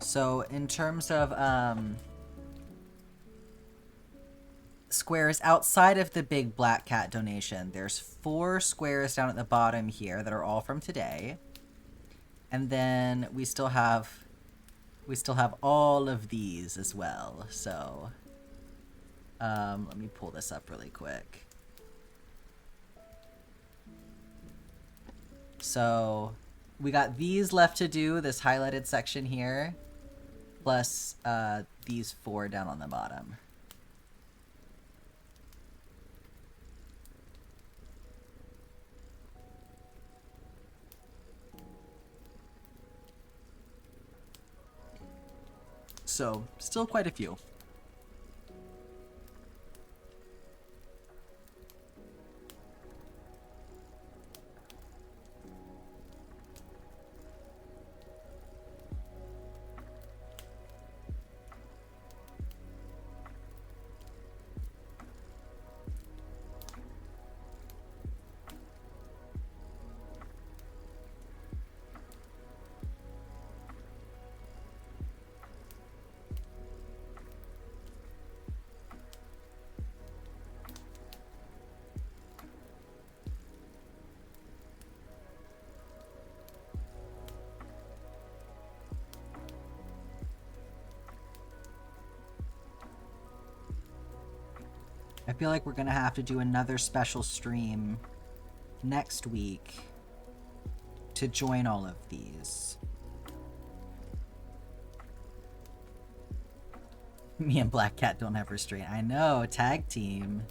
So in terms of squares outside of the big black cat donation, there's 4 squares down at the bottom here that are all from today. And then we still have all of these as well. So let me pull this up really quick. So we got these left to do, this highlighted section here, plus these 4 down on the bottom. So, still quite a few. I feel like we're gonna have to do another special stream next week to join all of these. Me and Black Cat don't have restraint. I know, tag team.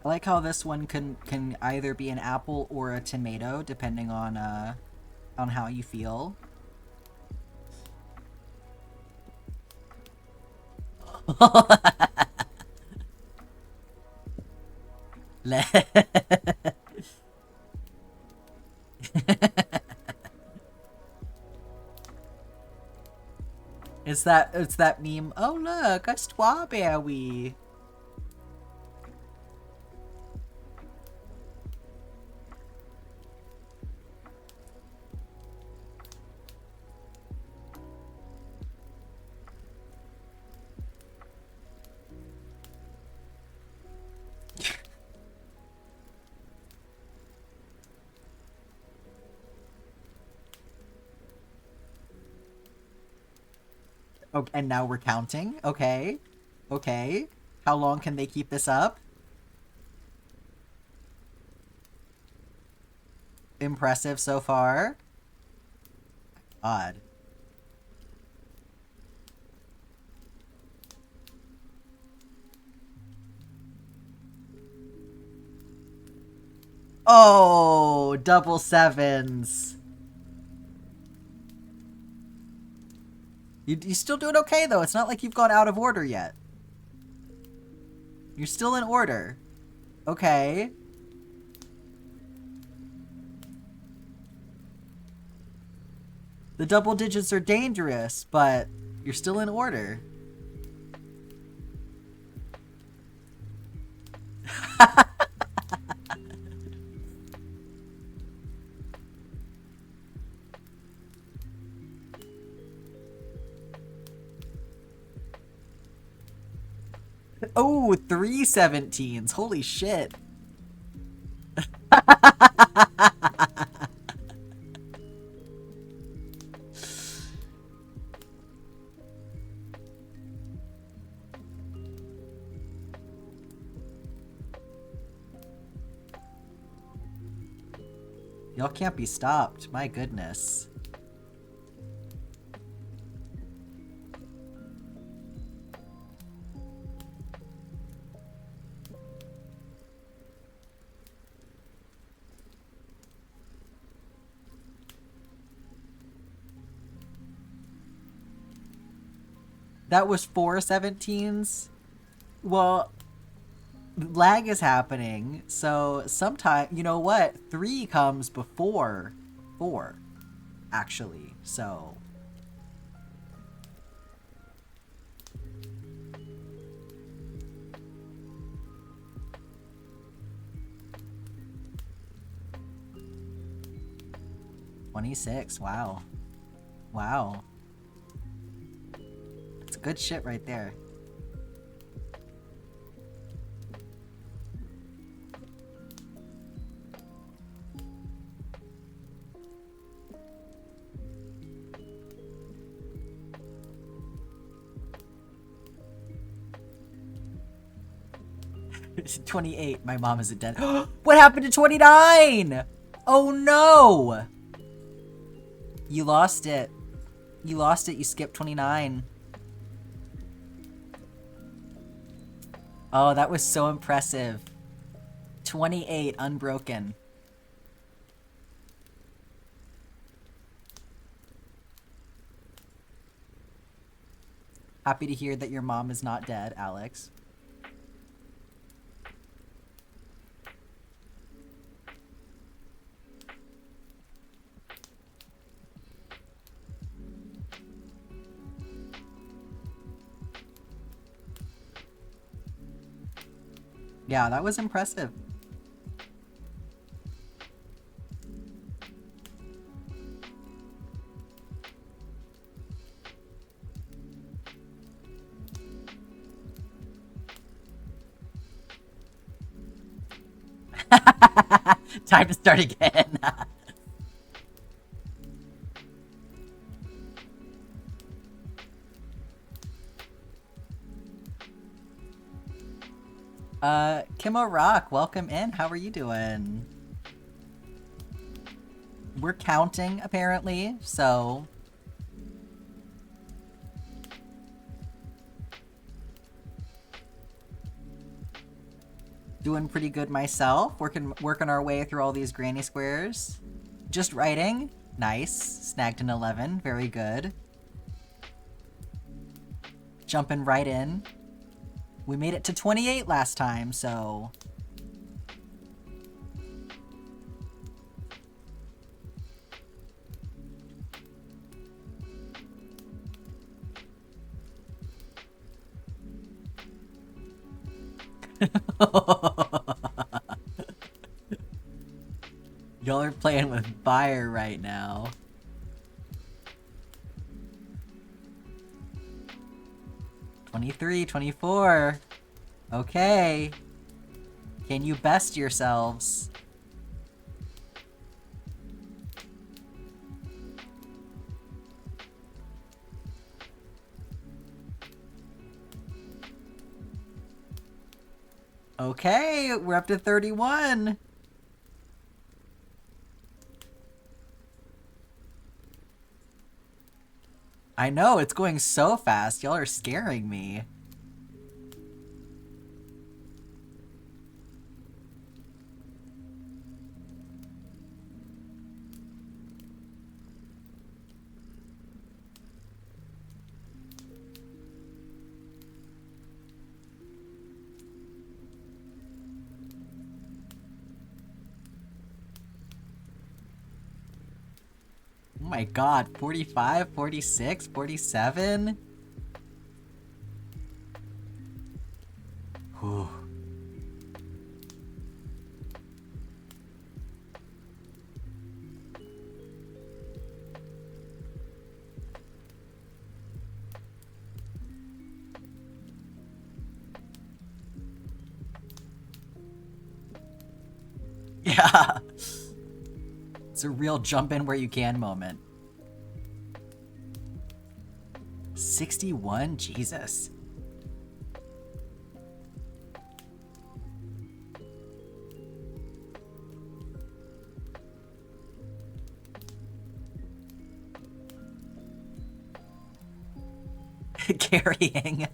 I like how this one can either be an apple or a tomato, depending on how you feel. It's that meme. Oh look, a strawberry. Okay, and now we're counting. Okay. Okay. How long can they keep this up? Impressive so far. Odd. Oh, double sevens. You're still doing okay, though. It's not like you've gone out of order yet. You're still in order. Okay. The double digits are dangerous, but you're still in order. Oh, 3 17s. Holy shit. Y'all can't be stopped. My goodness. That was 4 17s? Well, lag is happening, so sometime, you know what? 3 comes before 4, actually, so... $26, wow. Wow. That's good shit right there. It's 28. My mom isn't dead. What happened to 29? Oh no! You lost it. You lost it. You skipped 29. Oh, that was so impressive. 28 unbroken. Happy to hear that your mom is not dead, Alex. Yeah, that was impressive. Time to start again. Kimo Rock, welcome in. How are you doing? We're counting, apparently, so... Doing pretty good myself. Working our way through all these granny squares. Just writing. Nice. Snagged an 11. Very good. Jumping right in. We made it to 28 last time, so... Y'all are playing with fire right now. $23, $24. Okay. Can you best yourselves? Okay, we're up to 31. I know, it's going so fast. Y'all are scaring me. Oh my god, 45, 46, 47? Whew. Yeah. It's a real jump in where you can moment. 61? Jesus. Carrying.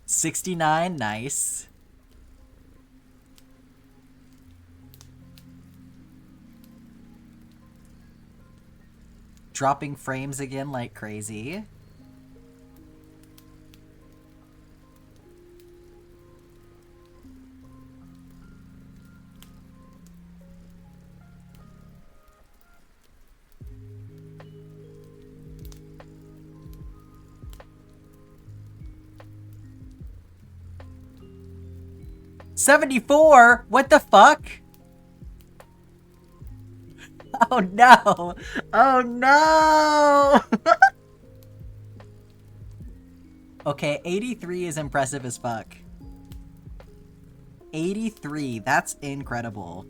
69, nice. Dropping frames again like crazy. $74? What the fuck? Oh no! Oh no! Okay, 83 is impressive as fuck. 83, that's incredible.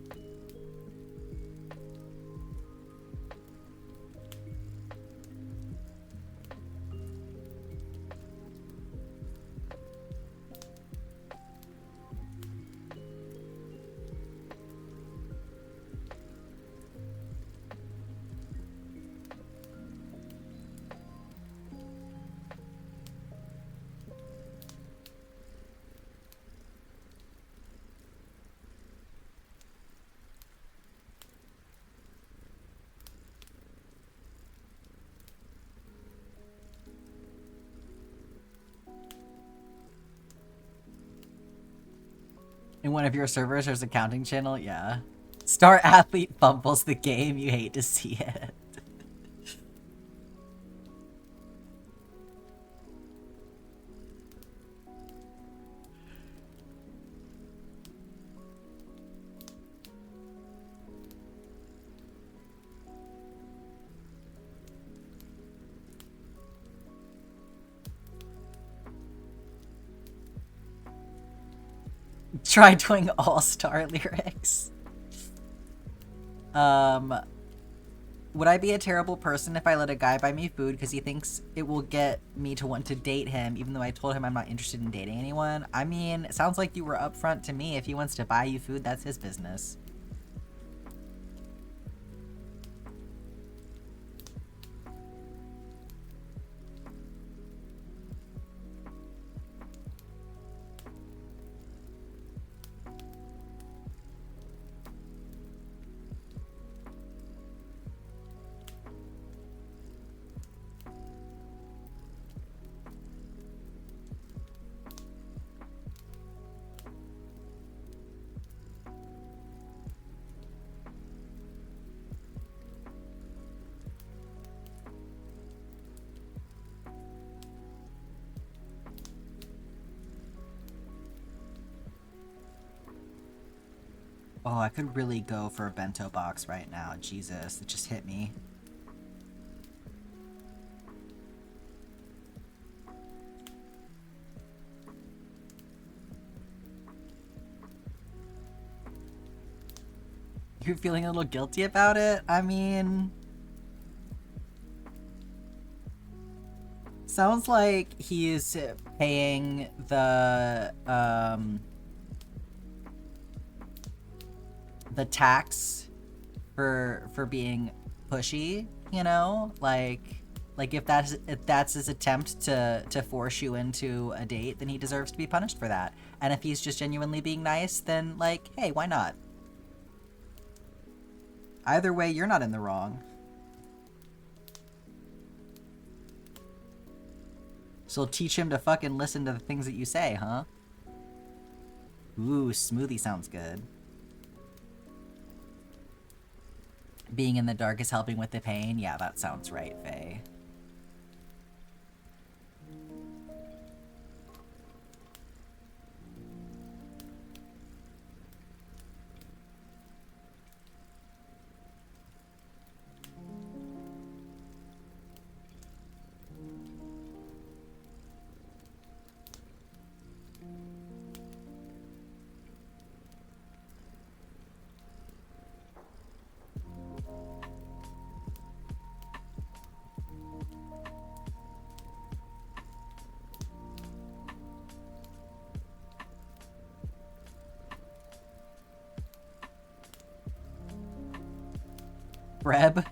In one of your servers, there's a counting channel? Yeah. Star Athlete fumbles the game, you hate to see it. Try doing all-star lyrics. Would I be a terrible person if I let a guy buy me food because he thinks it will get me to want to date him, even though I told him I'm not interested in dating anyone? I mean, it sounds like you were upfront to me. If he wants to buy you food, that's his business. Oh, I could really go for a bento box right now. Jesus, it just hit me. You're feeling a little guilty about it? I mean... Sounds like he's paying the tax for being pushy, you know? Like if that's his attempt to force you into a date, then he deserves to be punished for that. And if he's just genuinely being nice, then like, hey, why not? Either way, you're not in the wrong. So teach him to fucking listen to the things that you say, huh? Ooh, smoothie sounds good. Being in the dark is helping with the pain? Yeah, that sounds right, Faye. Breb?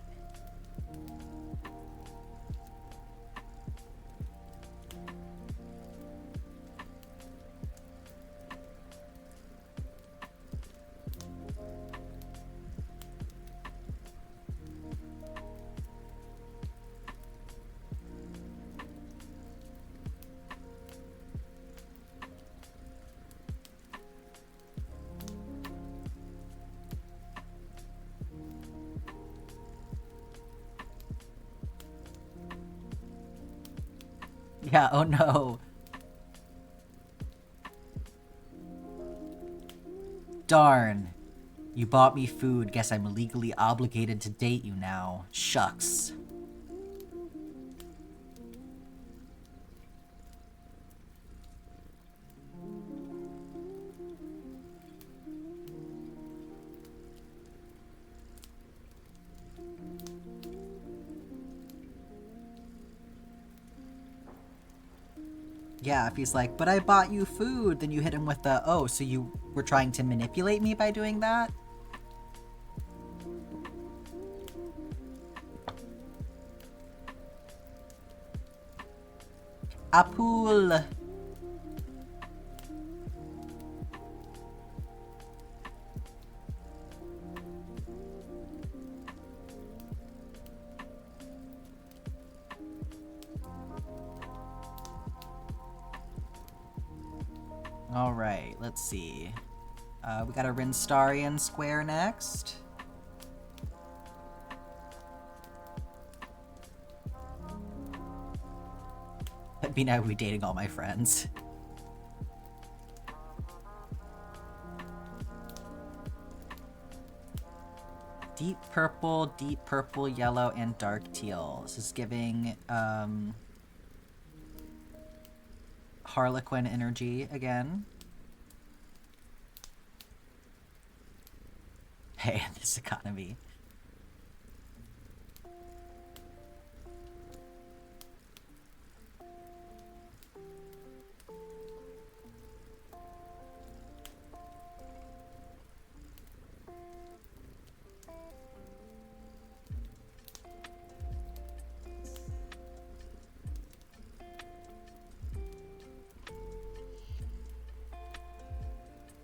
Yeah, oh no. Darn. You bought me food, guess I'm legally obligated to date you now. Shucks. Yeah, if he's like, but I bought you food, then you hit him with the, oh, so you were trying to manipulate me by doing that? Apul. Alright, let's see. We got a Rinstarian square next. That'd be now be dating all my friends. Deep purple, yellow, and dark teal. This is giving, Harlequin energy again. Hey, this economy.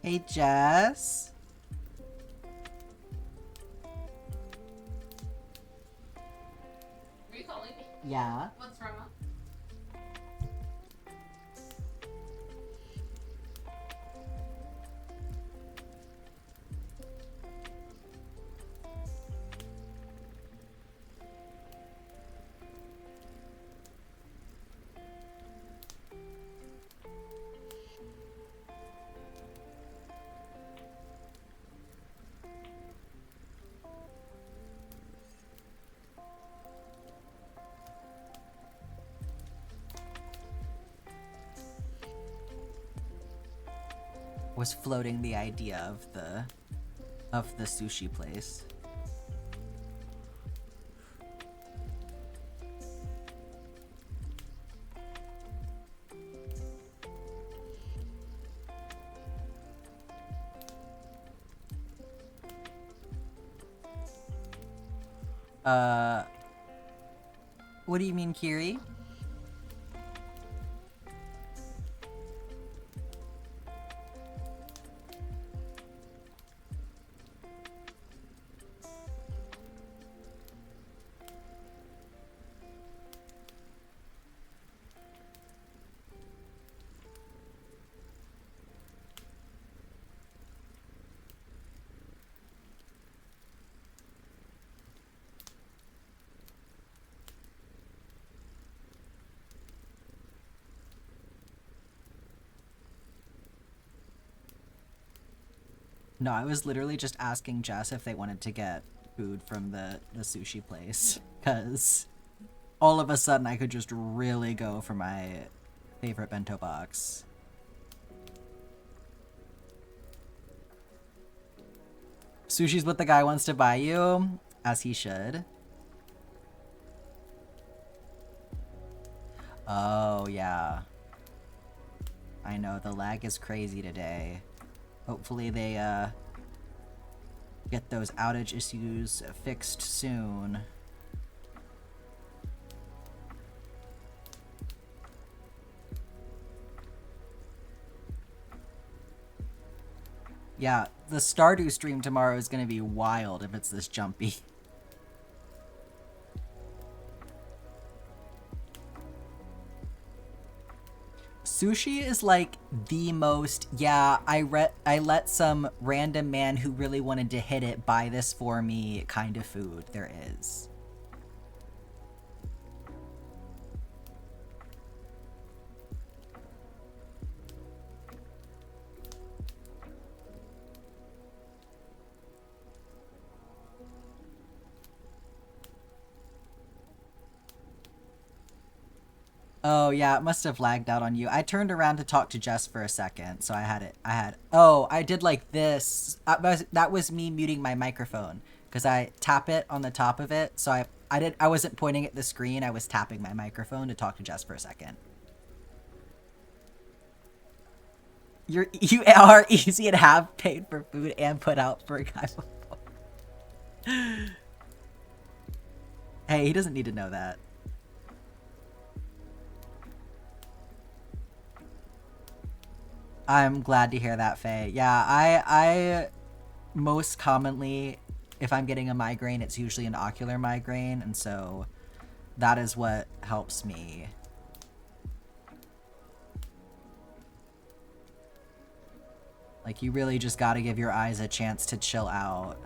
Hey, Jess. Are you calling me? Yeah. What's wrong? Was floating the idea of the sushi place. What do you mean, Kiri? No, I was literally just asking Jess if they wanted to get food from the sushi place. Because all of a sudden I could just really go for my favorite bento box. Sushi's what the guy wants to buy you, as he should. Oh, yeah. I know, the lag is crazy today. Hopefully they, get those outage issues fixed soon. Yeah, the Stardew stream tomorrow is gonna be wild if it's this jumpy. Sushi is like the most, yeah, I let some random man who really wanted to hit it buy this for me kind of food there is. Oh yeah, it must have lagged out on you. I turned around to talk to Jess for a second, so oh, I did like this. That was me muting my microphone, because I tap it on the top of it, so I wasn't pointing at the screen, I was tapping my microphone to talk to Jess for a second. You are easy to have paid for food and put out for a guy before. Hey, he doesn't need to know that. I'm glad to hear that, Faye. Yeah, I most commonly, if I'm getting a migraine, it's usually an ocular migraine, and so that is what helps me. Like, you really just gotta give your eyes a chance to chill out.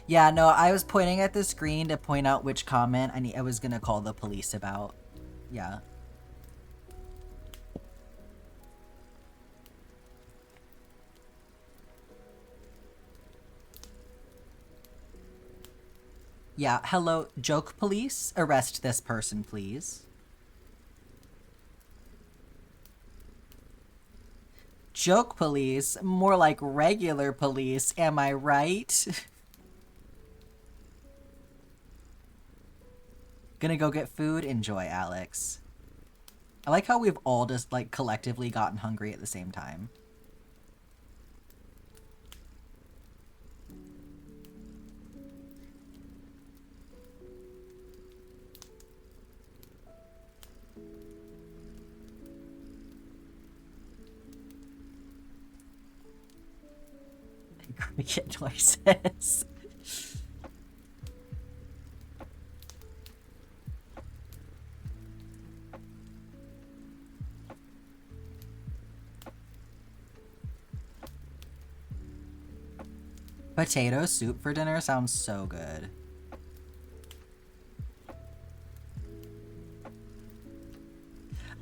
Yeah, no, I was pointing at the screen to point out which comment I was gonna call the police about. Yeah. Yeah, hello, joke police? Arrest this person, please. Joke police? More like regular police, am I right? Gonna go get food? Enjoy, Alex. I like how we've all just, like, collectively gotten hungry at the same time. Cricket noises. Potato soup for dinner sounds so good.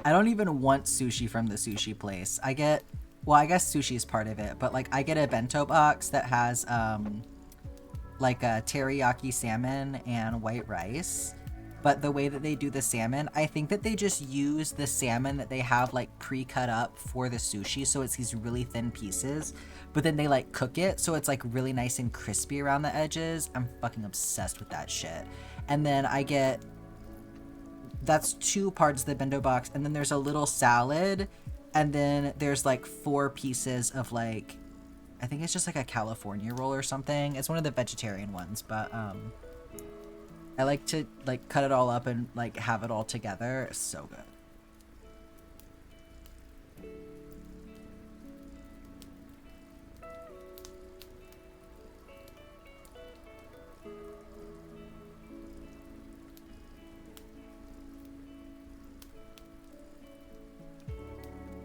I don't even want sushi from the sushi place. I get, well, I guess sushi is part of it, but like I get a bento box that has like a teriyaki salmon and white rice. But the way that they do the salmon, I think that they just use the salmon that they have like pre-cut up for the sushi, so it's these really thin pieces. But then they like cook it so it's like really nice and crispy around the edges. I'm fucking obsessed with that shit. And then I get that's 2 parts of the bento box, and then there's a little salad, and then there's like 4 pieces of like, I think it's just like a California roll or something. It's one of the vegetarian ones, but I like to like cut it all up and like have it all together. It's so good.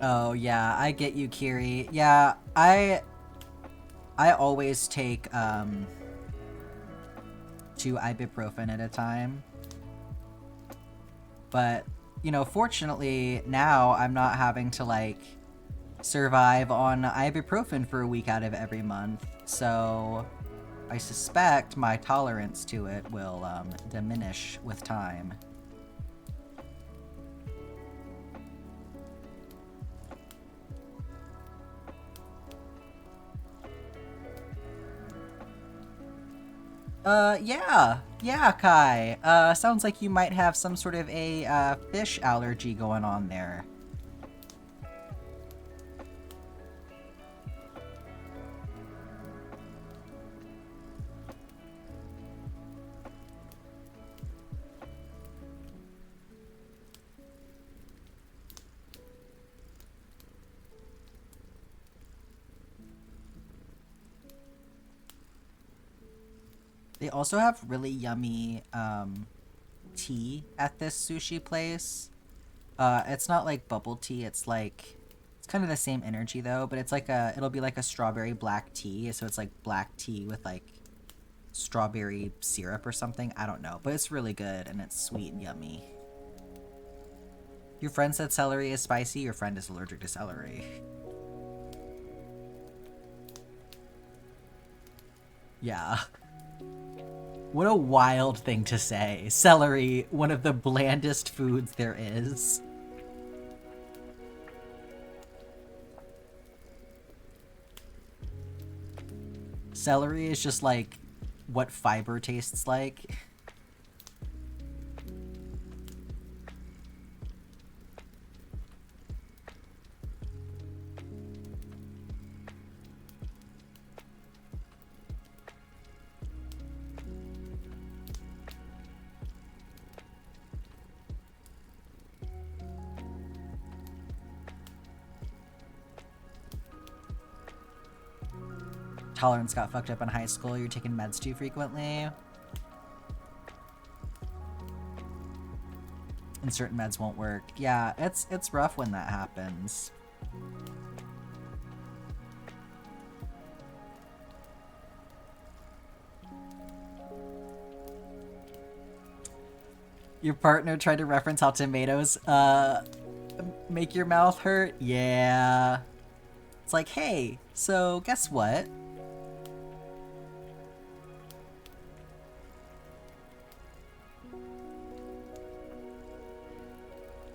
Oh yeah, I get you, Kiri. Yeah, I always take 2 ibuprofen at a time. But, you know, fortunately now I'm not having to like survive on ibuprofen for a week out of every month. So I suspect my tolerance to it will diminish with time. Yeah, Kai. Sounds like you might have some sort of a fish allergy going on there. They also have really yummy tea at this sushi place. It's not like bubble tea, it's like, it's kind of the same energy though, but it's like it'll be like a strawberry black tea, so it's like black tea with like strawberry syrup or something, I don't know, but it's really good and it's sweet and yummy. Your friend said celery is spicy, your friend is allergic to celery. Yeah. What a wild thing to say. Celery, one of the blandest foods there is. Celery is just like what fiber tastes like. Tolerance got fucked up in high school. You're taking meds too frequently. And certain meds won't work. Yeah, it's rough when that happens. Your partner tried to reference how tomatoes make your mouth hurt? Yeah. It's like, hey, so guess what?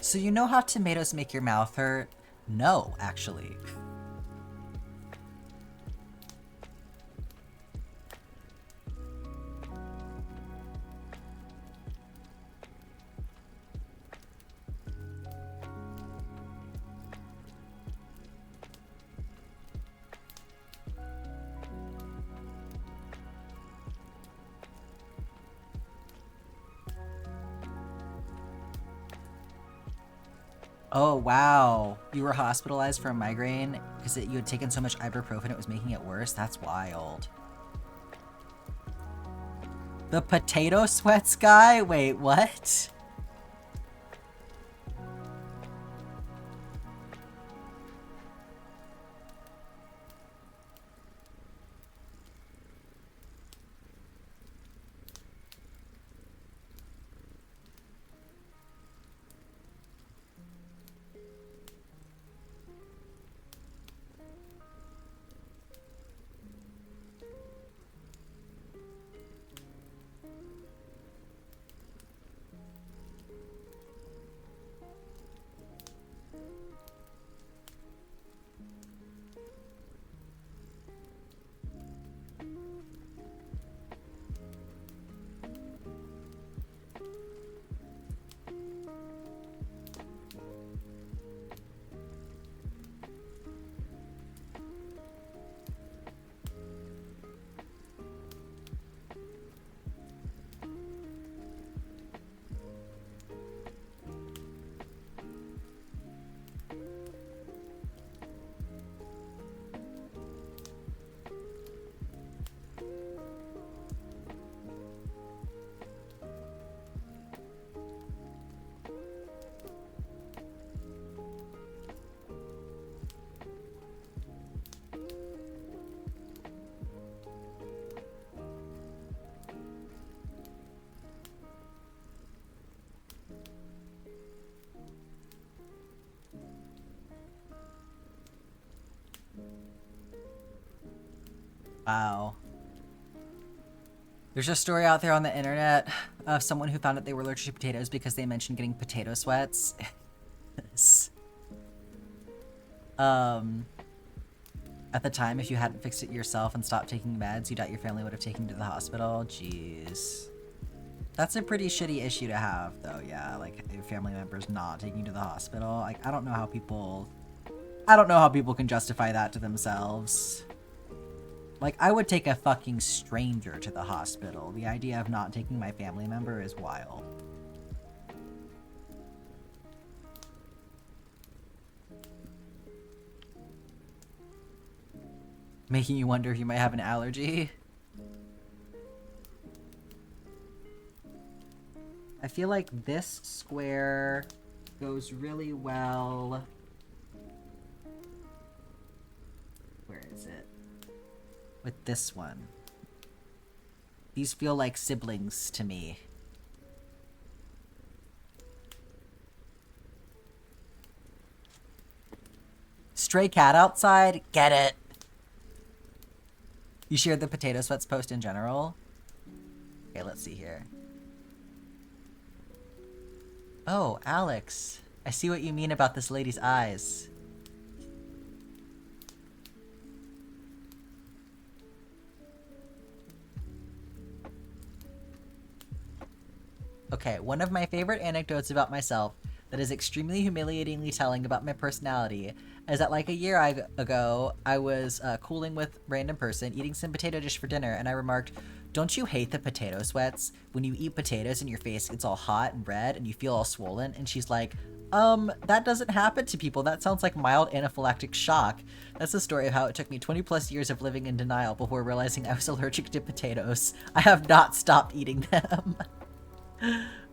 So you know how tomatoes make your mouth hurt? No, actually. Oh, wow. You were hospitalized for a migraine because you had taken so much ibuprofen it was making it worse? That's wild. The potato sweats guy? Wait, what? Wow. There's a story out there on the internet of someone who found out they were allergic to potatoes because they mentioned getting potato sweats. At the time, if you hadn't fixed it yourself and stopped taking meds, you doubt your family would have taken you to the hospital. Jeez. That's a pretty shitty issue to have, though, yeah. Like, your family members not taking you to the hospital. Like, I don't know how people can justify that to themselves. Like, I would take a fucking stranger to the hospital. The idea of not taking my family member is wild. Making you wonder if you might have an allergy. I feel like this square goes really well. Where is it? With this one. These feel like siblings to me. Stray cat outside? Get it. You shared the potato sweats post in general? Okay, let's see here. Oh, Alex. I see what you mean about this lady's eyes. Okay, one of my favorite anecdotes about myself that is extremely humiliatingly telling about my personality is that like a year ago, I was cooling with a random person, eating some potato dish for dinner, and I remarked, "Don't you hate the potato sweats? When you eat potatoes and your face gets all hot and red and you feel all swollen?" And she's like, that doesn't happen to people. That sounds like mild anaphylactic shock. That's the story of how it took me 20 plus years of living in denial before realizing I was allergic to potatoes. I have not stopped eating them.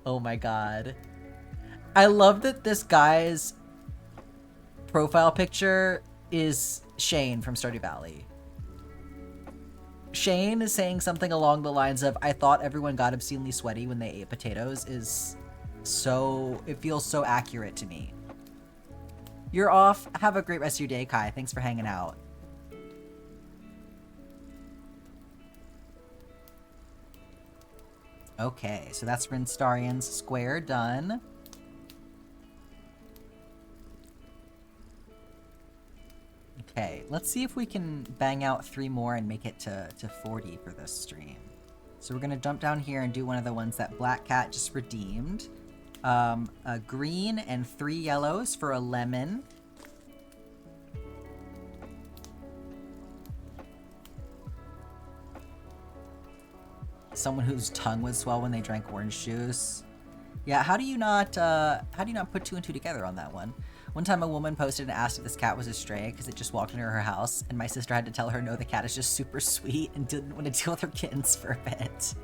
Oh my god. I love that this guy's profile picture is Shane from Stardew Valley. Shane is saying something along the lines of, "I thought everyone got obscenely sweaty when they ate potatoes," is so, it feels so accurate to me. You're off. Have a great rest of your day, Kai. Thanks for hanging out. Okay, so that's Rinstarian's square done. Okay, let's see if we can bang out 3 more and make it to 40 for this stream. So we're gonna jump down here and do one of the ones that Black Cat just redeemed. A green and 3 yellows for a lemon. Someone whose tongue would swell when they drank orange juice. Yeah, how do you not put 2 and 2 together on that one? One time a woman posted and asked if this cat was a stray because it just walked into her house, and my sister had to tell her no, the cat is just super sweet and didn't want to deal with her kittens for a bit.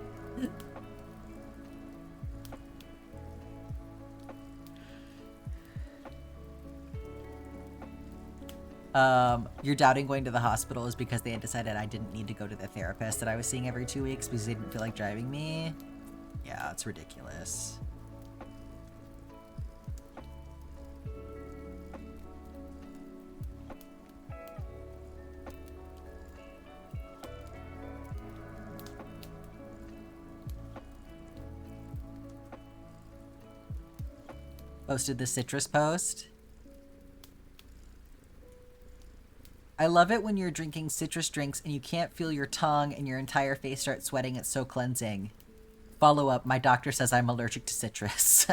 You're doubting going to the hospital is because they had decided I didn't need to go to the therapist that I was seeing every 2 weeks because they didn't feel like driving me. Yeah, it's ridiculous. Posted the citrus post. I love it when you're drinking citrus drinks and you can't feel your tongue and your entire face starts sweating. It's so cleansing. Follow up, my doctor says I'm allergic to citrus.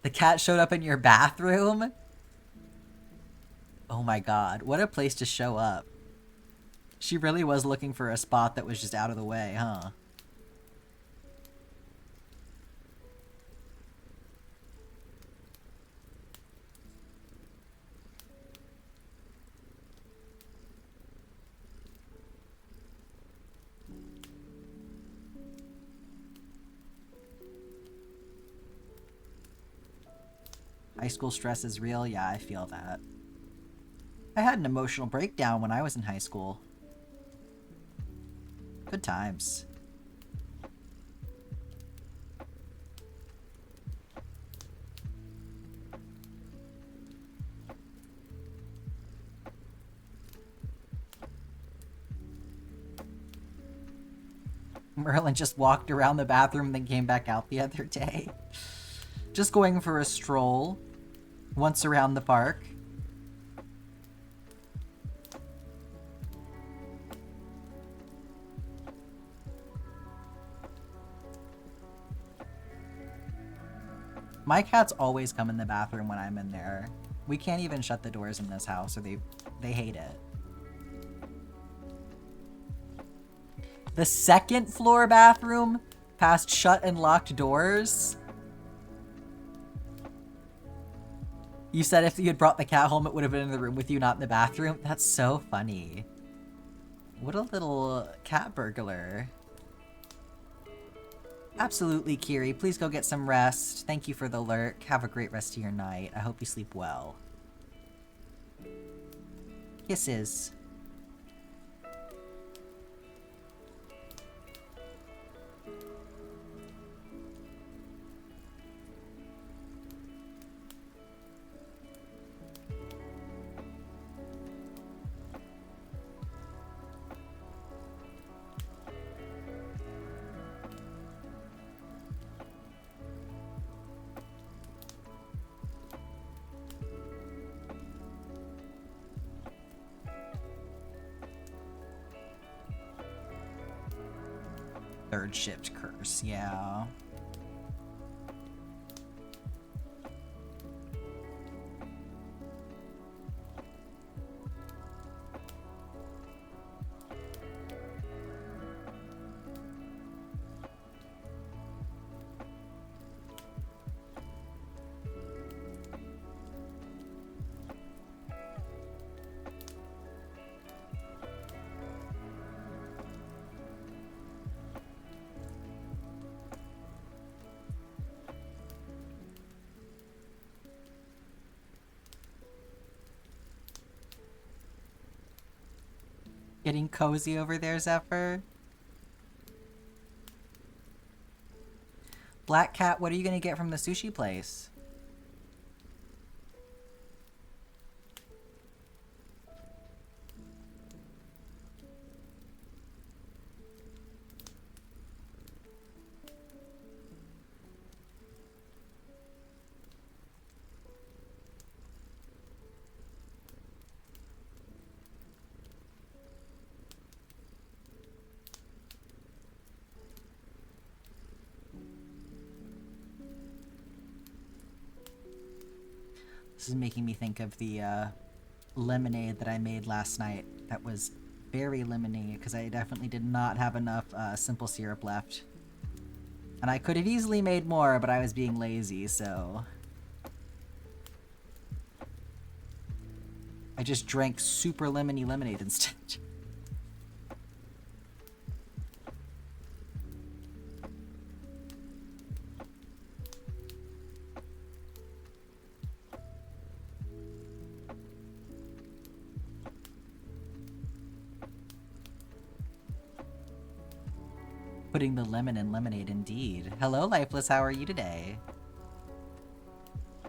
The cat showed up in your bathroom? Oh my god, what a place to show up. She really was looking for a spot that was just out of the way, huh? High school stress is real? Yeah, I feel that. I had an emotional breakdown when I was in high school. Good times. Merlin just walked around the bathroom and then came back out the other day. Just going for a stroll once around the park. My cats always come in the bathroom when I'm in there. We can't even shut the doors in this house, or they hate it. The second floor bathroom past shut and locked doors. You said if you had brought the cat home, it would have been in the room with you, not in the bathroom. That's so funny. What a little cat burglar. Absolutely, Kiri. Please go get some rest. Thank you for the lurk. Have a great rest of your night. I hope you sleep well. Kisses. Third shift curse, yeah. Getting cozy over there, Zephyr? Black Cat, what are you gonna get from the sushi place? This is making me think of the lemonade that I made last night. That was very lemony because I definitely did not have enough simple syrup left. And I could have easily made more, but I was being lazy, so... I just drank super lemony lemonade instead. Putting the lemon in lemonade, indeed. Hello, Lifeless, how are you today?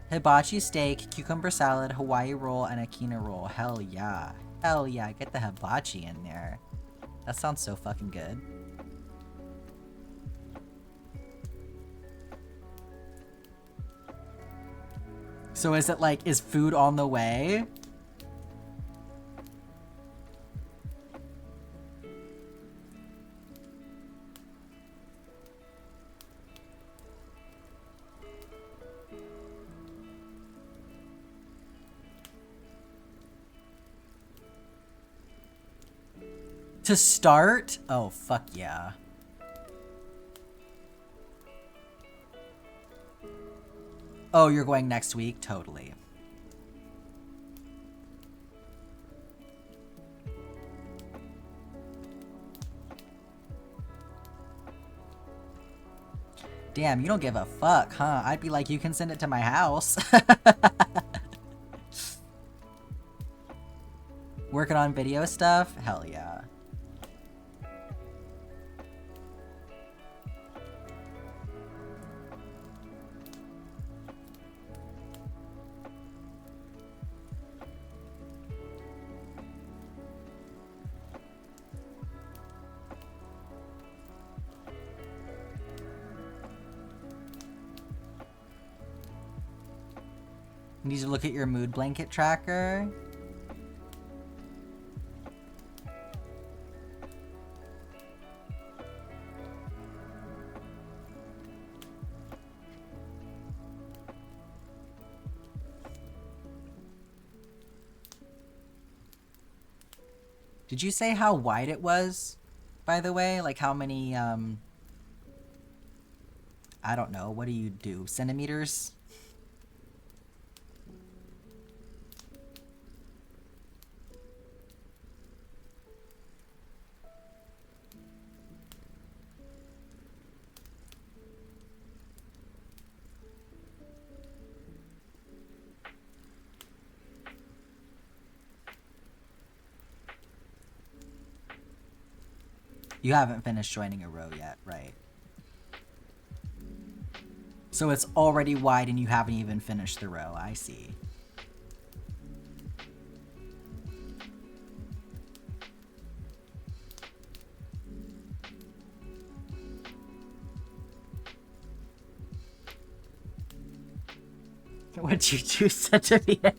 Hibachi steak, cucumber salad, Hawaii roll, and a quinoa roll. Hell yeah. Hell yeah, get the hibachi in there. That sounds so fucking good. So is it like, is food on the way? To start? Oh, fuck yeah. Oh, you're going next week? Totally. Damn, you don't give a fuck, huh? I'd be like, you can send it to my house. Working on video stuff? Hell yeah. Need to look at your mood blanket tracker. Did you say how wide it was, by the way? Like how many, I don't know, what do you do? Centimeters? You haven't finished joining a row yet, right? So it's already wide and you haven't even finished the row. I see. What'd you do, centimeter?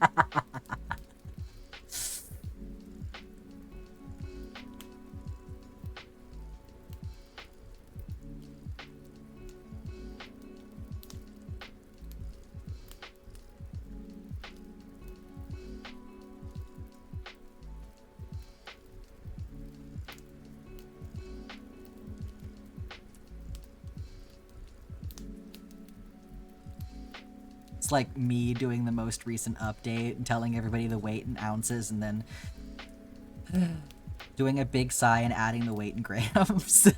It's like me doing the most recent update and telling everybody the weight in ounces and then doing a big sigh and adding the weight in grams.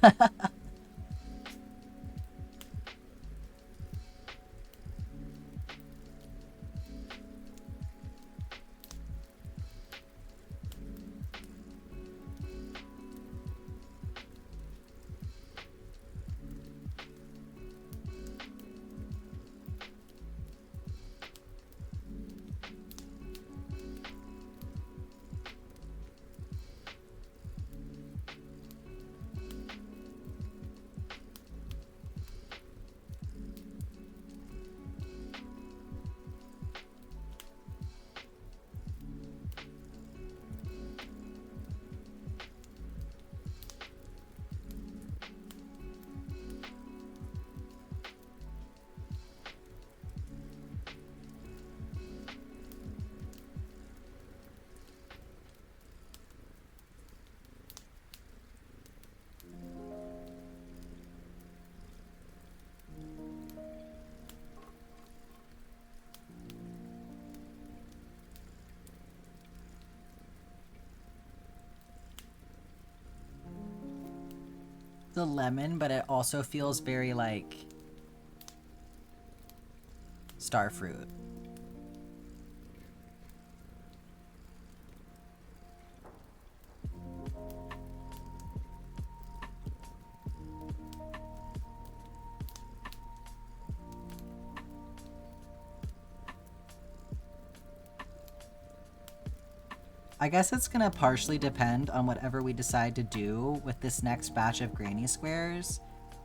The lemon, but it also feels very like star fruit. I guess it's gonna partially depend on whatever we decide to do with this next batch of granny squares.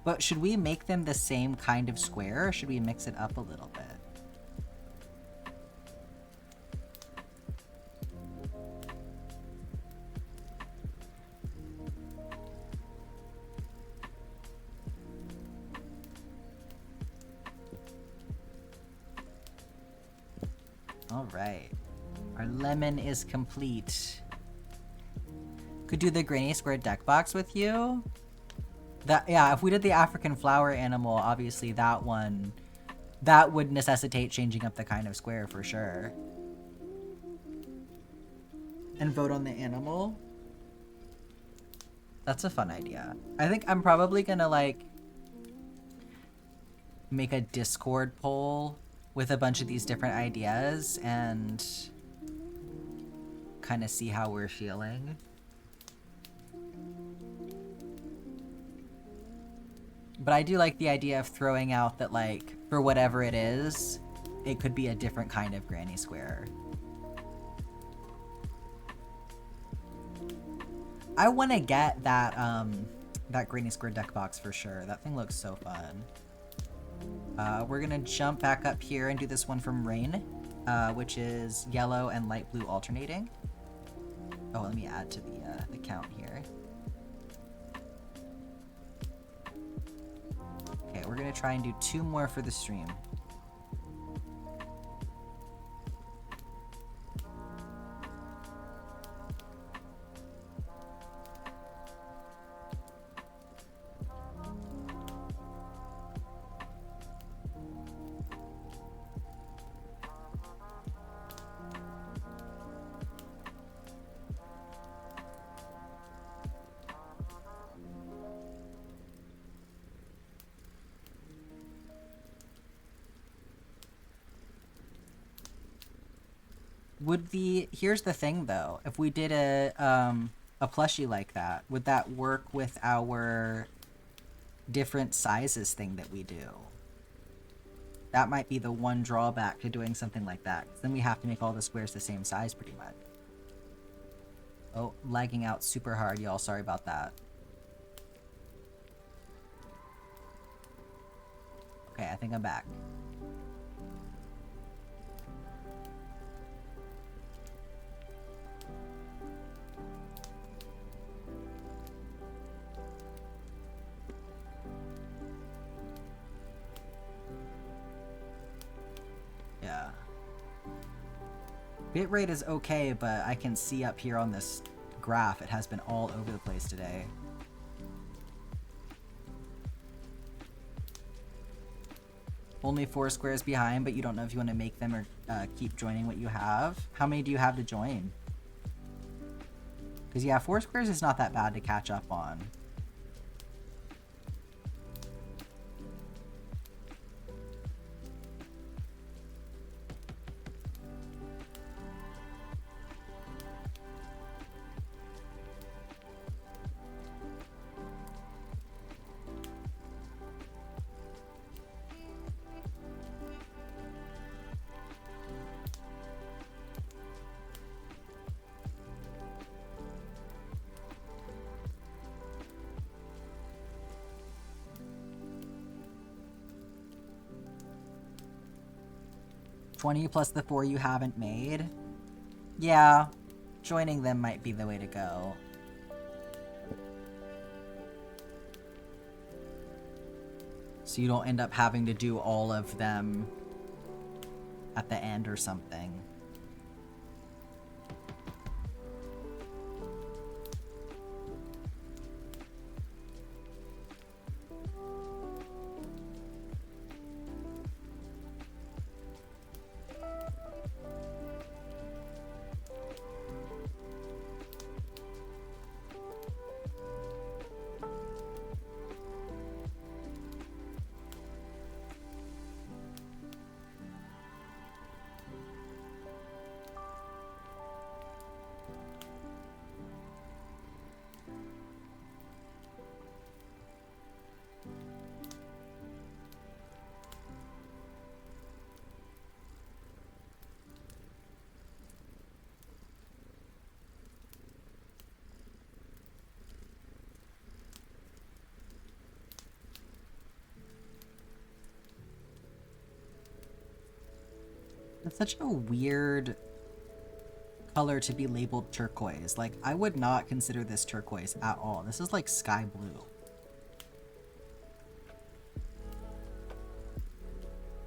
But should we make them the same kind of square, or should we mix it up a little bit? All right. Our lemon is complete. Could do the granny square deck box with you. Yeah, if we did the African flower animal, obviously that one, that would necessitate changing up the kind of square for sure. And vote on the animal. That's a fun idea. I think I'm probably gonna like make a Discord poll with a bunch of these different ideas and kind of see how we're feeling. But I do like the idea of throwing out that, like, for whatever it is, it could be a different kind of granny square. I want to get that that granny square deck box for sure. That thing looks so fun. We're gonna jump back up here and do this one from Rain. which is yellow and light blue alternating. Oh, let me add to the count here. Okay, we're gonna try and do 2 more for the stream. Here's the thing though, if we did a plushie like that, would that work with our different sizes thing that we do? That might be the one drawback to doing something like that, 'cause then we have to make all the squares the same size pretty much. Oh, lagging out super hard, y'all, sorry about that. Okay, I think I'm back. Yeah. Bitrate is okay, but I can see up here on this graph it has been all over the place today. Only 4 squares behind, but you don't know if you want to make them or keep joining what you have. How many do you have to join? Because yeah, 4 squares is not that bad to catch up on. $20 plus the 4 you haven't made? Yeah, joining them might be the way to go. So you don't end up having to do all of them at the end or something. It's such a weird color to be labeled turquoise. Like, I would not consider this turquoise at all. This is like sky blue.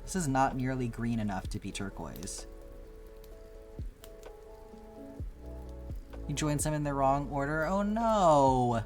This is not nearly green enough to be turquoise. You joined some in the wrong order? Oh no!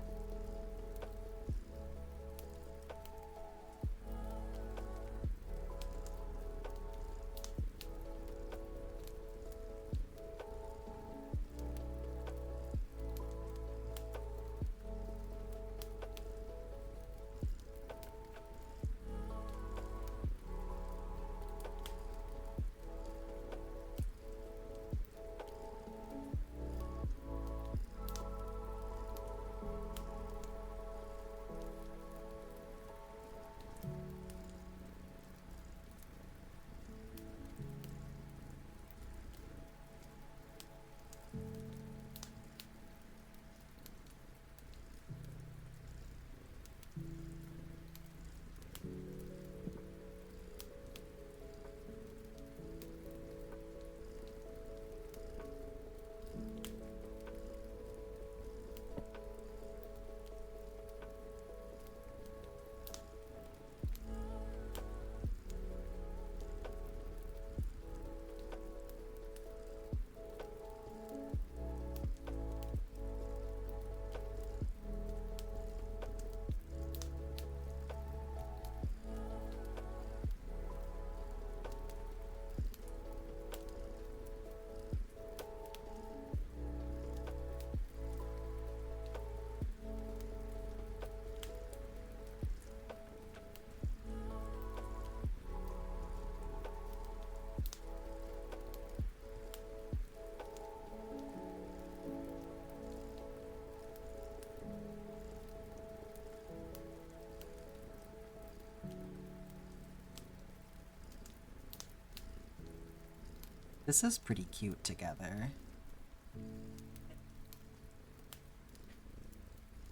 This is pretty cute together.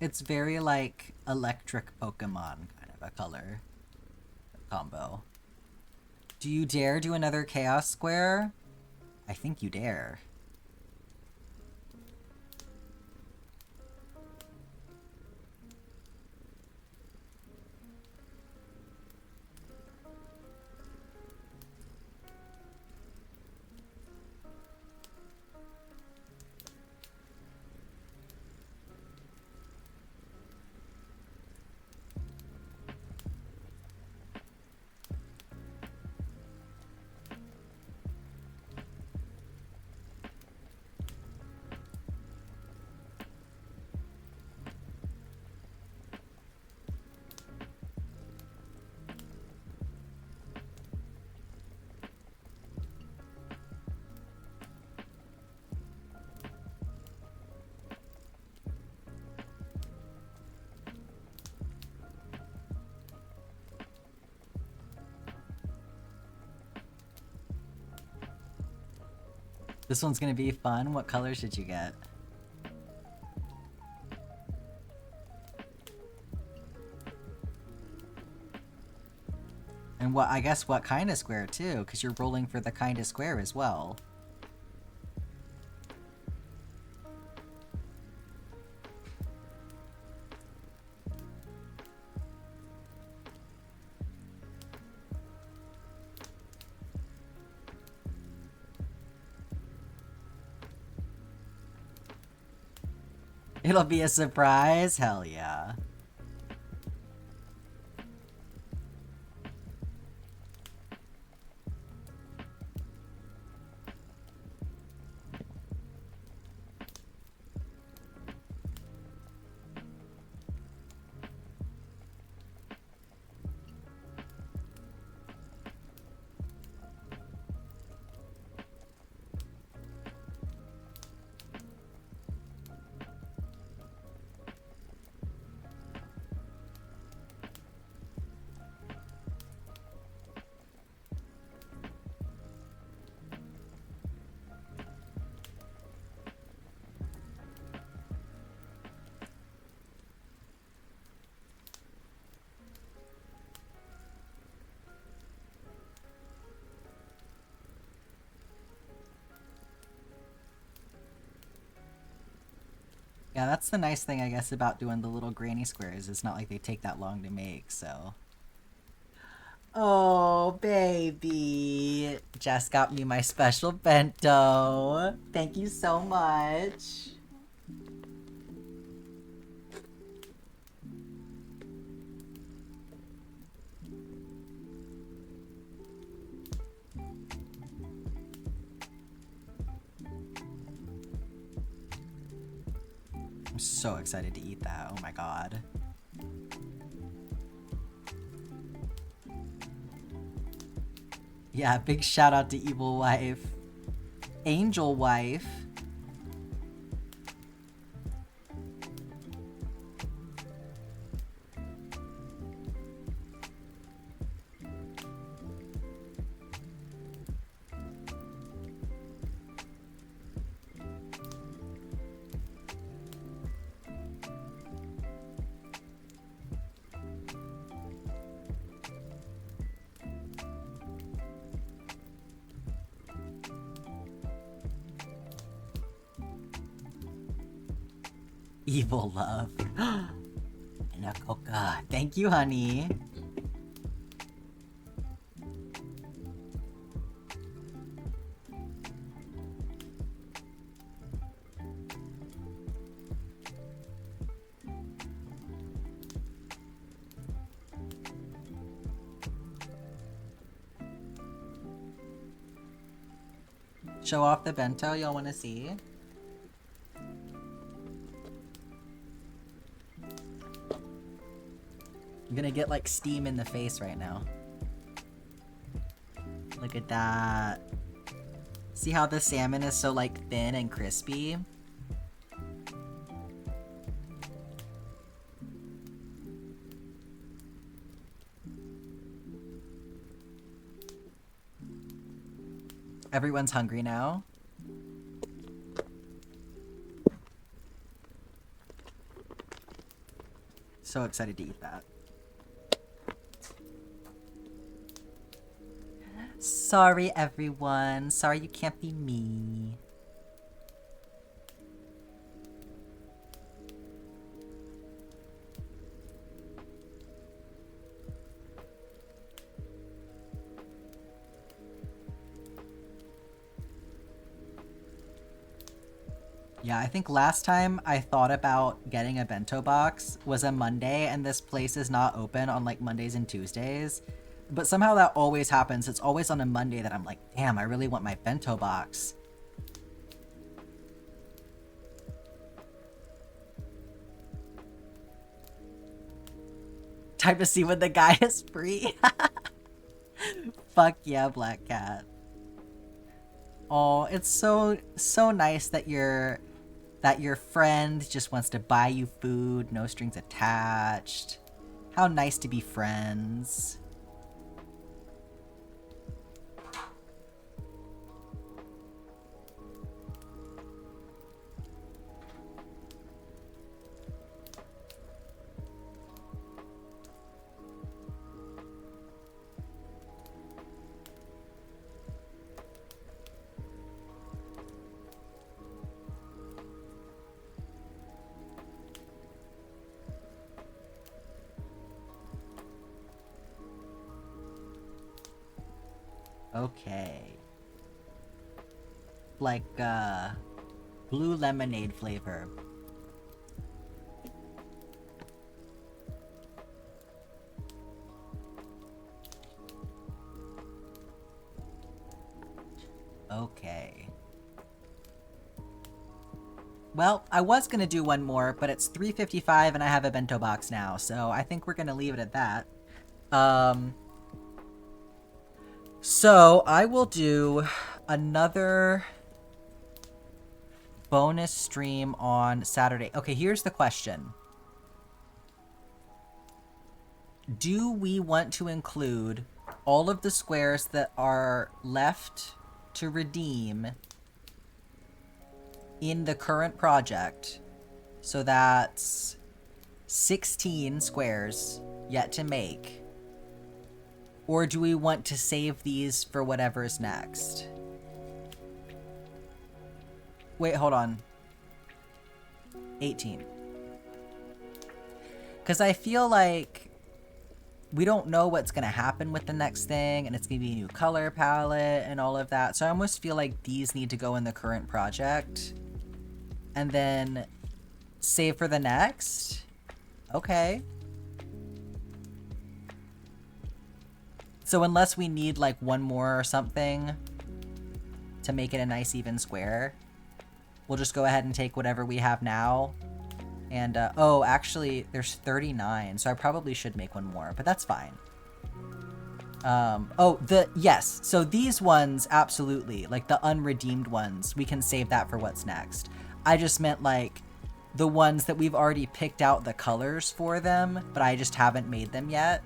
It's very like electric Pokemon kind of a color combo. Do you dare do another Chaos Square? I think you dare. This one's gonna be fun. What colors did you get? And what, I guess what kind of square too, because you're rolling for the kind of square as well. It'll be a surprise? Hell yeah. Yeah, that's the nice thing, I guess, about doing the little granny squares. It's not like they take that long to make, so... Oh, baby! Jess got me my special bento. Thank you so much. I'm so excited to eat that. Oh my god. Yeah, big shout out to Evil Wife. Angel Wife. Evil love. And a coca. Thank you, honey. Show off the bento, y'all wanna see? I'm gonna get like steam in the face right now. Look at that. See how the salmon is so like thin and crispy? Everyone's hungry now. So excited to eat that. Sorry, everyone. Sorry you can't be me. Yeah, I think last time I thought about getting a bento box was a Monday, and this place is not open on like Mondays and Tuesdays. But somehow that always happens. It's always on a Monday that I'm like, damn, I really want my bento box. Time to see when the guy is free. Fuck yeah, Black Cat. Oh, it's so nice that your friend just wants to buy you food, no strings attached. How nice to be friends. Okay. Like, blue lemonade flavor. Okay. Well, I was gonna do one more, but it's 3:55 and I have a bento box now, so I think we're gonna leave it at that. So I will do another bonus stream on Saturday. Okay, here's the question. Do we want to include all of the squares that are left to redeem in the current project? So that's 16 squares yet to make. Or do we want to save these for whatever's next? Wait, hold on. 18. Because I feel like we don't know what's going to happen with the next thing, and it's going to be a new color palette and all of that. So I almost feel like these need to go in the current project. And then save for the next? Okay. So unless we need like one more or something to make it a nice even square, we'll just go ahead and take whatever we have now. And, oh, actually, there's 39, so I probably should make one more, but that's fine. Yes, so these ones, absolutely, like the unredeemed ones, we can save that for what's next. I just meant, like, the ones that we've already picked out the colors for them, but I just haven't made them yet.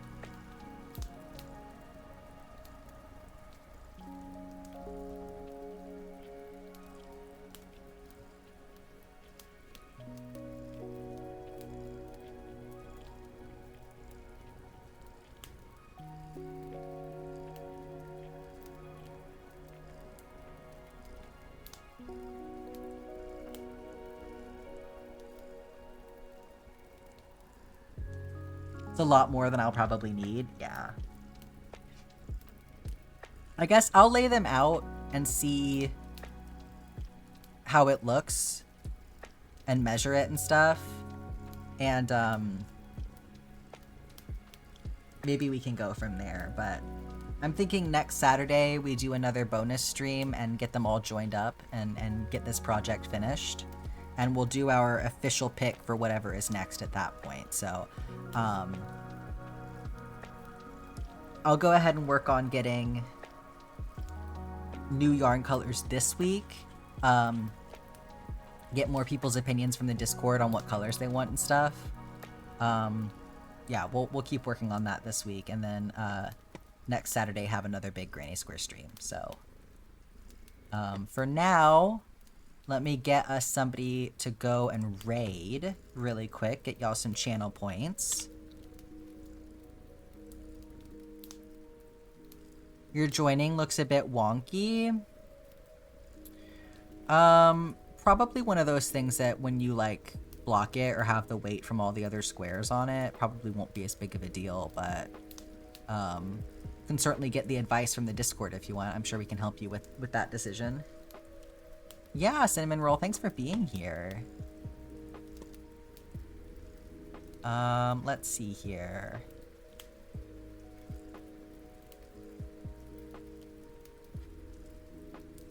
It's a lot more than I'll probably need, yeah. I guess I'll lay them out and see how it looks and measure it and stuff. And, maybe we can go from there, but I'm thinking next Saturday we do another bonus stream and get them all joined up and get this project finished. And we'll do our official pick for whatever is next at that point. So, I'll go ahead and work on getting new yarn colors this week. Get more people's opinions from the Discord on what colors they want and stuff. Yeah, we'll keep working on that this week, and then next Saturday have another big Granny Square stream. So For now, let me get us somebody to go and raid really quick. Get y'all some channel points. Your joining looks a bit wonky. Probably one of those things that when you like block it or have the weight from all the other squares on it, probably won't be as big of a deal, but can certainly get the advice from the Discord if you want. I'm sure we can help you with that decision. Yeah, Cinnamon Roll, thanks for being here. Let's see here.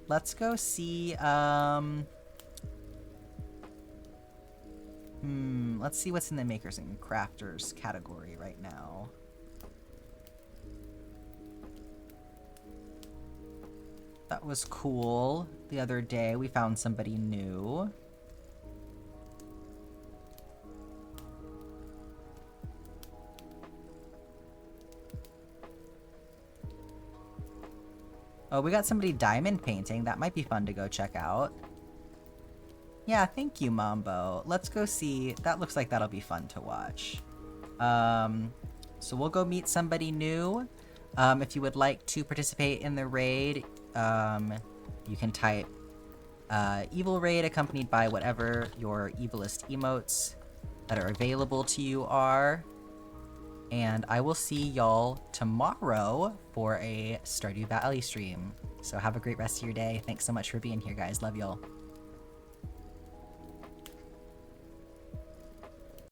Let's go see, let's see what's in the Makers and Crafters category right now. That was cool. The other day we found somebody new. Oh, we got somebody diamond painting. That might be fun to go check out. Yeah, thank you, Mambo. Let's go see. That looks like that'll be fun to watch. So we'll go meet somebody new. If you would like to participate in the raid, you can type evil raid accompanied by whatever your evilest emotes that are available to you are. And I will see y'all tomorrow for a Stardew Valley stream. So have a great rest of your day. Thanks so much for being here, guys. Love y'all.